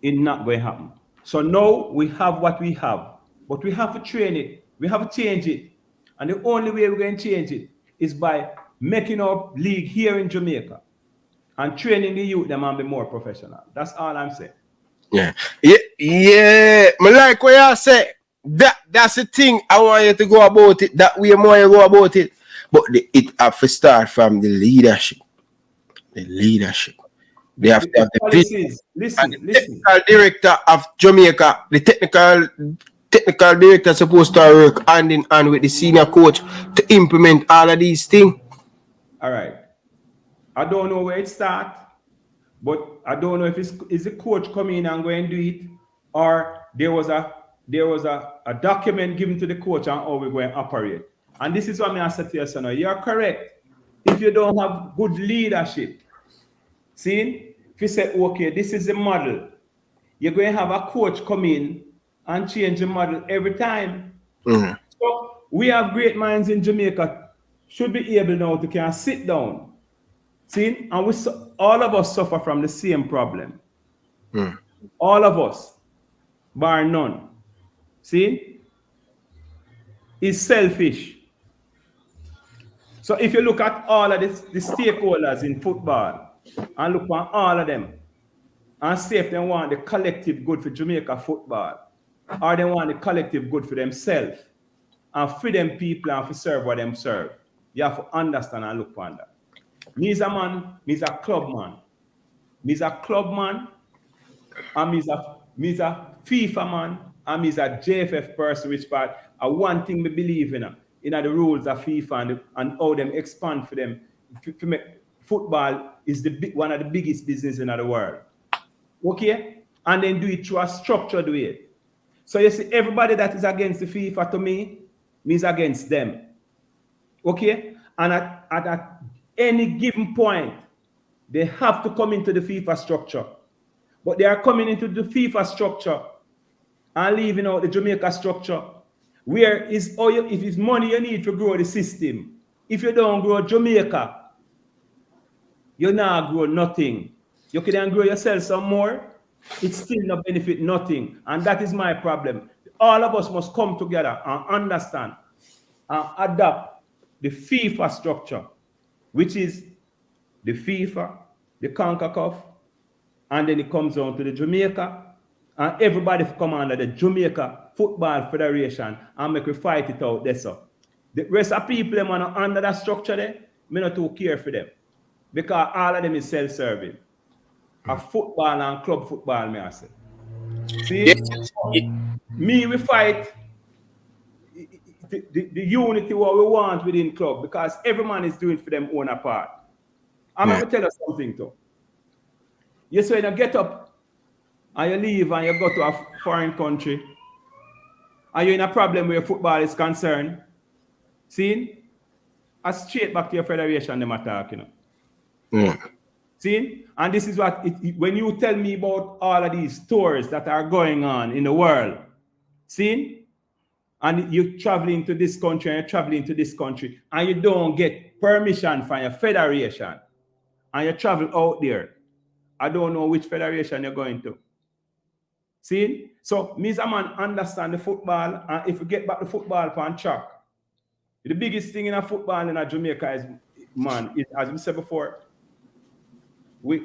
It's not going to happen. So now we have what we have, but we have to train it. We have to change it. And the only way we're going to change it is by making our league here in Jamaica and training the youth them and be more professional. That's all I'm saying. Yeah. I like what you say. That's the thing. I want you to go about it. That way more you go about it. But it have to start from the leadership. The leadership. They have to have the policies. Listen. technical director of Jamaica, the technical director supposed to work hand in hand with the senior coach to implement all of these things. All right. I don't know where it starts, but I don't know if is the coach coming in and going to do it, or there was a document given to the coach on how we're going to operate. And this is what I said to you, son. You're correct. If you don't have good leadership, see, if you say, okay, this is the model, you're going to have a coach come in and change the model every time. So we have great minds in Jamaica, should be able now to can sit down. See, and all of us suffer from the same problem. All of us, bar none. See, is selfish. So if you look at all of the stakeholders in football and look at all of them and see if they want the collective good for Jamaica football or they want the collective good for themselves and for them people and for serve what them serve, you have to understand and look on that. Me's a man, me's a club man. Me's a club man and me's a FIFA man and me's a JFF person, which part one thing we believe in the rules of FIFA and how them expand for them. To make football is one of the biggest business in the world. Okay? And then do it through a structured way. So you see, everybody that is against the FIFA to me is against them. Okay? And at any given point, they have to come into the FIFA structure. But they are coming into the FIFA structure and leaving out the Jamaica structure. Where is if it's money you need to grow the system. If you don't grow Jamaica, you not grow nothing. You can grow yourself some more, it still not benefit nothing. And that is my problem. All of us must come together and understand and adapt the FIFA structure, which is the FIFA, the CONCACAF, and then it comes down to the Jamaica, and everybody come under the Jamaica Football Federation and make we fight it out there. So the rest of people them are under that structure there, me not too care for them. Because all of them is self-serving. A football and club football, me I say. See, me we fight the unity what we want within club, because every man is doing for them own part. I'm going to tell you something too. You say you get up and you leave and you go to a foreign country and you're in a problem where football is concerned. See? I straight back to your federation them attack, you know. See? And this is what when you tell me about all of these tours that are going on in the world, see? And you're traveling to this country and you're traveling to this country and you don't get permission from your federation and you travel out there. I don't know which federation you're going to. See? So, me as a man understand the football, and if we get back to football on track, the biggest thing in a football in Jamaica is, man, is, as we said before, we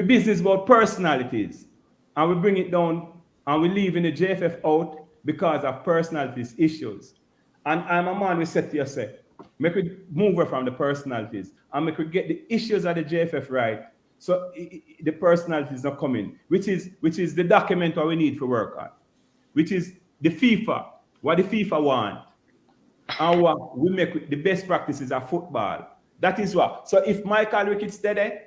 business about personalities, and we bring it down, and we leave in the JFF out because of personalities issues. And I'm a man, we said to yourself, make we move away from the personalities and make we get the issues of the JFF right. So the personalities not coming, which is the document what we need for work on, which is the FIFA, what the FIFA want, and what we make the best practices of football. That is what. So if Michael Ricketts steady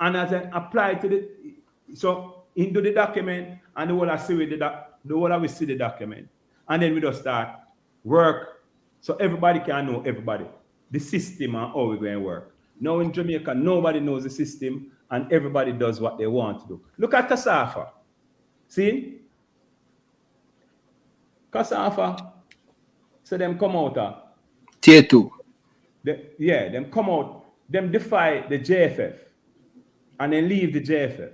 and as I apply to the, so into the document and the whole I see with the whole we see the document, and then we just start work so everybody can know everybody, the system and how we're going to work. Now in Jamaica, nobody knows the system and everybody does what they want to do. Look at Kasafa. See? Kasafa, so them come out. Tier 2. Them come out, them defy the JFF and then leave the JFF.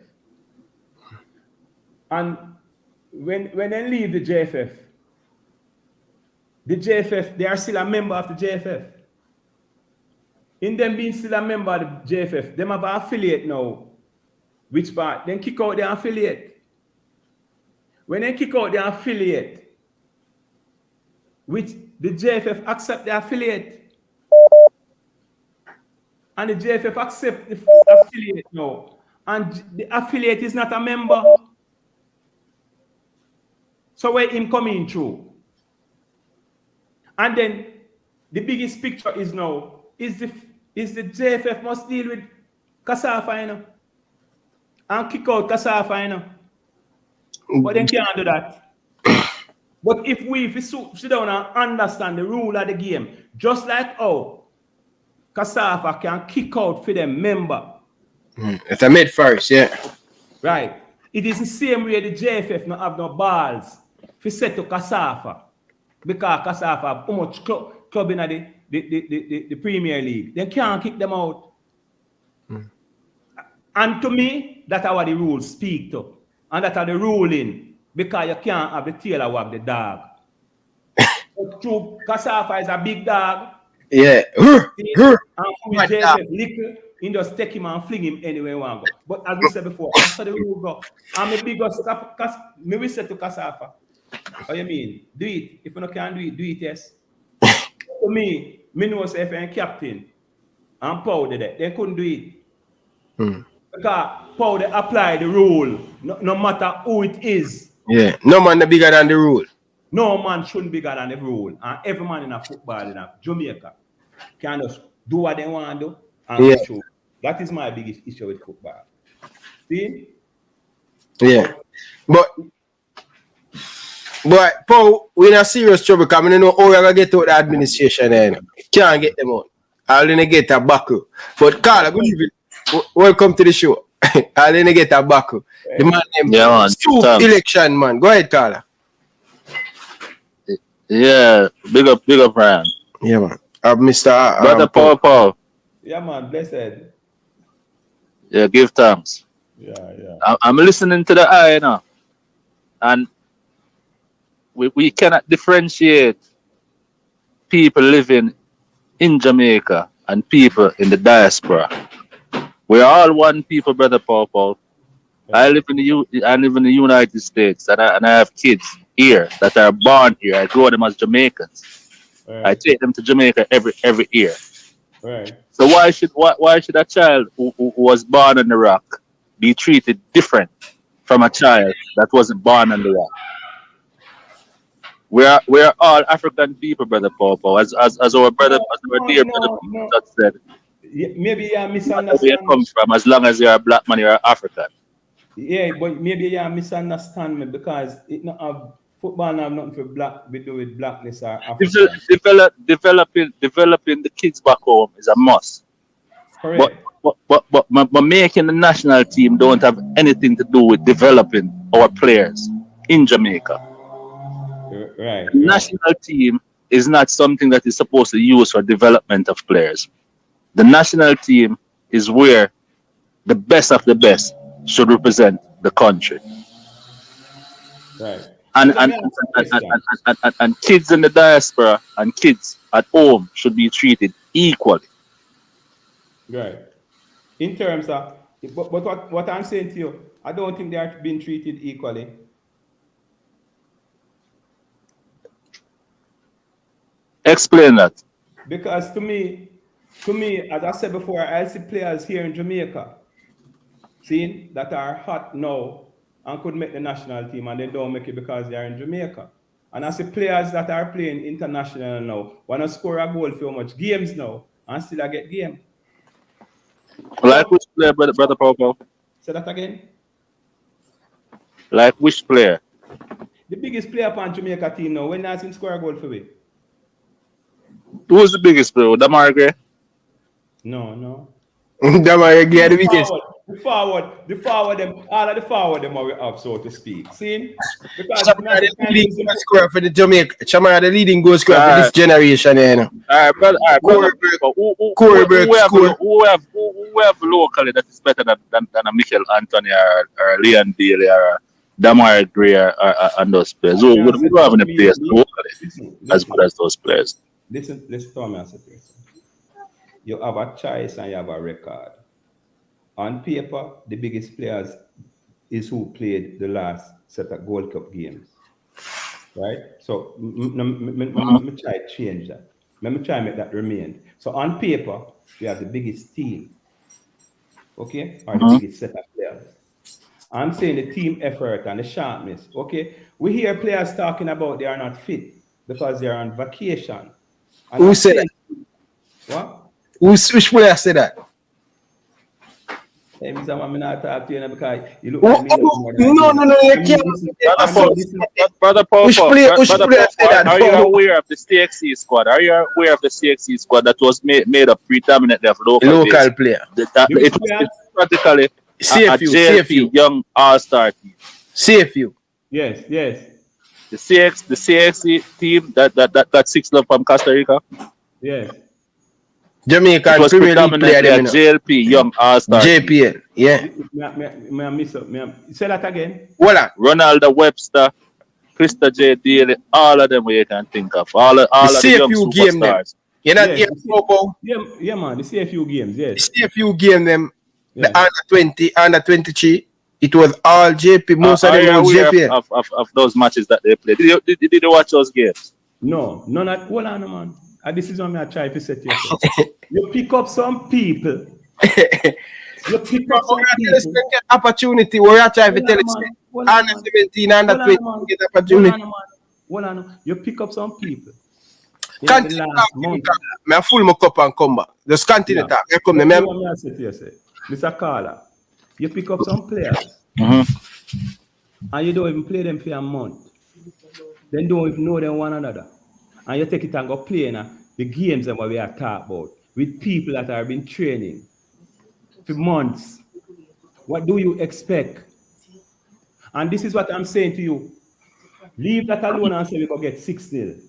And when they leave the JFF, they are still a member of the JFF. In them being still a member of the JFF, them have an affiliate now. Which part? Then kick out the affiliate. When they kick out the affiliate, which the JFF accept the affiliate. And the JFF accept the affiliate now. And the affiliate is not a member. So where him coming through? And then the biggest picture is now, is the JFF must deal with Kasafa, you know, and kick out Kasafa, you know. But they can't do that. But if we sit down and understand the rule of the game, just like how Kasafa can kick out for them member. It's a mid first, yeah. Right. It is the same way the JFF not have no balls for set to Kasafa. Because Kasafa have how much club in the Premier League. They can't kick them out. And to me, that's how the rules speak to. And that's how the ruling. Because you can't have the tail of the dog. But true, Kasafa is a big dog. Yeah. And with JFF little, he just take him and fling him anywhere he want to go. But as we said before, after the rule go, I'm a big me we said to Kasafa. What you mean? Do it. If you can't do it, yes. To me know say if I'm captain and Powell did it, they couldn't do it. Because Powell they apply the rule, no matter who it is. Yeah, no man bigger than the rule. No man shouldn't be bigger than the rule. And every man in a football in a Jamaica can just do what they want to do and show. That is my biggest issue with football. See? Yeah. But Paul, we're in a serious trouble because I don't know how we're going to get out the administration. Can't get them out. I'll only get a buckle. But Carla, good evening. Welcome to the show. I'll only get a buckle. The man named Soup Election, man. Go ahead, Carla. Yeah, big up, Ryan. Yeah, man. Mr. Brother Paul. Yeah, man, blessed. Yeah, give thanks. Yeah. I'm listening to the eye now. And we cannot differentiate people living in Jamaica and people in the diaspora. We're all one people, Brother Paul. I live in the United States and I have kids here that are born here. I grow them as Jamaicans. Right. I take them to Jamaica every year. Right. So why should a child who was born on the rock be treated different from a child that wasn't born on the rock? We're all African people, Brother Paul. As our dear brother said. Maybe you misunderstand. Where you come from, as long as you're a black man, you're African. Yeah, but maybe you misunderstand me because it not have football have nothing for black to do with blackness or African. Developing the kids back home is a must. Correct. But making the national team don't have anything to do with developing our players in Jamaica. Right. The national team is not something that is supposed to use for development of players. The national team is where the best of the best should represent the country. Right. And kids in the diaspora and kids at home should be treated equally. Right. In terms of, but what I'm saying to you, I don't think they are being treated equally. Explain that. Because to me, as I said before, I see players here in Jamaica, that are hot now and could make the national team and they don't make it because they are in Jamaica. And I see players that are playing international now, want to score a goal for how much games now and still get game. Like which player, brother Paul? Say that again. Like which player? The biggest player upon Jamaica team now, when I score a goal for me. Who's the biggest player? Damar Gray? No. Damar Gray, the biggest. The forward, them, all of the forward, them are up, so to speak. See? Because Shamara, the leading goal scorer for the Jamaica. Shamara, the leading goal scorer for this generation, you know. All right, brother. Who have locally that is better than a Michael Anthony or Leon Daly or Damar Gray and those players? We don't have any players locally as good as those players. Listen to me as a person. You have a choice and you have a record. On paper, the biggest players is who played the last set of Gold Cup games, right? So, me try to change that. Let me try to make that remain. So, on paper, we have the biggest team, okay, or the biggest set of players. I'm saying the team effort and the sharpness, okay? We hear players talking about they are not fit because they are on vacation. And Who said that? What? Which player said that? Hey, Mr. Man, I'm not talking to you because you look No, at me. you can't. Brother Paul, Which player said that? Are you aware of the CXC squad? Are you aware of the CXC squad that was made up predominantly of local player? It was practically a JLP young all-star team. CFU. Yes. The CXC team that got 6 love from Costa Rica. Yes. Jamaican it was Premier League player. JLP young all-star. JPL, yeah. Say that again. Voila. Ronaldo Webster, Krista J. Daly, all of them we can think of. All of the young superstars. You know, yeah, man. The CFU games, yes. The CFU game them, the under 20, under 23. It was all JP. Most of them was JPL. Of those matches that they played. Did you watch those games? No, none at hold on, man. And this is what I try to set yourself. You pick up some people. You pick up some people. Get opportunity. We're trying to tell you. Under 17, under 20, get opportunity. Hold on. You pick up some people. Continue talking. I full my cup and come back. Just continue talk. I come there. Mr. Carla, you pick up some players. And you don't even play them for a month. Then don't even know them one another. And you take it and go play in the games that we are talking about with people that have been training for months. What do you expect? And this is what I'm saying to you. Leave that alone and say we go get 6-0.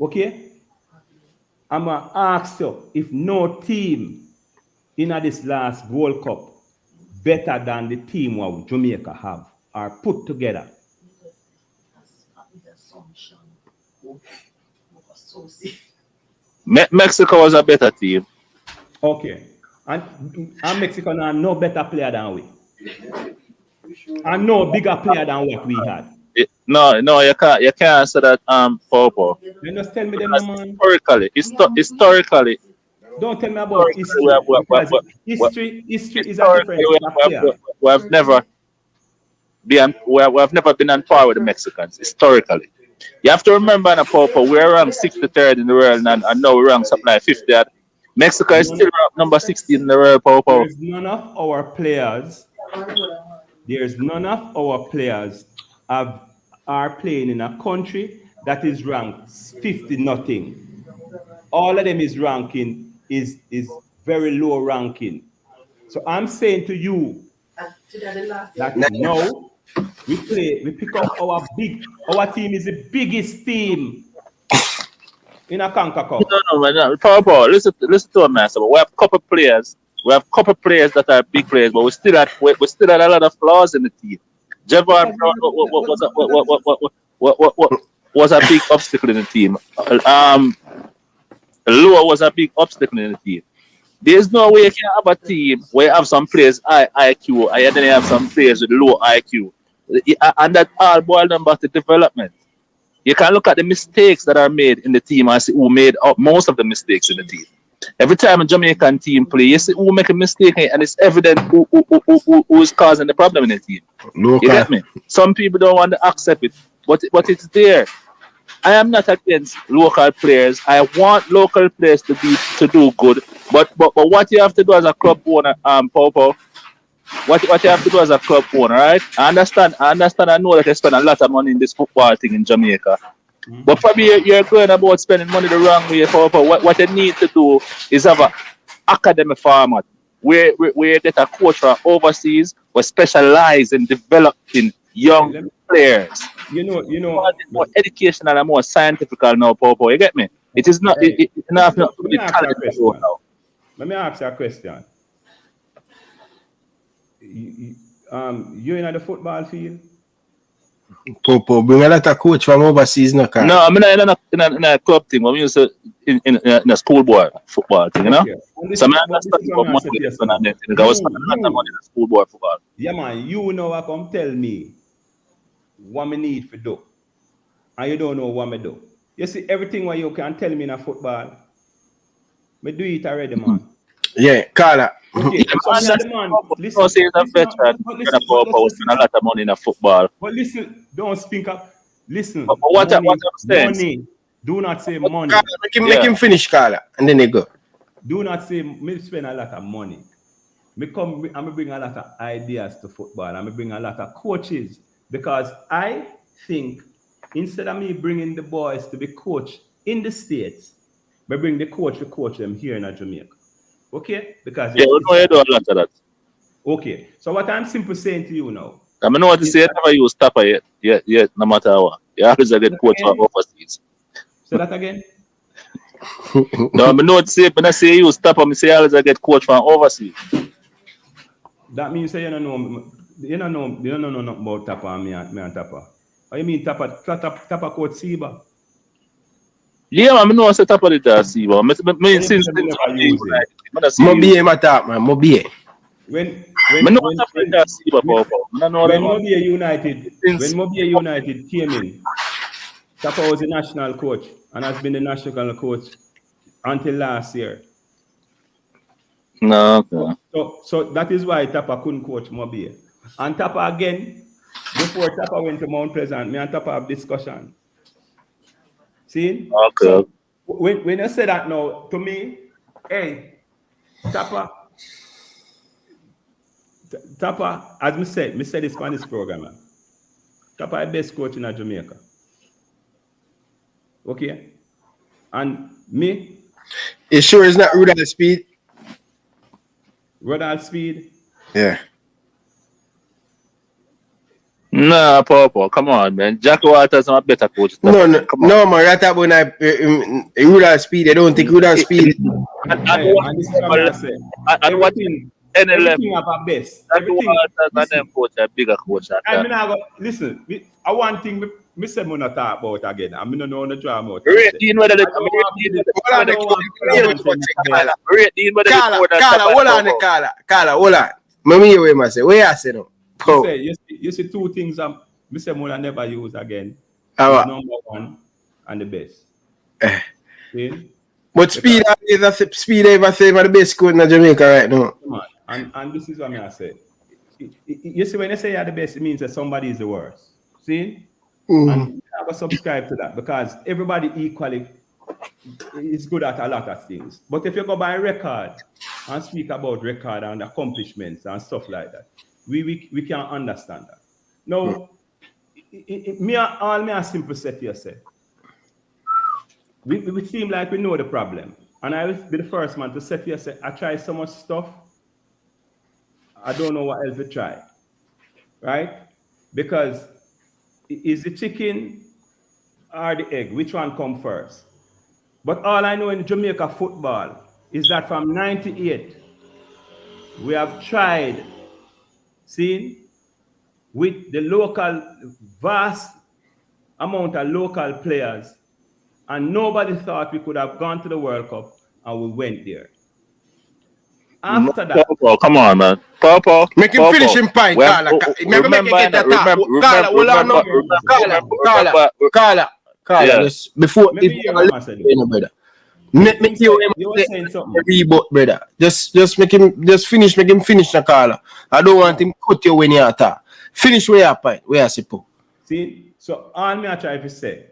Okay? I'm going to ask you if no team in this last World Cup better than the team what Jamaica have are put together. Mexico was a better team. Okay. And Mexico are no better player than we. And no bigger player than what we had. No, you can't say that Popo. You just tell me them, man. Historically. Don't tell me about history. History is a different we have never been on par with the Mexicans historically. You have to remember, Popo, we're ranked 63rd in the world, and now we're ranked something like 50th. Mexico is still ranked number 16 in the world, Popo. There's none of our players are playing in a country that is ranked 50-0. All of them is ranking is very low ranking. So I'm saying to you that now we pick up our team is the biggest team in a Conca Cup. No. Popo, listen to me, man. We have a couple players. We have a couple players that are big players, but we still had a lot of flaws in the team. Javon was a big obstacle in the team. Lua was a big obstacle in the team. There's no way you can have a team where you have some players high IQ and then you have some players with low IQ. And that all boils down back to development. You can look at the mistakes that are made in the team and see who made most of the mistakes in the team. Every time a Jamaican team play, you see who make a mistake and it's evident who is causing the problem in the team. You get me? Some people don't want to accept it, but it's there. I am not against local players. I want local players to do good. But what you have to do as a club owner, Popo, what you have to do as a club owner, right? I understand. I know that you spend a lot of money in this football thing in Jamaica. But probably you're going about spending money the wrong way. What you need to do is have an academic format where you get a coach from overseas who specialize in developing young players. You know, It's more educational and more scientific now, Popo. You get me? It is not. Hey, It's not let me the ask you a talent question. now. Let me ask you a question. You in the football field? Popo, bring a lot of coach from overseas, no, Carl. No, I'm in a club thing. I'm used to in a schoolboy football thing, you know. Okay. So I'm not studying about money. I was spending a lot of money in schoolboy football. Yeah, man. You know what? Come tell me what me need for do, and you don't know what me do. You see, everything what you can tell me in a football, me do it already, man. Yeah, Carla. Okay, so me the man. Listen, Say a veteran, spend a lot of money in a football. But listen, don't speak up. Listen. But what I'm saying? Money. Do not say money. Carla, make him finish, Carla, and then they go. Do not say me spend a lot of money. I'm bring a lot of ideas to football. I'm bring a lot of coaches because I think instead of me bringing the boys to be coached in the States, I bring the coach to coach them here in Jamaica. Okay? Because you do a lot of that. Okay. So what I'm simply saying to you now. I know what to say. Never use Tapper yet, no matter what. You always get coach from overseas. Say that again. No, I know what to say. When I say use Tapper, I say I always get coach from overseas. That means you don't know nothing about Tapper and me and Tapper. What you mean Tapper coach Siba? Yeah, I know I say Tapper did that Siba. I since Mobie matter, man. Mobie. When Mobie United came in, Tapper was the national coach and has been the national coach until last year. No, okay. So that is why Tapper couldn't coach Mobie. And Tapper again, before Tapper went to Mount Pleasant, me and Tapper have discussion. See? Okay. So when you say that now, to me, hey, Tapper, as me said this on this program, man. Tapper is the best coach in Jamaica. Okay? And me? You sure it's not Rudolph Speed? Rudolph Speed? Yeah. Nah, Papa, come on, man. Jack Waters is a better coach. No, man. Right about when Rudolph Speed. I don't think Rudolph Speed. And what in everything about best. Everything and them coach a bigger coach. I mean, listen. I one thing me say me not talk about again. I mean, no know the drama out. Carla, hold on. Mommy, you must say, where I say no? You see two things me say more never use again. Number one and the best. See? But Speed ever say the best coach in Jamaica right now. And this is what I say. You see, when you say you're the best, it means that somebody is the worst. See? And you have to subscribe to that because everybody equally is good at a lot of things. But if you go by record and speak about record and accomplishments and stuff like that, we can't understand that. Now, me a simple set here say. We seem like we know the problem. And I will be the first man to set here say, I try so much stuff, I don't know what else to try. Right? Because is the chicken or the egg? Which one come first? But all I know in Jamaica football is that from 98, we have tried, with the local, vast amount of local players, and nobody thought we could have gone to the World Cup, and we went there. After that, Papa, come on, man. Papa, make him finish him pint, Carla. Carla. Before brother. Make you saying something. Reboot, brother. Just make him finish the Carla. I don't want him cut you when you attack. Finish where you point, where you suppose. See, so all me I try to say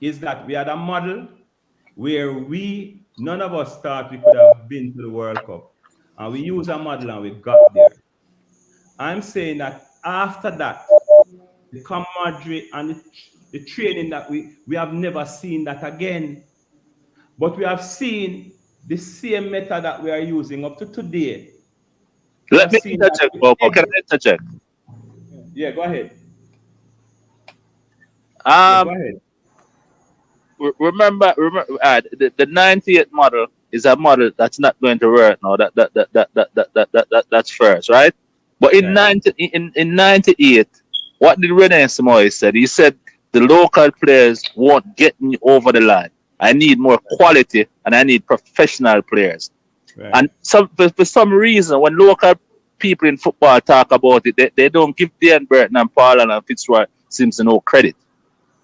is that we had a model where none of us thought we could have been to the World Cup. And we use a model and we got there. I'm saying that after that, the camaraderie and the training that we have never seen that again. But we have seen the same method that we are using up to today. Let me interject, Popo. Can I interject? Yeah, go ahead. Go ahead. Remember, the 98 model is a model that's not going to work now. That's first, right? But in 98, what did Rene Samoy said? He said the local players won't get me over the line. I need more quality and I need professional players. Right. And for some reason, when local people in football talk about it, they don't give Dan Burton and Paul and Fitzroy Simpson no credit.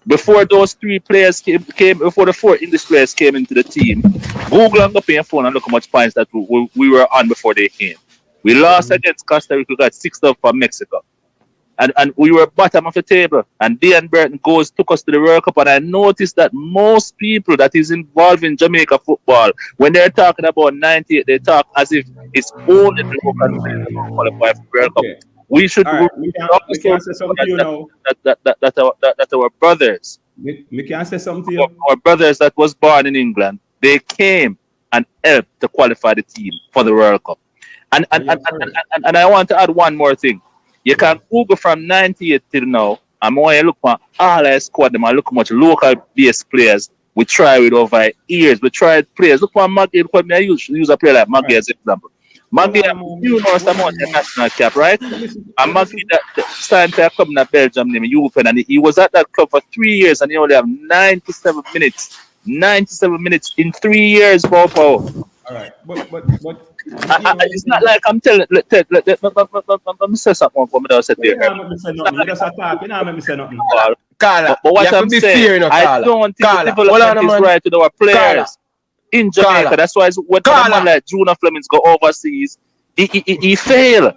Before those three players came before the four English players came into the team, Google and go pay your phone and look how much points that we were on before they came. We lost against Costa Rica, got 6-0 from Mexico. And we were bottom of the table. And Dan Burton took us to the World Cup. And I noticed that most people that is involved in Jamaica football, when they're talking about 98, they talk as if it's only the local players that qualify for the World Cup. We should we can say something to you now. That our brothers. We can say something to you. Our brothers that was born in England, they came and helped to qualify the team for the World Cup. And I want to add one more thing. You can Google from 98 till now, and when you look at all our squad, them and look how much local base players we try with over years. We tried players. Look at Maggie, I use a player like Maggie as an example. Maggie, you know some amount of national cap, right? And Maggie, that time to come to Belgium, and he was at that club for 3 years, and he only have 97 minutes. 97 minutes in 3 years, Popo. All right, but it's not like I'm telling. Let me say something for me that I said there. You don't make me say nothing. Carla, but what I'm saying, I don't think the development is right with our players in Jamaica. That's why when a man like Junior Flemings go overseas, he fail.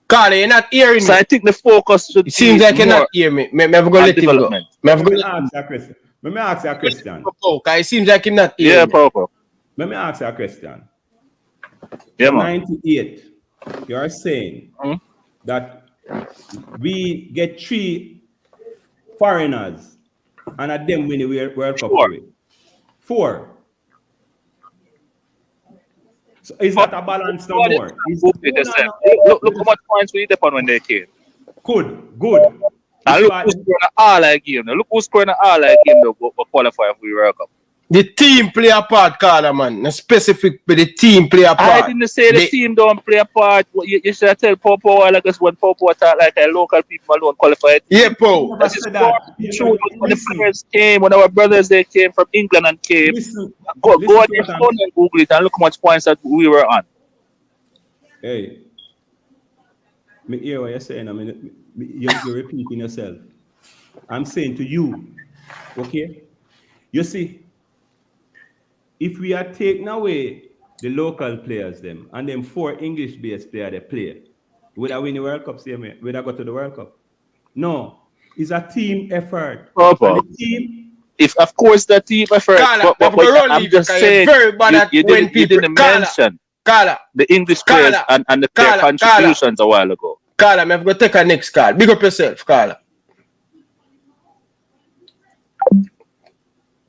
Carla, you're not hearing me. So I think the focus should be. It seems like you're not hearing me. Let me ask you a question. Okay, it seems like you're not hearing me. Yeah, Popo. Let me ask you a question. Yeah, man. 98, you are saying that we get 3 foreigners and at them win the World Cup. 4. So is that a balance no more? Look how much points we depend when they came. Good. And look who's scoring an all-eye game. Look who's scoring an all-eye game to qualify for the World Cup. The team play a part, Carla, man. Not specific, but the team play a part. I didn't say the team don't play a part. You should tell Popo, like us when Popo talk like a local people alone qualified. Yeah, Po. That is true. When the players came, when our brothers they came from England and came, go on your phone and Google it and look how much points that we were on. Hey, me hear what you're saying. I mean, you're repeating yourself. I'm saying to you, okay? You see, if we are taking away the local players, them and them 4 English-based players they play, would I win the World Cup same way? Would I go to the World Cup? No, it's a team effort. And the team, if of course the team effort, Carla, but I'm just saying you didn't mention the English players and their contributions a while ago. Carla, I'm going to take a next call. Big up yourself, Carla.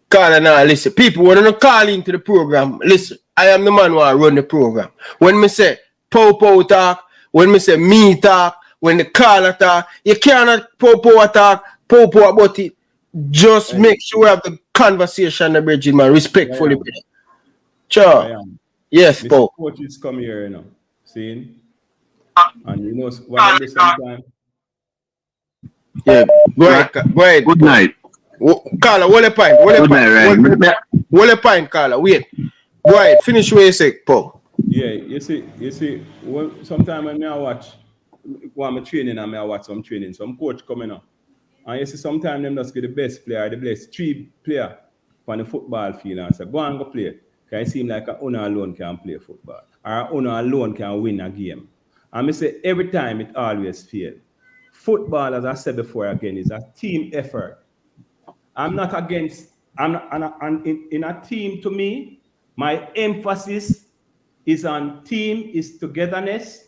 Carla, now listen. People want to call into the program. Listen, I am the man who run the program. When me say Popo talk, when me say me talk, when the caller talk, you cannot Popo talk, Popo about it. Just make sure we have the conversation, the bridging man, respectfully. Sure. Yes, Popo. Coaches come here, you know. See? And you know what I do sometimes. Yeah, go ahead. Good night. Carla, what a pint. What a pint, Carla. Wait. Go ahead. Finish what you say, Paul. Yeah, you see, sometimes when I watch I'm training and I watch some training, some coach coming up. And you see sometimes them just get the best player, the best 3 player on the football field and say, go and go play. Can it seem like an owner alone can play football? Or an owner alone can win a game. And I say every time it always fails. Football, as I said before again, is a team effort. I'm not against, in a team to me, my emphasis is on team, is togetherness,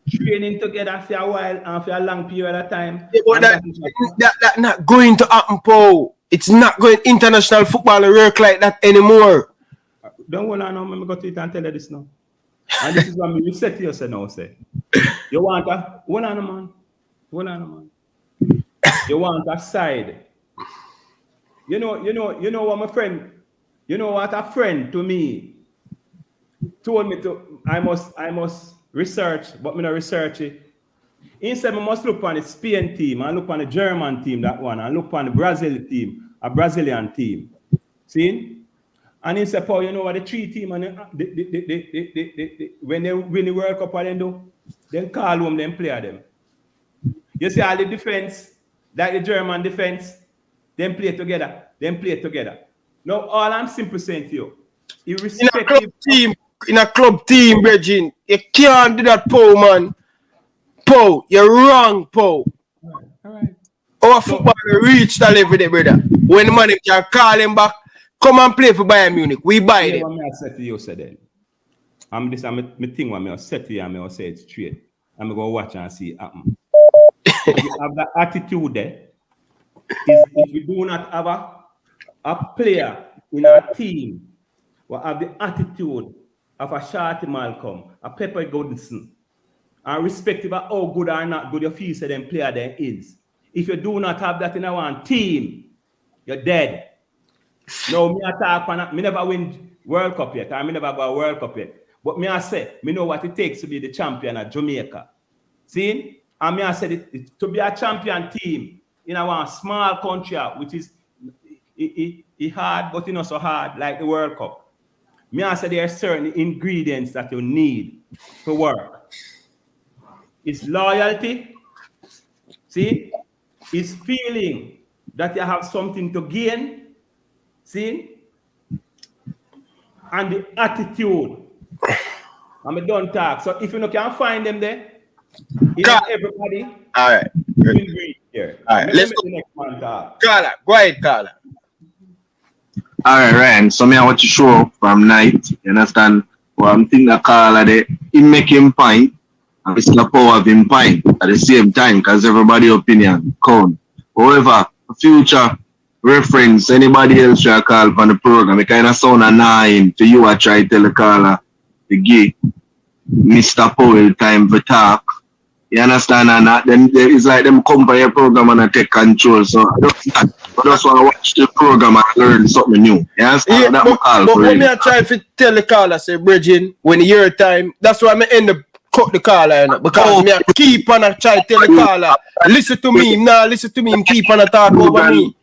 training together for a while and for a long period of time. Yeah, but that not going to happen, Paul. It's not going international football to work like that anymore. Don't want to know, let me go to it and tell you this now. And this is what you say to yourself now, say. You want a man. You want a side. You know what my friend, you know what a friend to me told me to, I must research, but me not research it. He said I must look on the Spain team, and look on the German team, that one, and look on the Brazil team, a Brazilian team. See? And he said, Paul, you know what the three team, and when they win the World Cup, what they do? Then call home them player them. You see all the defense, like the German defense, them play together. Now, all I'm simply saying to you, irrespective in a club team, Regine, you can't do that, Paul, man. Paul, you're wrong, Paul. All right. Our football reached a level there, brother. When the man can call him back, come and play for Bayern Munich. We buy them. What I said to you, said then. I'm thing what I said to you, and I say it straight. I'm going to watch and see it happen. If you have that attitude there, if you do not have a player in our team who have the attitude of a Shorty Malcolm, a Pepper Goodison, and respective of how good or not good you feel say them player there is. If you do not have that in our team, you're dead. No, me attack, me never win World Cup yet, I me never go World Cup yet. But me I say, me know what it takes to be the champion at Jamaica. See? And me I said to be a champion team in our small country, which is it hard, but not so hard like the World Cup. Me I said there are certain ingredients that you need to work. It's loyalty. See? It's feeling that you have something to gain. See? And the attitude. I'm don't talk. So if you can find them there, everybody. All right. Will be here. All right. Let's go. The next man talk. Carla, go ahead, Carla. All right, Ryan. So me I want to show up from night. You understand? Well, I'm thinking that Carla there, he make him point. And it's the power of him point at the same time, because everybody's opinion count. However, future reference, anybody else try to call on the program, it kind of sound annoying to you. I try to tell the caller, the gay, Mr. Powell, time for talk. You understand? And then it's like them come by your program and I take control. So I just want to watch the program and learn something new. You understand? Yeah, but when I try to tell the caller, say, Bridging, when your time, that's why I end up cut the caller, because me I keep on try to tell the caller, listen to me, keep on talk over me.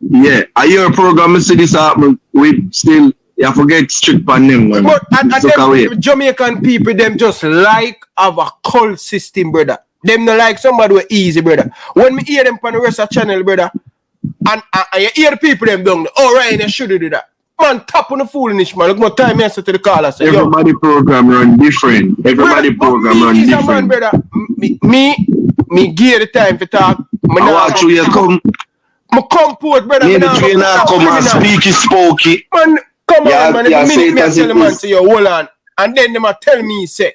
Yeah, I hear a program, I see this happen, we still, you forget strict on them. But them Jamaican people, them just like have a cult system, brother. Them not like somebody who easy, brother. When me hear them on the rest of the channel, brother, and you hear the people them down there, oh, Ryan, you should do that. Man, tap on the foolishness, man. Look more time I say to the caller. Say, everybody program run different. Everybody program run different. Man, brother. Me give the time for talk. I watch you come. I come port, brother. Me come and speak spooky. Man, come on, man. If me tell the man, say, yo, hold on. And then they might tell me, say,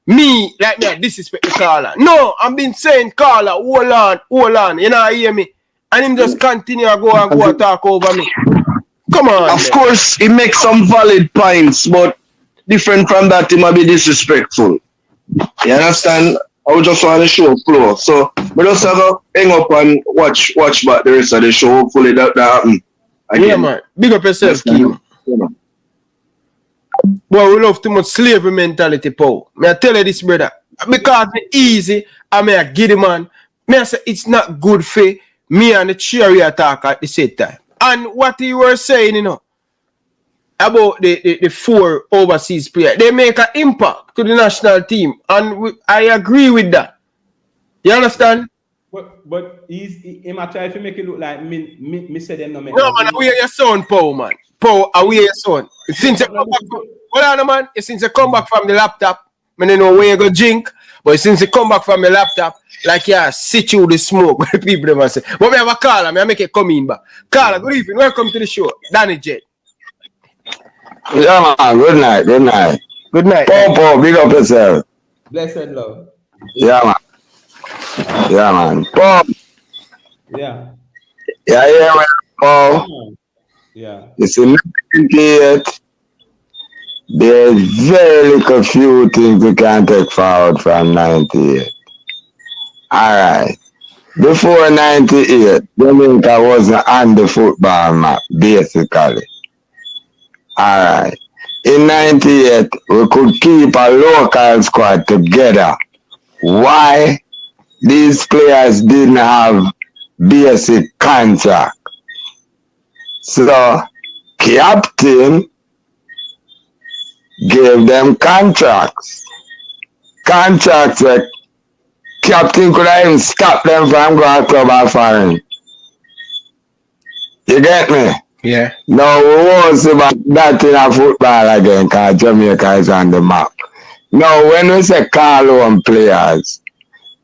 me, like me, disrespect the caller. No, I've been saying, caller, hold on. You know, hear me? And him just continue to go and talk over me. Come on. Of course, he makes some valid points, but different from that, he might be disrespectful. You understand? I just want to show flow. So, we just have to hang up and watch back the rest of the show. Hopefully that happen. Yeah, man. Big up yourself, Kim. Boy, we love too much slavery mentality, Paul. May I tell you this, brother? Because it's easy, I may get it, man. May I say it's not good for me and the chariot talk at the same time. And what you were saying, you know, about the 4 overseas players, they make an impact to the national team. And I agree with that. You understand? But he might try to make it look like me say them no make. No, man, we are your son, Paul, man. Paul, are we your son? Since you come back hold on, man. Since you come back from the laptop, I don't know where you go drink, but since you come back from the laptop, like yeah, sit you the smoke, what people never say. But me have a caller, I make it come in back. Caller, good evening, welcome to the show. Danny J. Yeah, man, good night. Good night. Paul, big up yourself. Blessed love. Yeah, man. Yeah, man. Paul. Yeah. Yeah, yeah, man. Paul. Yeah. You see, 98, there's very little few things you can take forward from 98. Alright. Before 98, Jamaica wasn't on the football map, basically. Alright. In 98, we could keep a local squad together. Why? These players didn't have basic contract. So, captain gave them contracts. Contracts that captain could even stop them from going to club or foreign. You get me? Yeah. Now we won't see about that in a football again because Jamaica is on the map. Now when we say call home players,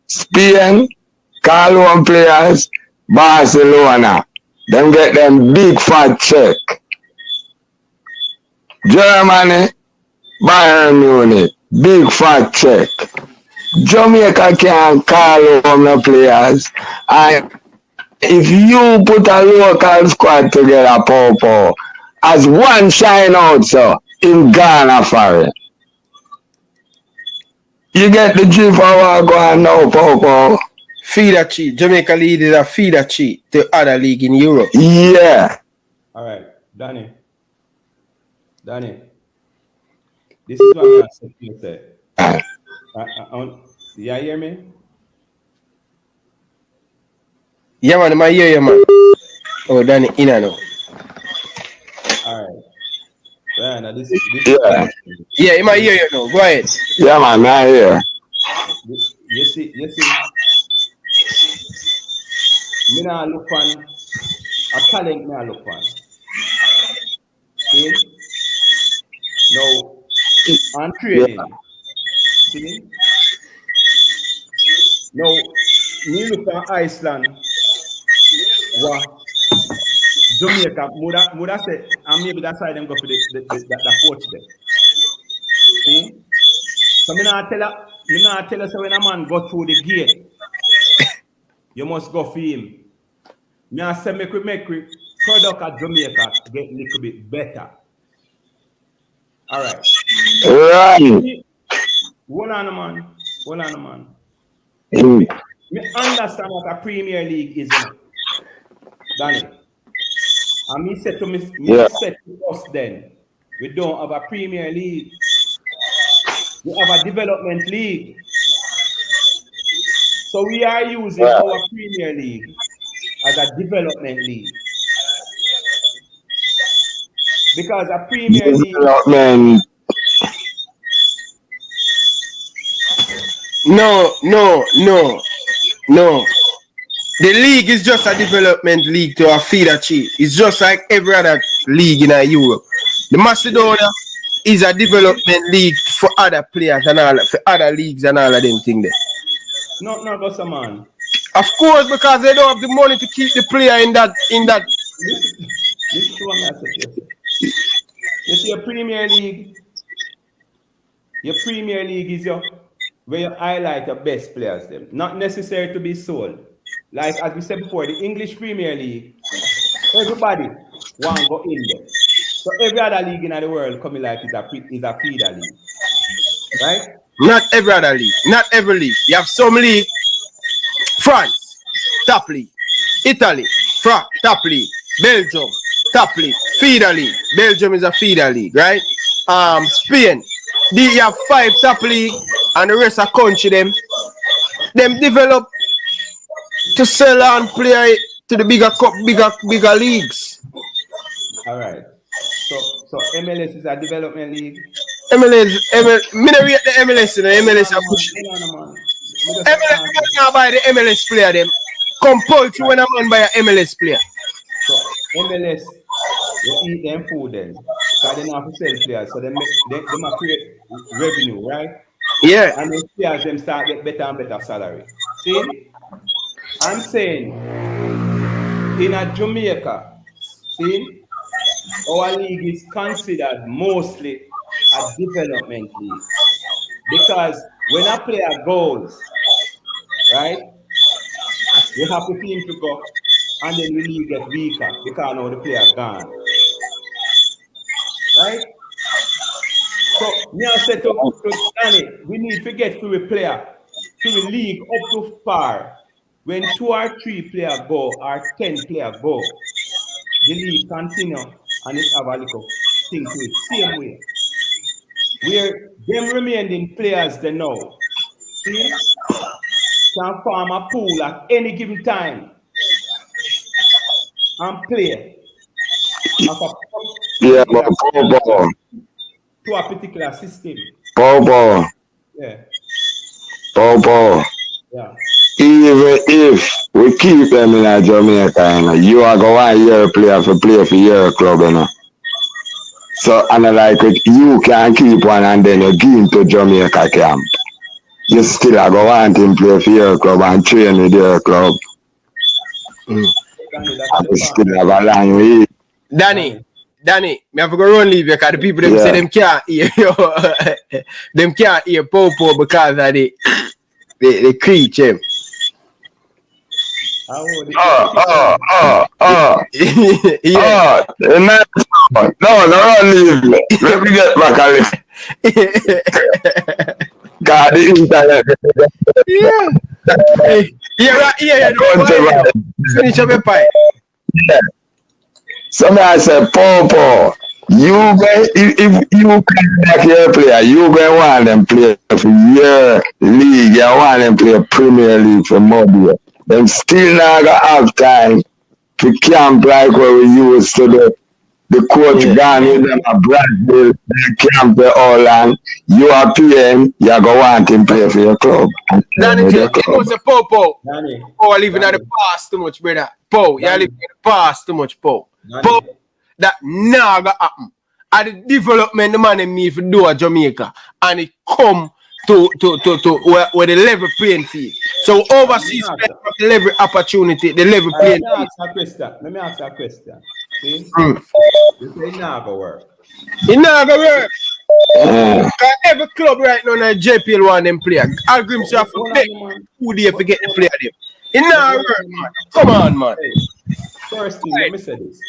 Spain, call home players, Barcelona, them get them big fat check. Germany, Bayern Munich, big fat check. Jamaica can't call home no players. And if you put a local squad together, Popo, as one shine out, so in Ghana for it. You get the G for what going now, Popo. Feeder cheat. Jamaica League is a feeder cheat to other league in Europe. Yeah. All right, Danny. This is what I'm saying. You hear me? Yeah, man, I hear you, man. Oh, Danny, in and out. All right. Right, this Yeah. Yeah, he might hear you now. Go ahead. Yeah, man, I hear. You see. Me now look on a talent. Me look on. See? Now, on training. See? Now, me look on Iceland. What? Jamaica, Muda say, and maybe that's why them go for the coach there. See? So me not tell us when a man go through the gate, you must go for him. Me I say make we product at Jamaica get a little bit better. All right. Right. Hold on, man. Mm. Me understand what a Premier League is, Danny. And me said to us then, we don't have a Premier League. We have a development league. So we are using our Premier League as a development league. Because a Premier League... No. The league is just a development league to a feeder cheat. It's just like every other league in Europe. The Macedonia is a development league for other players and all, for other leagues and all of them things there. No, man. Of course, because they don't have the money to keep the player in that. This is what I'm saying. You see, your Premier League is where you highlight your best players, them. Not necessary to be sold. Like as we said before, the English Premier League, everybody want to go in there. So every other league in the world coming like is a feeder league. Right? Not every other league. Not every league. You have some league. France, top league. Italy, top league. Belgium, top league. Feeder league. Belgium is a feeder league, right? Spain, you have 5 top league and the rest of country them develop to sell and play to the bigger leagues. All right. So MLS is a development league. MLS, me don't rate the MLS. The MLS are pushing. MLS can't buy the MLS player. Them compulsory when a man buy an MLS player. So MLS, they eat them food then. So they don't have to sell players. So they must create revenue, right? Yeah. And those players them start get better and better salary. See? I'm saying in a Jamaica, see, our league is considered mostly a development league. Because when a player goes, right, we have to see him to go, and then we leave get weaker because now the player gone. Right? So me I said to Danny, we need to get to a player, to the league up to par. When 2 or 3 players go or 10 players go, the league continue and it have a little thing to it. Same way. Where them remaining players they know, see, can form a pool at any given time and play Yeah, but Popo. to a particular system. Popo. Yeah. Popo. Yeah. Even if we keep them in a Jamaica, you know, you are going to player for play for your club, you know. So, and like it, you can keep one and then you give him to Jamaica camp. You still are going to want him play for your club and train with your club. And you still have a long way. Danny, me have to go run leave you because the people them say them can't hear them can't hear Popo because of the creech him. Yeah. No, don't leave me. Let me get back a little. God, the internet. Finish up your pipe. Yeah. Somebody said, Popo, if you come back your player, you going to want them play for your league. You want them play Premier League for Mobile. Them still not going to have time to camp like where we used to do. The coach gone with them a Brazil, they camp the Holland. You are PM, you are going to want him play for your club. Danny, you know say Popo. Oh, living in the past too much, brother. Po, you're living in the past too much, Po. Po, that never happen. At the development, the man and me if do a Jamaica, and it come to where the level playing field. So overseas players have the level opportunity, the level playing field. Let me ask you a question. See? You say it not gonna work. It not gonna work. Every club right now in the JPL want them player. Algrim say have to pay 2 days to get the player them. It not work, man. Come on, man. First thing, let me say this.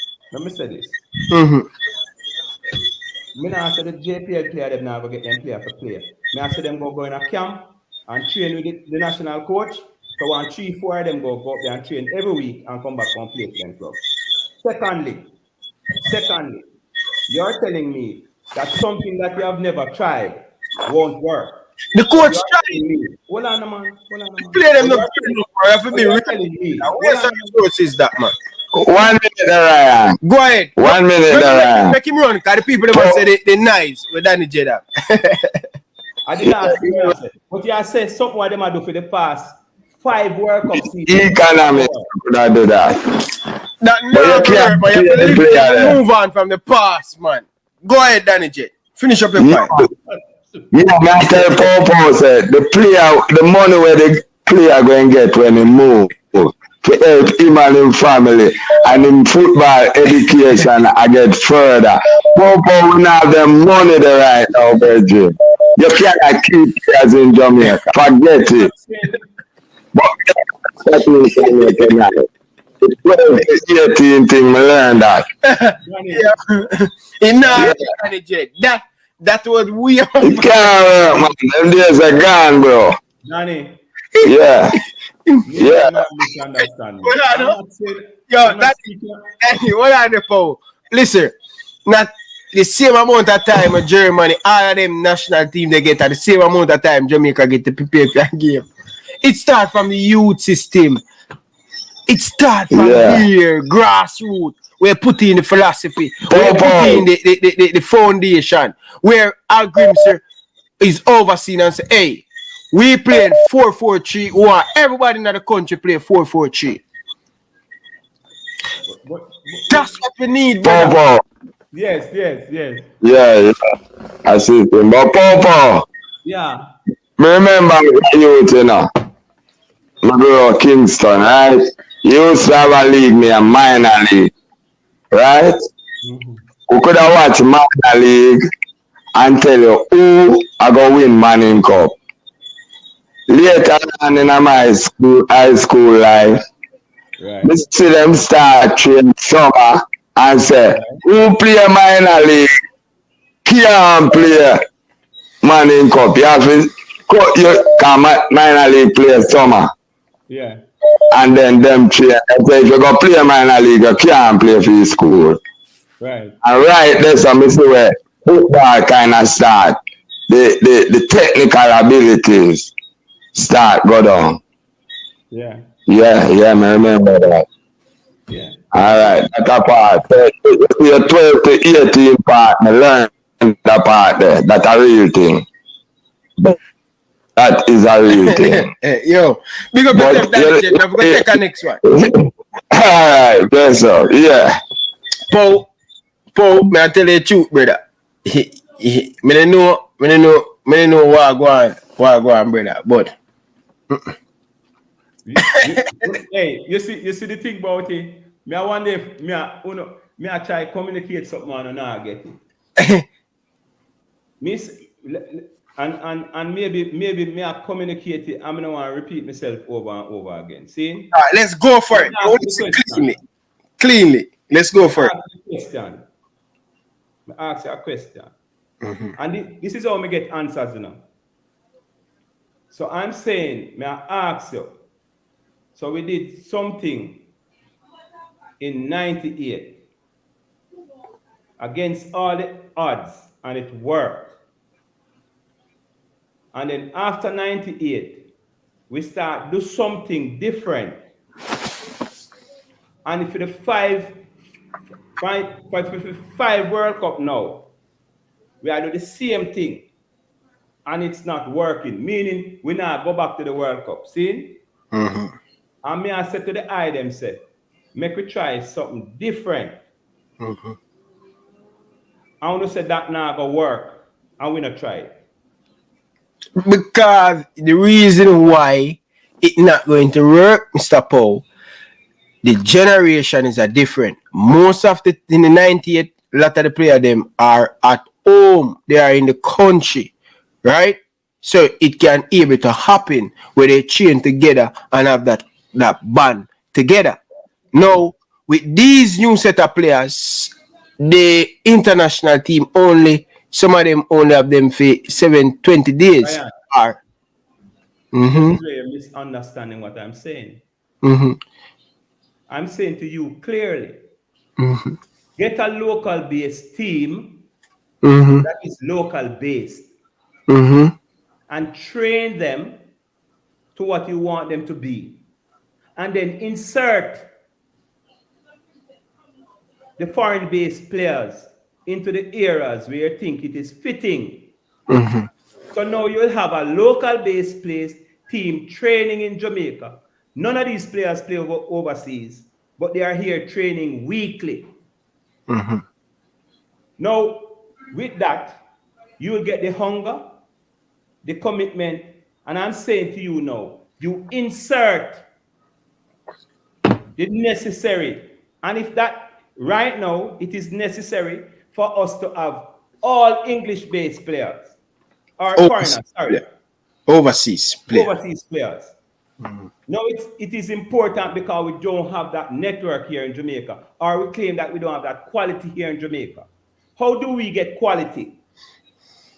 Me not say the JPL player them now go get them player for play. Me I say them go in a camp and train with the national coach. So 1, 3, 4 of them go up there and train every week and come back and play for them club. Secondly, you're telling me that something that you have never tried won't work. The coach tried. Hold on, man. Play them not have to be real. Where's the resources that man? 1 minute, Ryan. Go ahead. 1 minute, Ryan. Make him run, because the people that say they nice with Danny Jada. I didn't ask you, but you said something what them do for the past 5 World Cup seasons. Economics could I do that? That no, but you have to move on from the past, man. Go ahead, Danny J. Finish up your point. Me I tell Popo said the player, the money where the player going to get when he move to help him and his family and in football education I get further. Popo will have them money there right now, Virgin. You can't keep players in Jamaica. Forget it. But that's what I'm the 12 18 thing, I learned that. That was weird. It can't work, man. Them days are gone, bro. Danny. Yeah. Yeah. What are the Paul? Listen, not the same amount of time in Germany, all of them national team they get at the same amount of time Jamaica get to prepare for a game. It starts from the youth system. It starts from here, grassroots. We're putting in the philosophy. We're putting the foundation. Where Al Grimser is overseen and say, hey, we playing 4-4-3. We want everybody in the country play 4-4-3. That's what we need, brother. Yes. Yeah. I see him. But Popo. Yeah. Remember you know. My bro Kingston, right? You used to have a league, me a minor league. Right? We could have watched minor league and tell you who are going to win Manning Cup. Later on in my high school life, Right. we see them start train summer and say, who play minor league can't play Manning Cup. You have to cut your minor league play summer. Yeah. And then them train. Say, if you go play minor league, you can't play for your school. Right. And right there, so I see where football kind of start. The technical abilities start go down. Yeah. Yeah, I remember that. Yeah. All right, that part. Your 12 to 18 part, I learn that part there. That's a real thing. That is a real thing. Hey, yo, big up yourself, Daddy. We're going to take our next one. All right, yes, sir. Yeah. Paul, may I tell you the truth, brother? I don't know what go on, brother, but Hey, you see the thing about it. Me I wonder if me I try communicate something and I get it. And maybe me I communicate it. I'm gonna want to repeat myself over and over again. See? all right, let's go for it. I want to see cleanly. Let's go for it. I ask you a question. And this is how I get answers, you know. So I'm saying, may I ask you? So we did something in 98 against all the odds, and it worked. And then after 98, we start do something different. And for the five World Cup now, we are doing the same thing, and it's not working. Meaning we now go back to the World Cup. See? And me I said to the eye them say, make we try something different. I want to say that now go work, and we not try it. Because the reason why it's not going to work, Mr. Paul, the generation is a different. Most of the in the 98, a lot of the players them are at home. They are in the country, right? So it can able to happen where they train together and have that band together. Now, with these new set of players, the international team only, some of them only have them for 20 days. Are. This is where you're misunderstanding what I'm saying. I'm saying to you clearly, get a local based team that is local based and train them to what you want them to be. And then insert the foreign based players into the areas where you think it is fitting. So now you'll have a local based team training in Jamaica. None of these players play overseas, but they are here training weekly. Now, with that, you will get the hunger, the commitment, and I'm saying to you now, you insert the necessary. And if that, right now, it is necessary for us to have all English-based players, or foreigners, sorry. Overseas players. Overseas players. No, it is important because we don't have that network here in Jamaica, or we claim that we don't have that quality here in Jamaica. How do we get quality?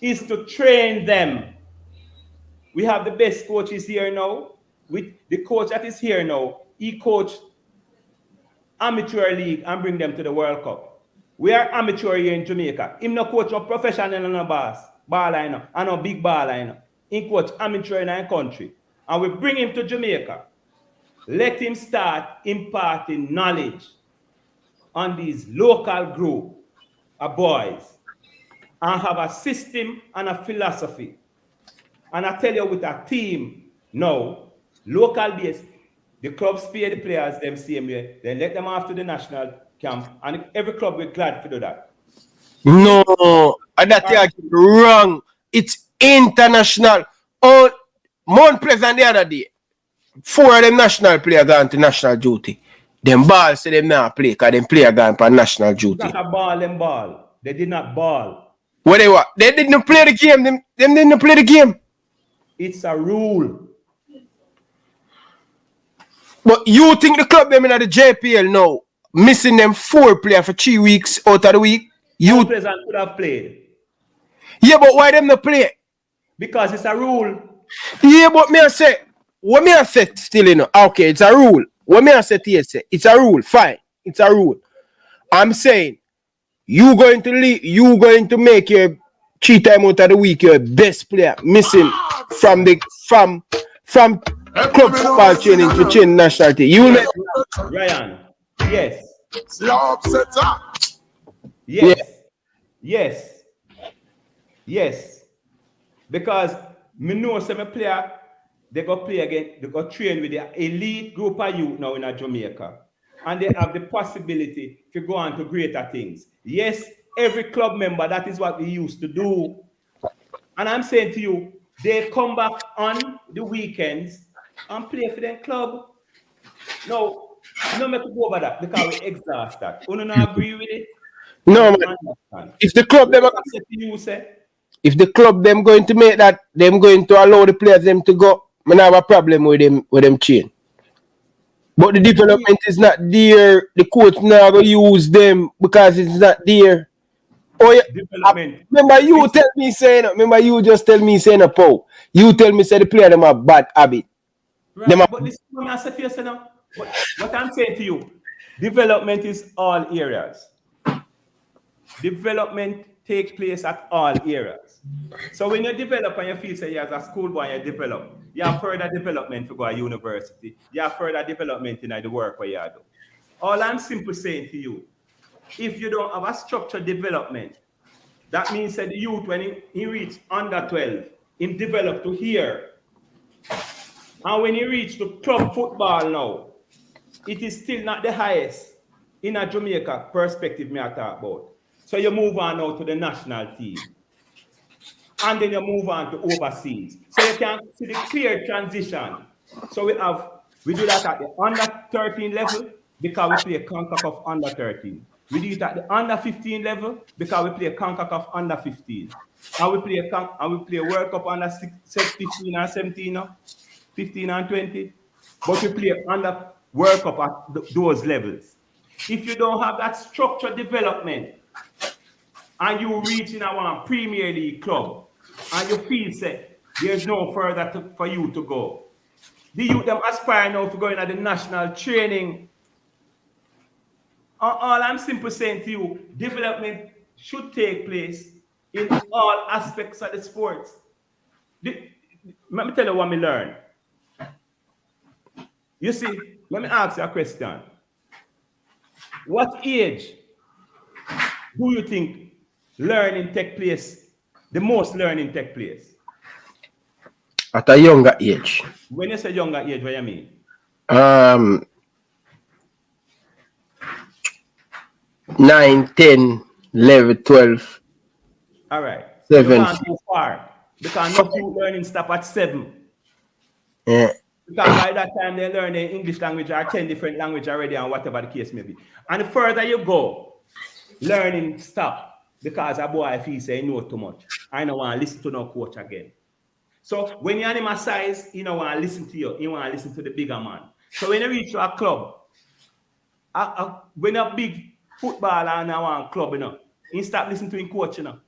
Is to train them. We have the best coaches here now. With the coach that is here now, he coached amateur league and bring them to the World Cup. We are amateur here in Jamaica. Him no coach a professional and a baller, and a big baller. He coach amateur in our country. And we bring him to Jamaica. Let him start imparting knowledge on these local group of boys and have a system and a philosophy. And I tell you, with a team now, local base, the clubs pay the players them same way, then let them off to the national camp, and every club will glad to do that. No, that is wrong. It's international. Oh, Mount Pleasant the other day, 4 of them national players gone to national duty. Them ball say them not play because them player gone for national duty. Not a ball, them ball. They did not ball. What they what? They didn't play the game. Them didn't play the game. It's a rule. But you think the club them in the JPL now missing them 4 players for 3 weeks out of the week? You players could have played. Yeah, but why them not play? Because it's a rule. Yeah, but me I say, what me I say still you know? Okay, it's a rule. What me I say here say it's a rule. Fine, it's a rule. I'm saying you going to leave, you going to make your 3 times out of the week your best player missing from club football training to change national team. You let Ryan, yes. Yes. Because me know some player they go play again, they go train with the elite group of youth now in Jamaica. And they have the possibility to go on to greater things. Yes, every club member, that is what we used to do. And I'm saying to you, they come back on the weekends and play for their club. No, make to go over that because we exhaust that. You don't agree with it? No, man. If the club them if the club them going to make that, them going to allow the players them to go, I have a problem with them chain. But the development is not there. The coach now going to use them because it's not there. Oh yeah. Remember you tell me saying. Remember you just tell me saying Paul. You tell me say the player them have bad habit. Right. But this is what I said to you now. What I'm saying to you, development is all areas. Development takes place at all areas. So when you develop and you feel say you as a schoolboy you develop, you have further development to go to university. You have further development in the work where you do. All I'm simply saying to you, if you don't have a structured development, that means that the youth when he reach under 12, he develop to here. And when he reach to club football now, it is still not the highest in a Jamaica perspective me I talk about. So you move on now to the national team. And then you move on to overseas. So you can see the clear transition. So we do that at the under 13 level because we play CONCACAF under 13. We do it at the under 15 level because we play CONCACAF under 15. And we play World Cup under 15 and 17, 15 and 20. But we play under World Cup at those levels. If you don't have that structured development and you reach in our Premier League club and you feel say there's no further for you to go, the youth them aspire now to go into the national training. All I'm simply saying to you, development should take place in all aspects of the sports. Let me tell you what I learned. You see, let me ask you a question. What age do you think learning take place, the most learning take place? At a younger age. When you say younger age, what do you mean? 9, 10, 11, 12. All right. 7. You can't go far. Because no youth learning stop at 7. Yeah. Because by that time they learn the English language or 10 different languages already and whatever the case may be. And the further you go, learning stop. Because a boy feels say he knows too much. I don't want to listen to no coach again. So when you're in my size, you don't want to listen to you. You want to listen to the bigger man. So when you reach to a club, when a big footballer and I want club, you know, he stop listening to him coach, you know.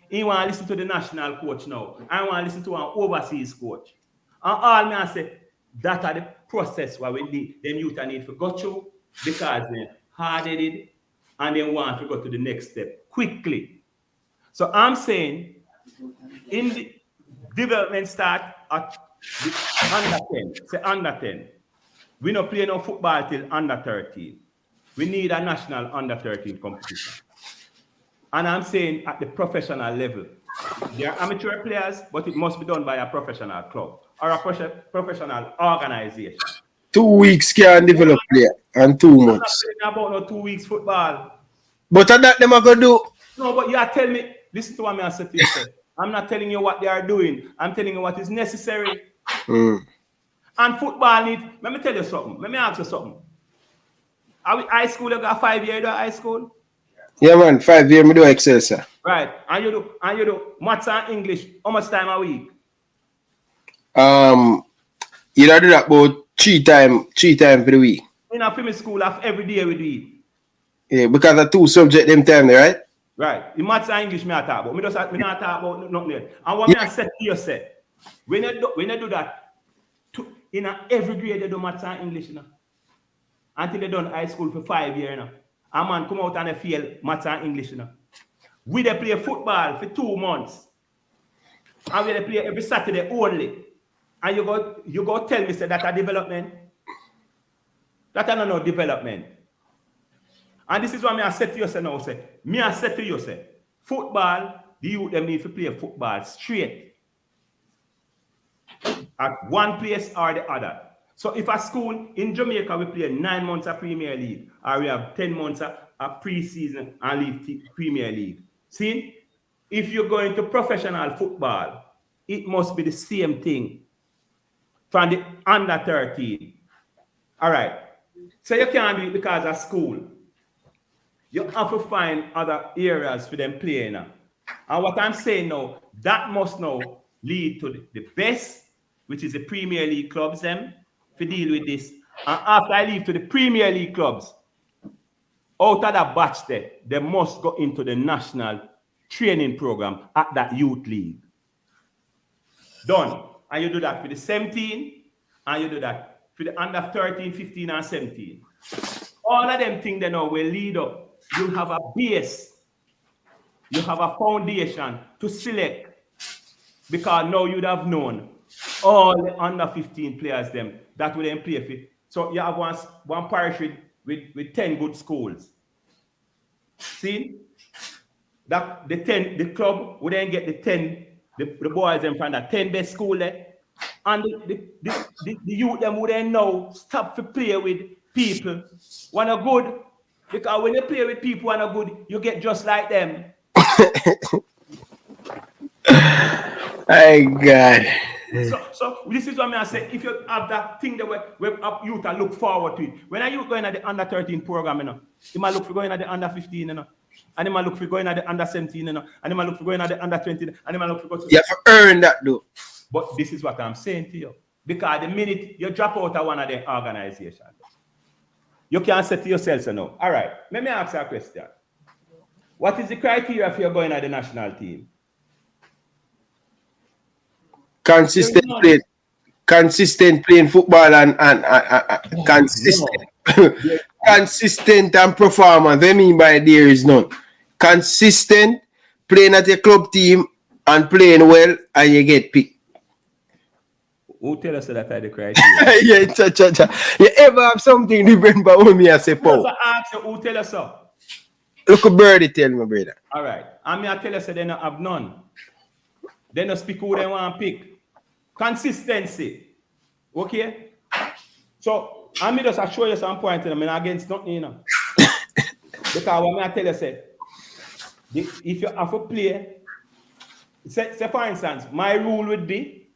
He want to listen to the national coach now. I want to listen to an overseas coach. And all me I say, that are the process where we need them youth need to go through because they're hard-headed and they want to go to the next step quickly. So I'm saying in the development start at under 10, say under 10. We don't play no football till under 13. We need a national under 13 competition. And I'm saying at the professional level, they are amateur players, but it must be done by a professional club or a professional organization. 2 weeks can develop player and 2 months. I'm not about no 2 weeks football. But that them are going to do. No, but you are telling me, listen to what I said to you. I'm not telling you what they are doing. I'm telling you what is necessary. And football needs, let me tell you something. Let me ask you something. Are we high school, you got 5 years high school? Yeah, man. 5 years, me do Excel, sir. Right. And you do maths and English. How much time a week? You do that about three times for the week. In a film school, every day we do it. Yeah, because the 2 subjects them time there, right? Right. The maths and English me I talk about. Me not talk about nothing else. And what me I said to you, say, when you do that, in every grade they do maths and English, you know. Until they done high school for 5 years, you know. A man come out and they fail maths and English, you know. We they play football for 2 months. And we they play every Saturday only. And you go tell me say that a development. That are no development. And this is what I said to you say now. I said to you, football, the youth them need to play football straight. At one place or the other. So if a school in Jamaica we play 9 months of Premier League, or we have 10 months of pre-season and leave Premier League. See, if you're going to professional football, it must be the same thing from the under 13. All right. So you can't do it because of school. You have to find other areas for them playing now. And what I'm saying now, that must now lead to the best, which is the Premier League clubs, them, to deal with this. And after I leave to the Premier League clubs, out of that batch there, they must go into the national training program at that youth league. Done. And you do that for the 17, and you do that for the under 13, 15, and 17. All of them things they know will lead up. You have a base. You have a foundation to select. Because now you'd have known all the under 15 players them that will then play for. So you have one parish with 10 good schools. See? That the club would then get the 10, the boys them from the 10 best school there. And the youth them would then now stop to play with people when are good. Because when you play with people when are good, you get just like them. My God. So this is what I say. If you have that thing that where youth look forward to it. When are you going at the under 13 program, you know? You might look for going at the under 15, you know. And you might look for going at the under 17, you know. And you might look for going at the under 20, and you might look for going to. You have to earn that though. But this is what I'm saying to you. Because the minute you drop out of one of the organizations, you can't say to yourself, no. All right, let me ask you a question. What is the criteria for you going at the national team? Consistent playing football and consistent. Consistent and performance. What I mean by there is none. Consistent, playing at your club team and playing well, and you get picked. Who tell us that are the criteria? You ever have something different about what me I say, Paul? I ask you, who tell us so? Look at Birdie tell me, brother. All right. And me I tell us they don't have none. They don't speak who they want to pick. Consistency. Okay? So, I'm just show you some point, I'm not against nothing, you know. Because what I tell you, say, if you have to play, say for instance, my rule would be,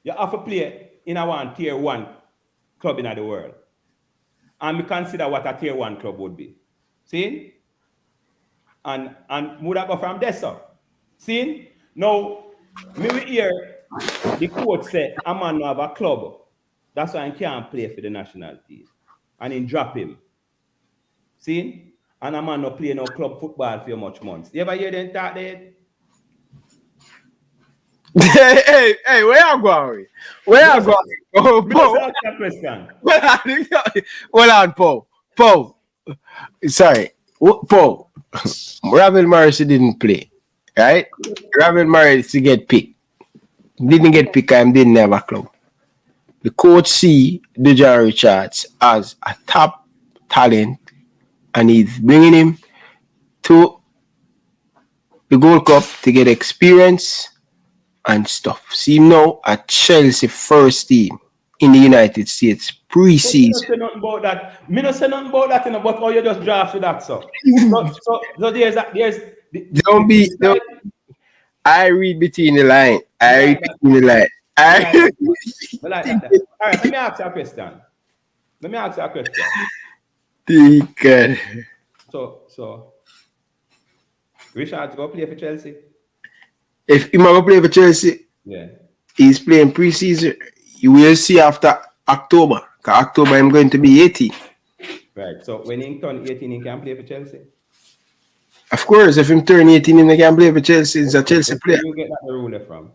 you have to play in a one tier 1 club in the world. And we consider what a tier 1 club would be. See? And would I go from there, sir? See? Now, me we hear the coach say, a man no have a club. That's why he can't play for the national team. And he drop him. See? And a man no play no club football for much months. You ever hear them talk there? Hey, where you going? Where you going? Oh, Paul. Hold on, Paul. Paul. Sorry. Paul. Ravel Morrissey didn't play. Right? Ravel Morrissey get picked. Didn't get picked and didn't have a club. The coach see Dejan Richards as a top talent and he's bringing him to the Gold Cup to get experience and stuff. See him now at Chelsea first team in the United States pre-season. I don't say nothing about that. Me not say nothing about that, you know, but how you just drafted that, so there's I read between the line. I read between the line. All right, let me ask you a question. God. So Richard go play for Chelsea. If he go play for Chelsea, Yeah. he's playing pre-season. You will see after October. Because October I'm going to be 18. Right. So when he turn 18, he can play for Chelsea. Of course, if him turn 18, he can play for Chelsea. He's a Chelsea player. Where you get that rule from?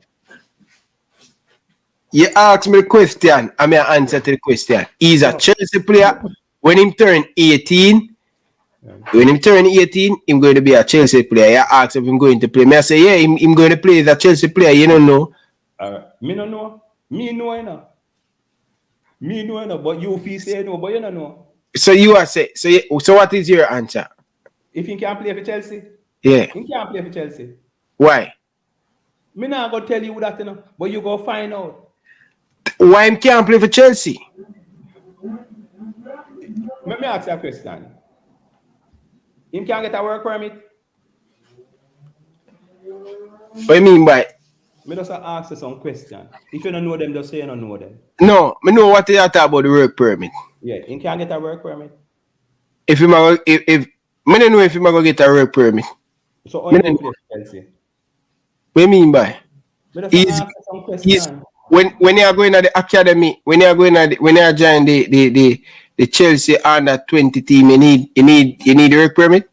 You ask me the question, I'm going to answer to the question. He's a Chelsea player. When him turn 18, he's going to be a Chelsea player. You ask if I'm going to play. I say, yeah, I'm going to play as a Chelsea player. You don't know. Me don't know. Me know, you know. Me know, you know. But you feel say no, but you don't know. So you are saying, so what is your answer? If he can play for Chelsea, yeah, he can't play for Chelsea. Why? Me not gonna tell you that, you know, but you go find out. Why he can't play for Chelsea? Let me ask you a question. He can't get a work permit. What do you mean by? Me just ask you some question. If you don't know them, just say you don't know them. No, me know what you talk about the work permit. Yeah, he can't get a work permit. If me don't know if he go get a work permit. So how you play for Chelsea? What do you mean by? He's when you are going to the academy, when you are join the Chelsea under 20 team, you need a work permit.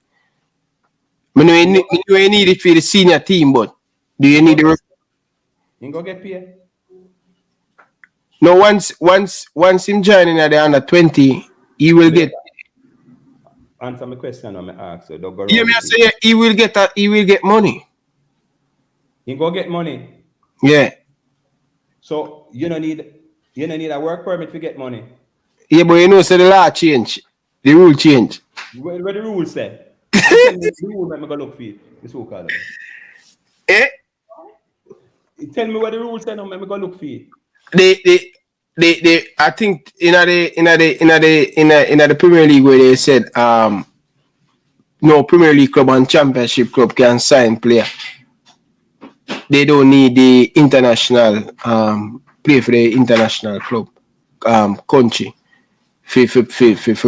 I know you need it for the senior team, but do you need the work? You go get paid. No, once him joining at the under 20, he will get. Answer my question on my ask. So don't go Yeah, me I say he will get money. He go get money. Yeah. So you don't need a work permit to get money. Yeah, but you know, so the law change, the rule change. Where the rule say? The rule let me go look for it. This who call it. Eh? Tell me what the rule say now. Let me go look for it. I think in the Premier League where they said no Premier League club and Championship club can sign player. They don't need the international play for the international club country for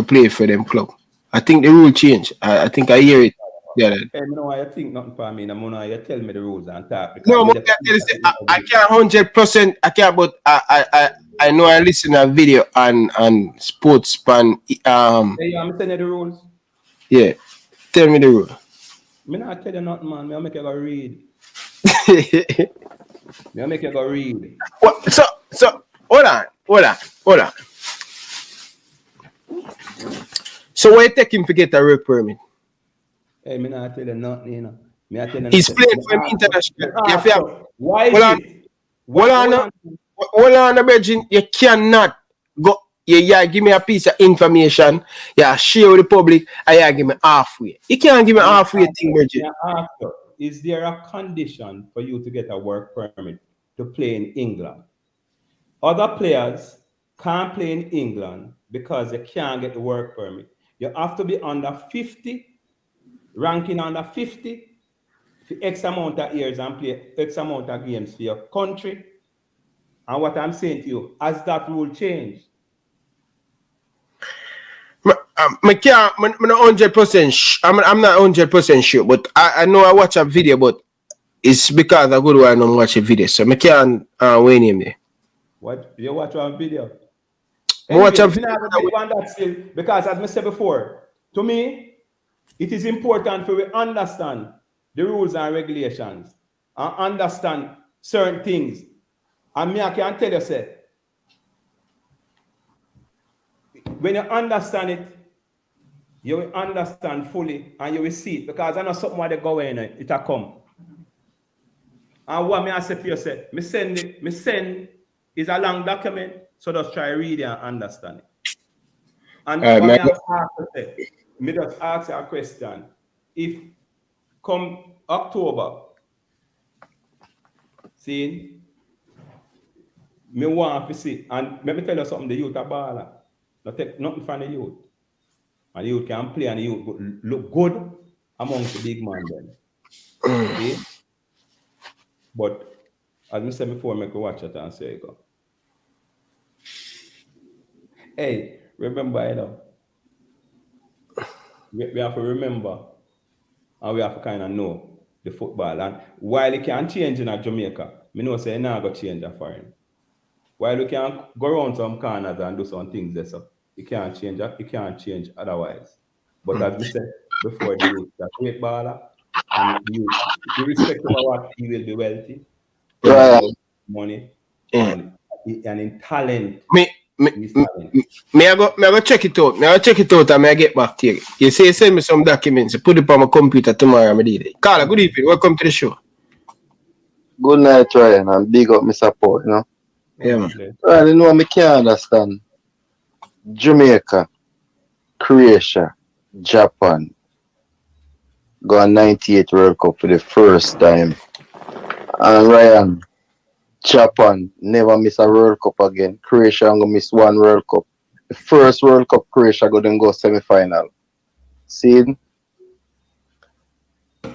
play for them club. I think the rule change. I think I hear it. Yeah. Hey, you know why I think nothing for me. No, you tell me the rules and talk. No, I can't 100%. I can't, but I know I listen to a video on sports pan. Hey, I'm telling you the rules. Yeah, tell me the rule. Me not tell you nothing, man. Me make you go read. Me make you go read. What? So hold on. So why take him to get a work permit? Hey, me not tell you nothing, you know. Me tell you He's playing for him international. Why is it? Hold on, Virgin. You cannot go. Yeah, give me a piece of information. Yeah, share with the public. And give me halfway. You can't give me halfway thing, Virgin. Is there a condition for you to get a work permit to play in England? Other players can't play in England because they can't get the work permit. You have to be under 50, ranking under 50, for X amount of years and play X amount of games for your country. And what I'm saying to you, has that rule changed? I'm not 100%. I'm not 100% sure, but I know I watch a video, but it's because I go to and watch a video, so I can't win him there. What you watch one video? Anyway, watch a video because as I said before, to me, it is important for we understand the rules and regulations and understand certain things. And me, I can tell you, say, when you understand it, you will understand fully and you will see it, because I know something where they go in it will come. And what me I say to you, say, me send is a long document, so just try read it and understand it. And me just ask you a question. If come October, see, me want to see, and let me tell you something, the youth are baller. Don't take nothing from the youth. And the youth can play and the youth look good amongst the big man then. Okay? But as I said before, make a watch it and say go. Hey, remember, you know, we have to remember and we have to kind of know the football. And while it can change in Jamaica, me know say now go change a foreign. While we can go around some corners and do some things there, so it can't change. It can't change otherwise. But as we said before, the youth that great baller, and you, irrespective of what, he will be wealthy, he will have money, and in talent. Me I go check it out. And I get back to you. You say send me some documents. Put it on my computer tomorrow. I did it. Carla, good evening. Welcome to the show. Good night, Ryan, and big up my support, you know. Yeah, man. Well, you know, I can't understand. Jamaica, Croatia, Japan go on 98 World Cup for the first time. And Ryan, Japan never miss a World Cup again. Croatia gonna miss one World Cup. The first World Cup, Croatia go then go semi-final. See?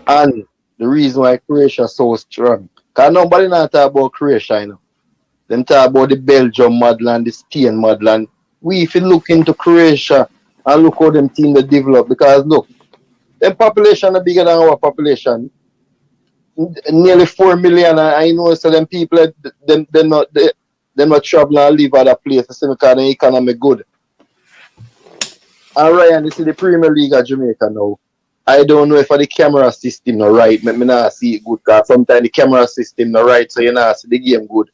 And the reason why Croatia so strong, because nobody not talk about Croatia, you know. Them talk about the Belgium motherland, the Spain motherland. We if you look into Croatia and look how them team they develop, because look, them population are bigger than our population. Nearly 4 million, and I know so them people they're not travel and live other places because the economy good. And Ryan, you see the Premier League of Jamaica now. I don't know if the camera system not right. Me not see it good because sometimes the camera system not right, so you not see the game good.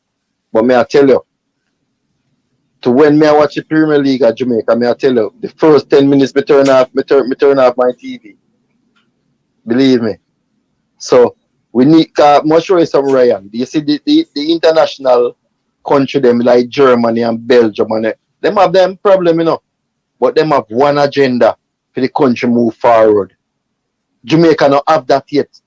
But may I tell you, to when me I watch the Premier League of Jamaica, may I tell you, the first 10 minutes me turn off my TV. Believe me. So we need must show you some Ryan. You see the international country them like Germany and Belgium and them have them problem, you know. But them have one agenda for the country move forward. Jamaica don't have that yet.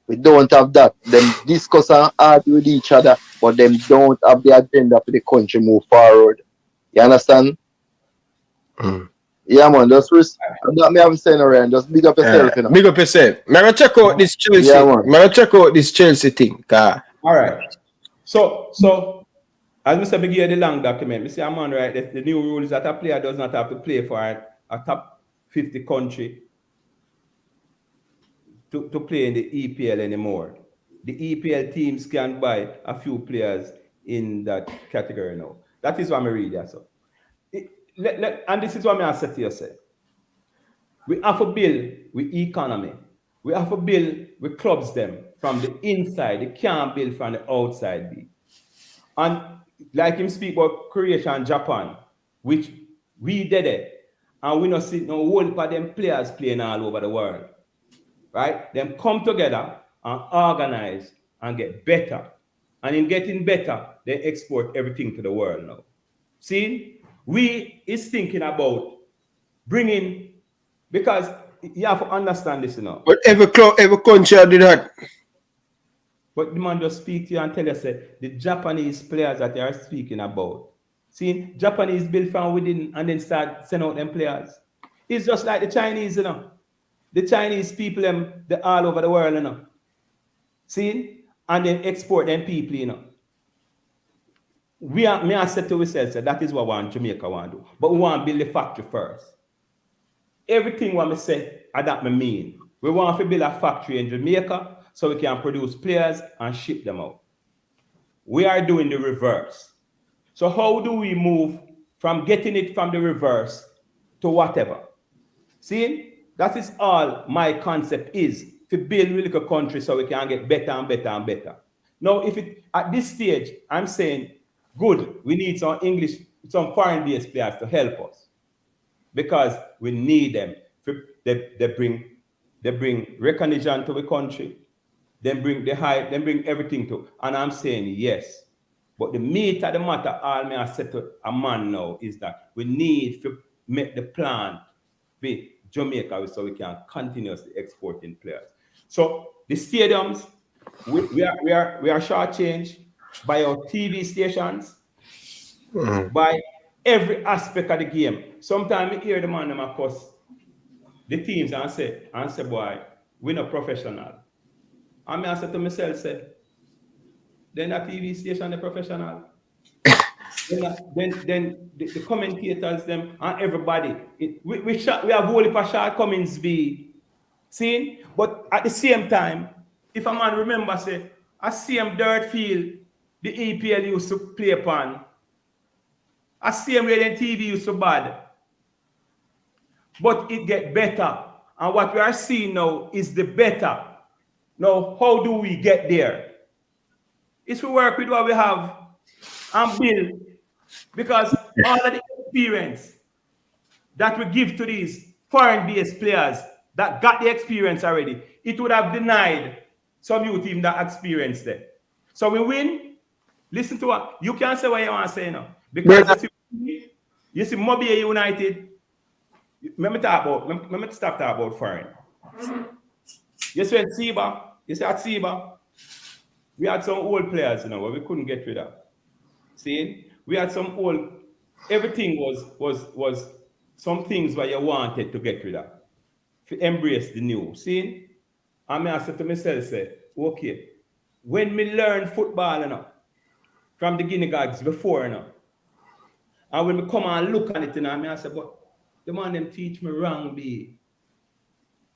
We don't have that. Them discuss and argue with each other, but them don't have the agenda for the country move forward. You understand? Yeah, man. Just that me have saying around. Just big up yourself, you know. Big up yourself. I'm gonna check out this Chelsea. Yeah, man. I'm gonna check out this Chelsea thing. All right. So as Mr. Big the long document, I say I'm on right. The new rule is that a player does not have to play for a top 50 country to play in the EPL anymore. The EPL teams can buy a few players in that category now. That is what I read there. So, and this is what I said to you. Say, we have to build with economy. We have to build with clubs them from the inside. They can't build from the outside. And like him speak about Croatia and Japan, which we did it, and we not see no whole for them players playing all over the world. Right? Them come together and organize and get better. And in getting better, they export everything to the world now. See, we is thinking about bringing, because you have to understand this, you know. But every country did that. But the man just speak to you and tell you, say, the Japanese players that they are speaking about. See, Japanese build from within and then start sending out them players. It's just like the Chinese, you know. The Chinese people, they're all over the world, you know. See? And then export them people, you know. Me I said to ourselves, that is what Jamaica want to do. But we want to build the factory first. Everything what I say, that I mean. We want to build a factory in Jamaica so we can produce players and ship them out. We are doing the reverse. So how do we move from getting it from the reverse to whatever? See? That is all my concept is, to build really a country so we can get better and better and better. Now, if it at this stage, I'm saying, good, we need some English, some foreign-based players to help us. Because we need them. They bring recognition to the country. They bring everything to. And I'm saying yes. But the meat of the matter, all me I said to a man now is that we need to make the plan be Jamaica so we can continuously exporting players. So the stadiums, we are shortchanged by our TV stations, by every aspect of the game. Sometimes I hear the man them cuss the teams and say, boy, we're not professional. And I say to myself, say, then a TV station the professional. then the commentators, them and everybody, we have whole heap of shortcomings be seen, but at the same time, if a man remember, say, I see him dirt field, the EPL used to play upon. I see him where the TV used to bad. But it get better. And what we are seeing now is the better. Now, how do we get there? It's to work with what we have and build. Because all of the experience that we give to these foreign-based players that got the experience already, it would have denied some youth even that experience there. So we win. Listen to what you can't say what you want to say now. Because you see Mobile United. Let me stop talking about foreign. You see at Seba, we had some old players, you know, where we couldn't get rid of. See, we had some old. Everything was some things where you wanted to get rid of, to embrace the new. See, I mean, I said to myself, say, okay, when me learn football, you know, from the Guinea Gods before, you know, and when me come and look at it, you know, I say, but the man them teach me wrong, be.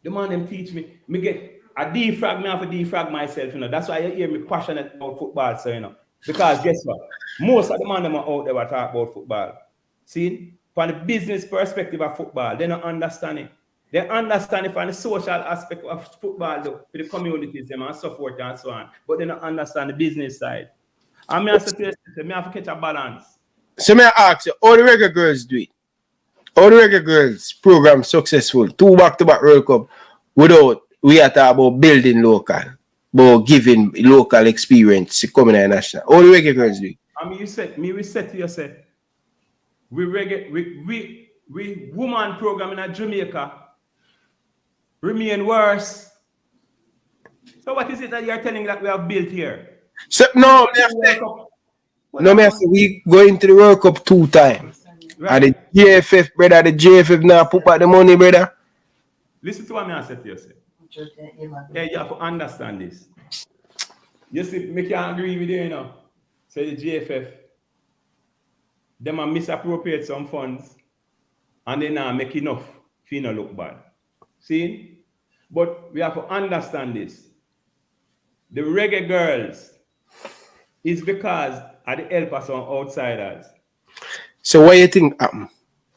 The man them teach me get a defrag, me have to defrag myself, you know. That's why you hear me passionate about football, so, you know. Because guess what? Most of the man them are out there that talk about football. See, from the business perspective of football, they don't understand it. They understand it from the social aspect of football, though, for the communities, them and so forth and so on. But they don't understand the business side. And me have to catch a balance. So may I ask you, how the Reggae Girls do it? How the Reggae Girls program successful? 2 back-to-back World Cup without we are talking about building local, but giving local experience to come in the national. How the Reggae Girls do it? I mean, we said to yourself, we woman program in Jamaica remain worse. So what is it that you are telling that we have built here? So no, me say we going to the World Cup 2 times. Right. And the JFF, brother, the JFF now put out the money, brother. Listen to what I said to yourself. Yeah, you have to understand this. You see, me can't agree with you, you know. Say the JFF, them are misappropriate some funds and they now make enough for you not look bad. See? But we have to understand this. The Reggae Girls is because of the help of some outsiders. So what you think happen?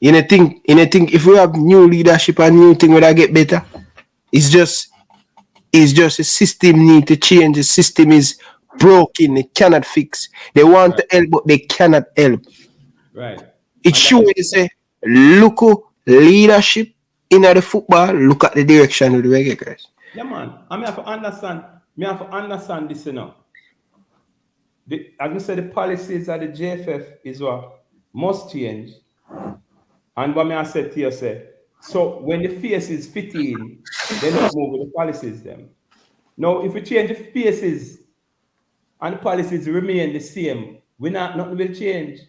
You think if we have new leadership and new thing, will that get better? It's just a system need to change. The system is broken. They cannot fix. They want to help, but they cannot help. Right. It shows you say, look at leadership in the football, look at the direction of the Reggae Girls. Yeah, man. I mean, I have to understand this, you know. As I said, the policies of the JFF is what must change. And what I said to you, say, so when the faces fit in, they don't move with the policies them. Now, if we change the faces and the policies remain the same, nothing will change.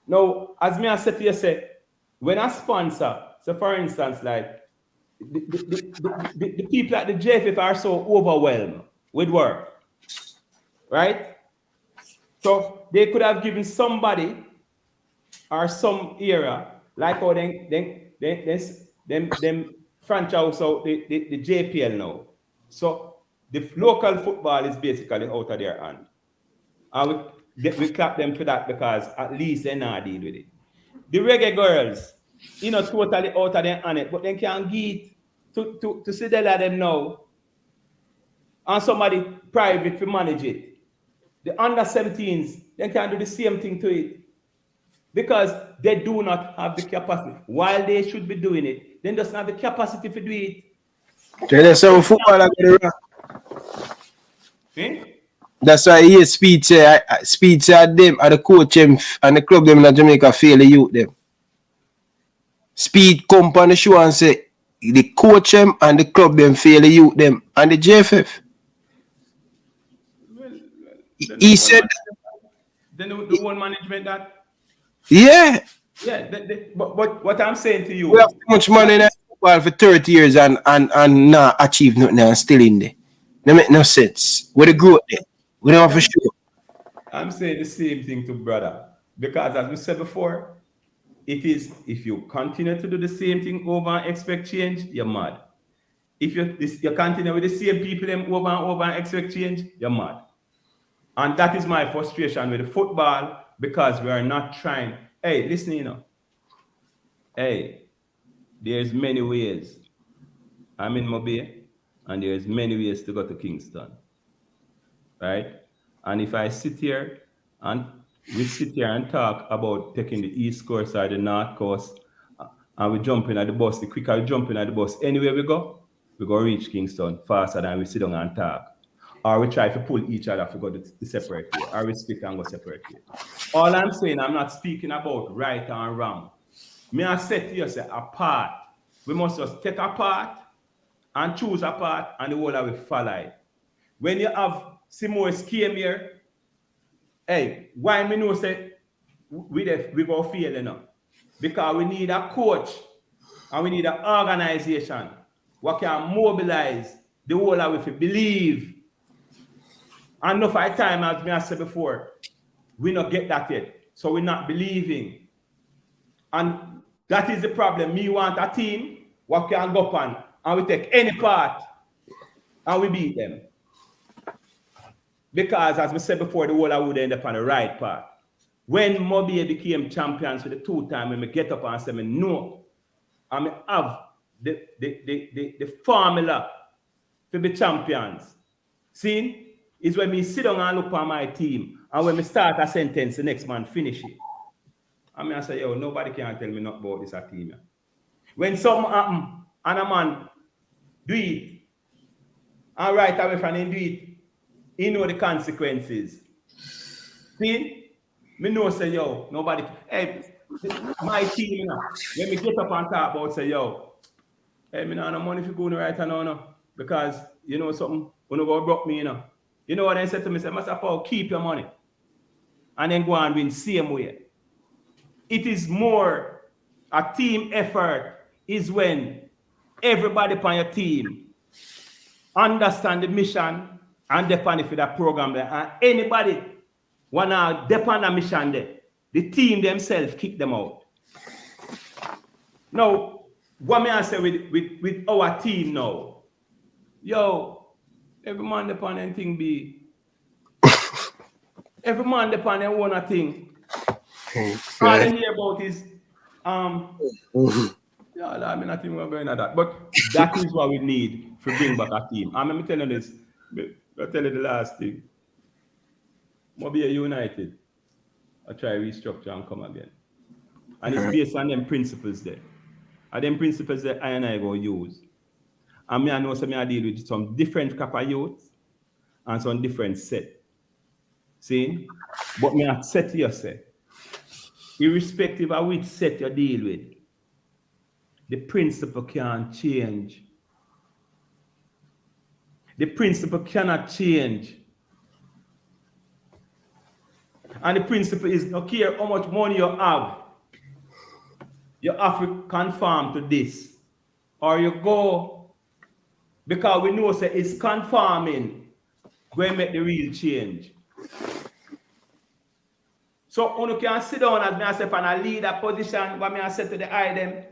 Now, as I said to you, say, when I sponsor, so for instance, like the people at the JFF are so overwhelmed with work, right? So they could have given somebody or some area, like how them franchise out the JPL now. So the local football is basically out of their hand. And we clap them for that because at least they not deal with it. The Reggae Girls, totally out of their hand, but they can get to see them now. And somebody private to manage it. The under 17s, they can do the same thing to it. Because they do not have the capacity. While they should be doing it, they just have the capacity to do it. There's some football That's why he speed say them and the coach them and the club them in Jamaica fail the youth them. Speed come on the show and say the coach them and the club them fail the youth them and the JFF. He said then the one management that. Yeah. Yeah, but what I'm saying to you, we have too much money in football for 30 years and not achieve nothing and still in there. That make no sense. Where the growth there? We don't have for sure. I'm saying the same thing to brother. Because as we said before, it is if you continue to do the same thing over and expect change, you're mad. if you continue with the same people them over and over and expect change, you're mad. And that is my frustration with the football, because we are not trying. Hey, listen, you know. Hey, there's many ways. I'm in Montego Bay, and there's many ways to go to Kingston. Right? And if I sit here and we sit here and talk about taking the East Coast or the North Coast, and we jump in at the bus, the quicker we jump in at the bus, anywhere we go reach Kingston faster than we sit down and talk. Or we try to pull each other to go the separate way, or we split and go separate way. All I'm saying, I'm not speaking about right and wrong. Me I say to you, say, apart. We must just take a part and choose a part, and the whole of it follow it. When you have Seymour came here, hey, why me know say we go fail enough? Because we need a coach and we need an organization what can mobilize the whole of it to believe. And enough of time, as I said before, we not get that yet. So we're not believing. And that is the problem. Me want a team what can go on and we take any part and we beat them. Because as we said before, the whole I would end up on the right path. When Montego Bay became champions for the 2 times, when we get up and say, no, I have the formula to be champions. See, is when we sit down and look at my team, and when we start a sentence, the next man finish it. I say, yo, nobody can tell me not about this team. Yeah. When something happen and a man do it, and right away from him do it, he know the consequences. See? Me know say, yo, nobody, hey, my team, you know, when me get up and talk about, say, yo, hey, me no money if you go right now, no, because, you know, something, when you go broke me, you know. You know what I said to me? Say, Master Paul, keep your money. And then go and win same way. It is more a team effort is when everybody on your team understand the mission and depend for that program there. And anybody wanna depend on mission there, the team themselves kick them out. Now, what may I say with our team now? Yo, every man depend on thing be. Every man depend on one thing. All I hear about is yeah, I mean, I think we're going at that. But that is what we need to bring back a team. And let me tell you this. I'll tell you the last thing. Montego Bay United. I try restructure and come again. And it's based on them principles there. And them principles that I and I go use. And me I know some I deal with some different type of youth and some different set. See? But me I set to you say, irrespective of which set you deal with, the principle can't change. The principle cannot change. And the principle is, no care how much money you have to conform to this. Or you go, because we know say it's conforming, going to make the real change. So when you can sit down as myself and I lead a position, what I say to the eye them,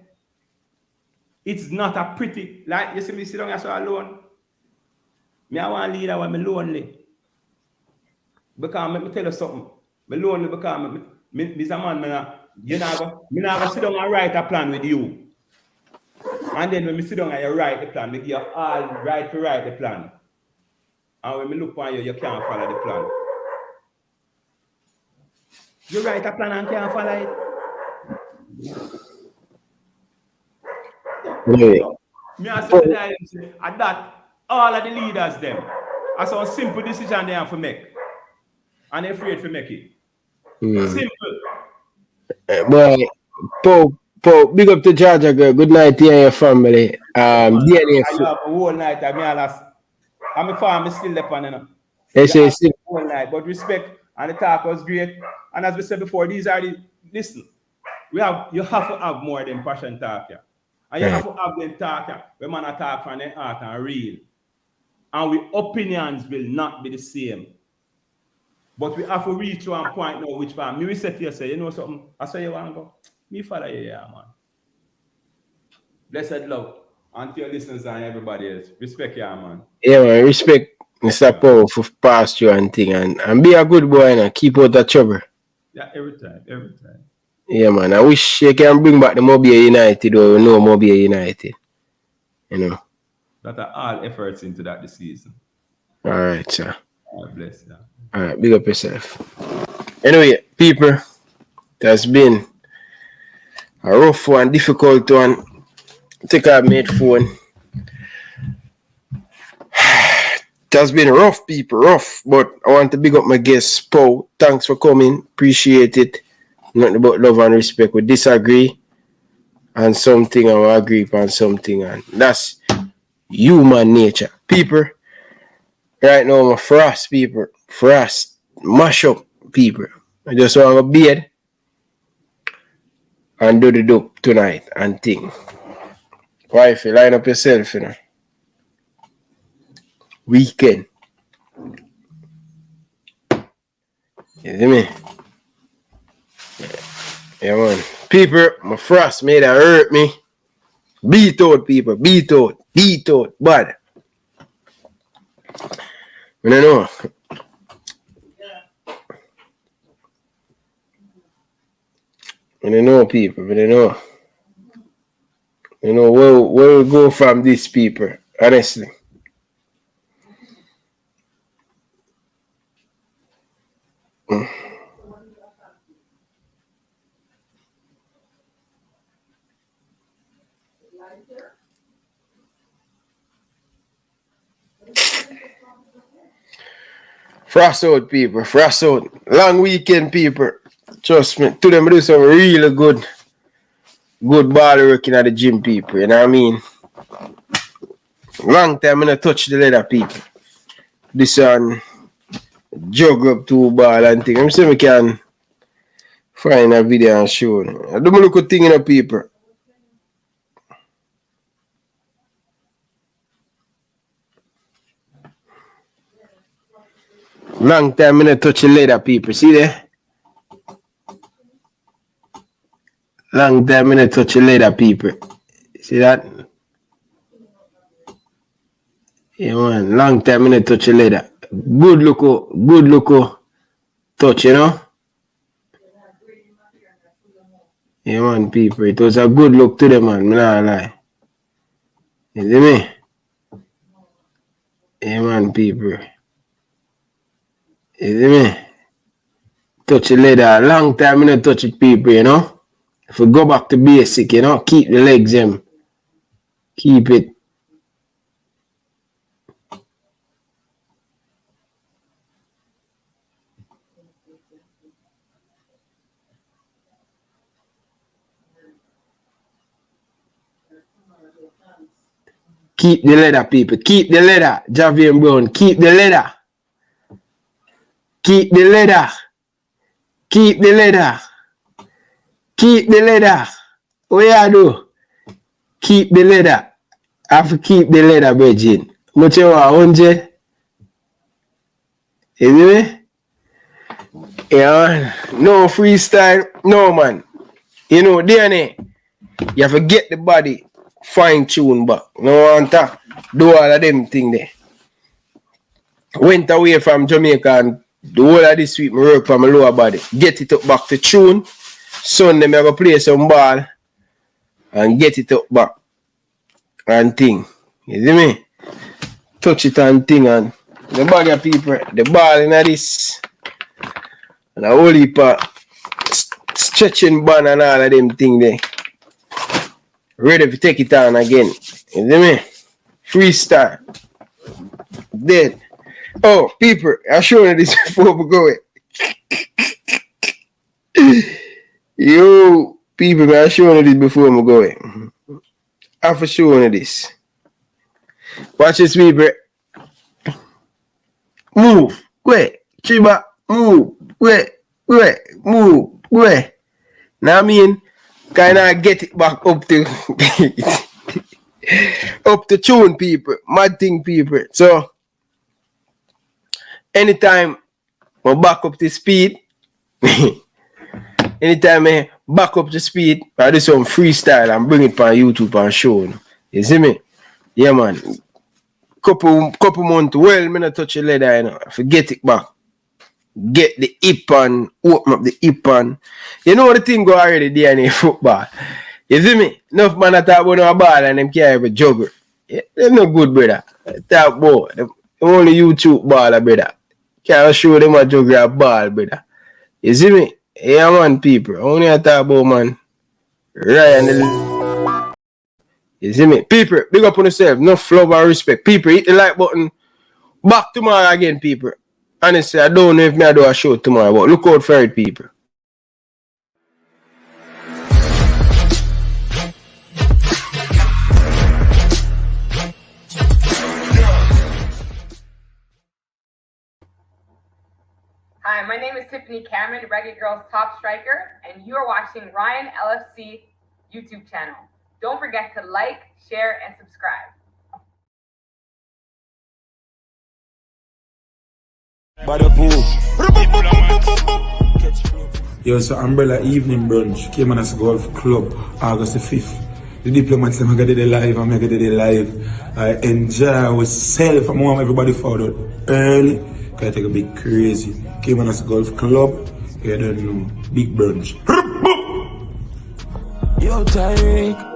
it's not a pretty, like you see me sit down as alone. I want to lead when I'm lonely. Because let me tell you something. I'm lonely because Mr. Man, you never sit down and write a plan with you. And then when we sit down and you write the plan, we give you all right to write the plan. And when we look on you, you can't follow the plan. You write a plan and can't follow it. Me I say at that, all of the leaders them, are some simple decision they have to make. And they're afraid to make it. Simple. Boy, Pope, big up to Georgia girl. Good night to you and your family. DNA. I have a whole night. I'm a farm, still there, you know. Whole night, but respect and the talk was great. And as we said before, these are the listen. You have to have more than passion talk here. And you have to have them talk here. When man talk from their heart and real. And we opinions will not be the same. But we have to reach to a point now which one. Me we say to you, say, you know something? I say you want to go. Me follow you, yeah, man. Blessed love. And to your listeners and everybody else, respect ya, man. Yeah, man, respect Mr. Powell for past you and thing, and be a good boy and keep out of trouble. Yeah, every time. Yeah, man. I wish you can bring back the Mobile United or no Mobile United. You know. That are all efforts into that this season. All right, sir. God bless you. All right, big up yourself. Anyway, people, it has been a rough one, difficult one. Take our mate phone. It has been rough, people, rough. But I want to big up my guest, Paul. Thanks for coming. Appreciate it. Nothing about love and respect. We disagree on something and we agree on something. And that's human nature. People, right now, I'm a frost, people. Frost. Mash up, people. I just want to beard and do the dope tonight and thing. Wife, you line up yourself, you know. Weekend. You see me? Yeah, man. People, my frost made that hurt me. Beat out, people. Beat out. Bad. I don't know. I don't know, people. I don't know. You know, where we go from these people, honestly. Frost out, people. Frost out. Long weekend, people. Trust me. To them, do some really good ball working at the gym, people. You know what I mean? Long time I don't touch the leather, people. This one, jog up to ball and thing. I'm saying we can find a video and show. I do look at thing in the people. Long time I don't touch the leather, people. See there? Long time I don't touch the leather, people. See that? Yeah, man. Long time I don't touch the leather. Good look, touch, you know? Yeah, man, people. It was a good look to them, man. I'm not lie. You see me? Yeah, man, people. You see me? Touch the leather. Long time I don't touch it, people, you know? If we go back to basic, you know, keep the legs, them. Keep it. Keep the leather, people. Keep the leather. Javier Brown. Keep the leather. Keep the leather. Keep the leather. Keep the leather. What you do? Keep the leather. I have to keep the leather, Virgin. Much you want, 100? You see me? Yeah, man. No freestyle. No, man. You know, DNA. You have to get the body fine-tuned back. No want to do all of them things there. Went away from Jamaica and the whole of this week, I work for my lower body. Get it up back to tune. Sunday, I go play some ball and get it up back and thing. You see me? Touch it and thing and the bag of people, the ball in this and a whole heap of stretching band and all of them thing there. Ready to take it on again. You see me? Freestyle. Dead. Oh, people, I'll show you this before we go. Yo, people, I'll show you this before we go. I'll for show you this. Watch this, people. Move. Wait. Chiba. Move. Wait. Move. Wait. Now I mean, kind of get it back up to up to tune, people. Mad thing, people. So anytime I back up the speed, anytime I back up the speed, I do some freestyle and bring it on YouTube and show. You see me? Yeah, man. Couple months, well, me not touch the leather, you know. Forget it back. Get the hip on, open up the hip on. You know the thing go already there in football. You see me? Enough man that talk about no ball and them can't even juggle. Yeah, they're no good, brother. Talk about them only YouTube baller, brother. Can't show them a juggle a ball, brother. You see me? Yeah, man, people. Only I talk about, man. Ryan. You see me? People, big up on yourself. No love and respect. People, hit the like button. Back tomorrow again, people. Honestly, I don't know if I do a show tomorrow, but look out for it, people. Hi, my name is Tiffany Cameron, Reggae Girls top striker, and you are watching Ryan LFC YouTube channel. Don't forget to like, share, and subscribe. By the pool. Yo, so Umbrella Evening Brunch came on as Golf Club August the 5th. The Diplomats, I'm gonna do live, I'm gonna do live. I enjoy myself, I'm want everybody forward early. Can I take a big crazy? Came on as Golf Club, you don't know, big brunch. Yo, Tyreek.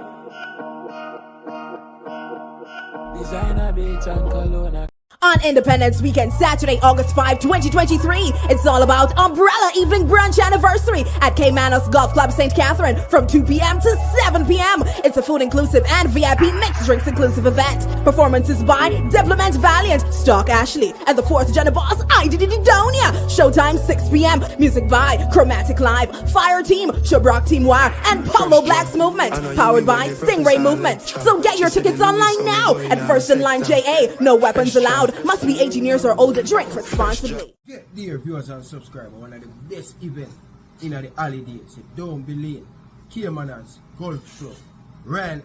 Designer beats and Kelowna. On Independence Weekend, Saturday, August 5, 2023, it's all about Umbrella Evening Brunch Anniversary at Caymanos Golf Club St. Catherine from 2 p.m. to 7 p.m. It's a food-inclusive and VIP mixed drinks-inclusive event. Performances by Developmental, Valiant, Stock Ashley, and the 4th Gen Boss, Donia. Showtime 6 p.m. Music by Chromatic Live, Fire Team, Shabrock Team Wire, and Pablo Black's Movement, powered by Stingray Movements. So get your tickets online now at First in Line JA. No weapons allowed. Must be 18 years or older. Drink responsibly. Get dear viewers and subscribers, one of the best events in the holidays. So don't be late. Caymanos Golf Club, Ryan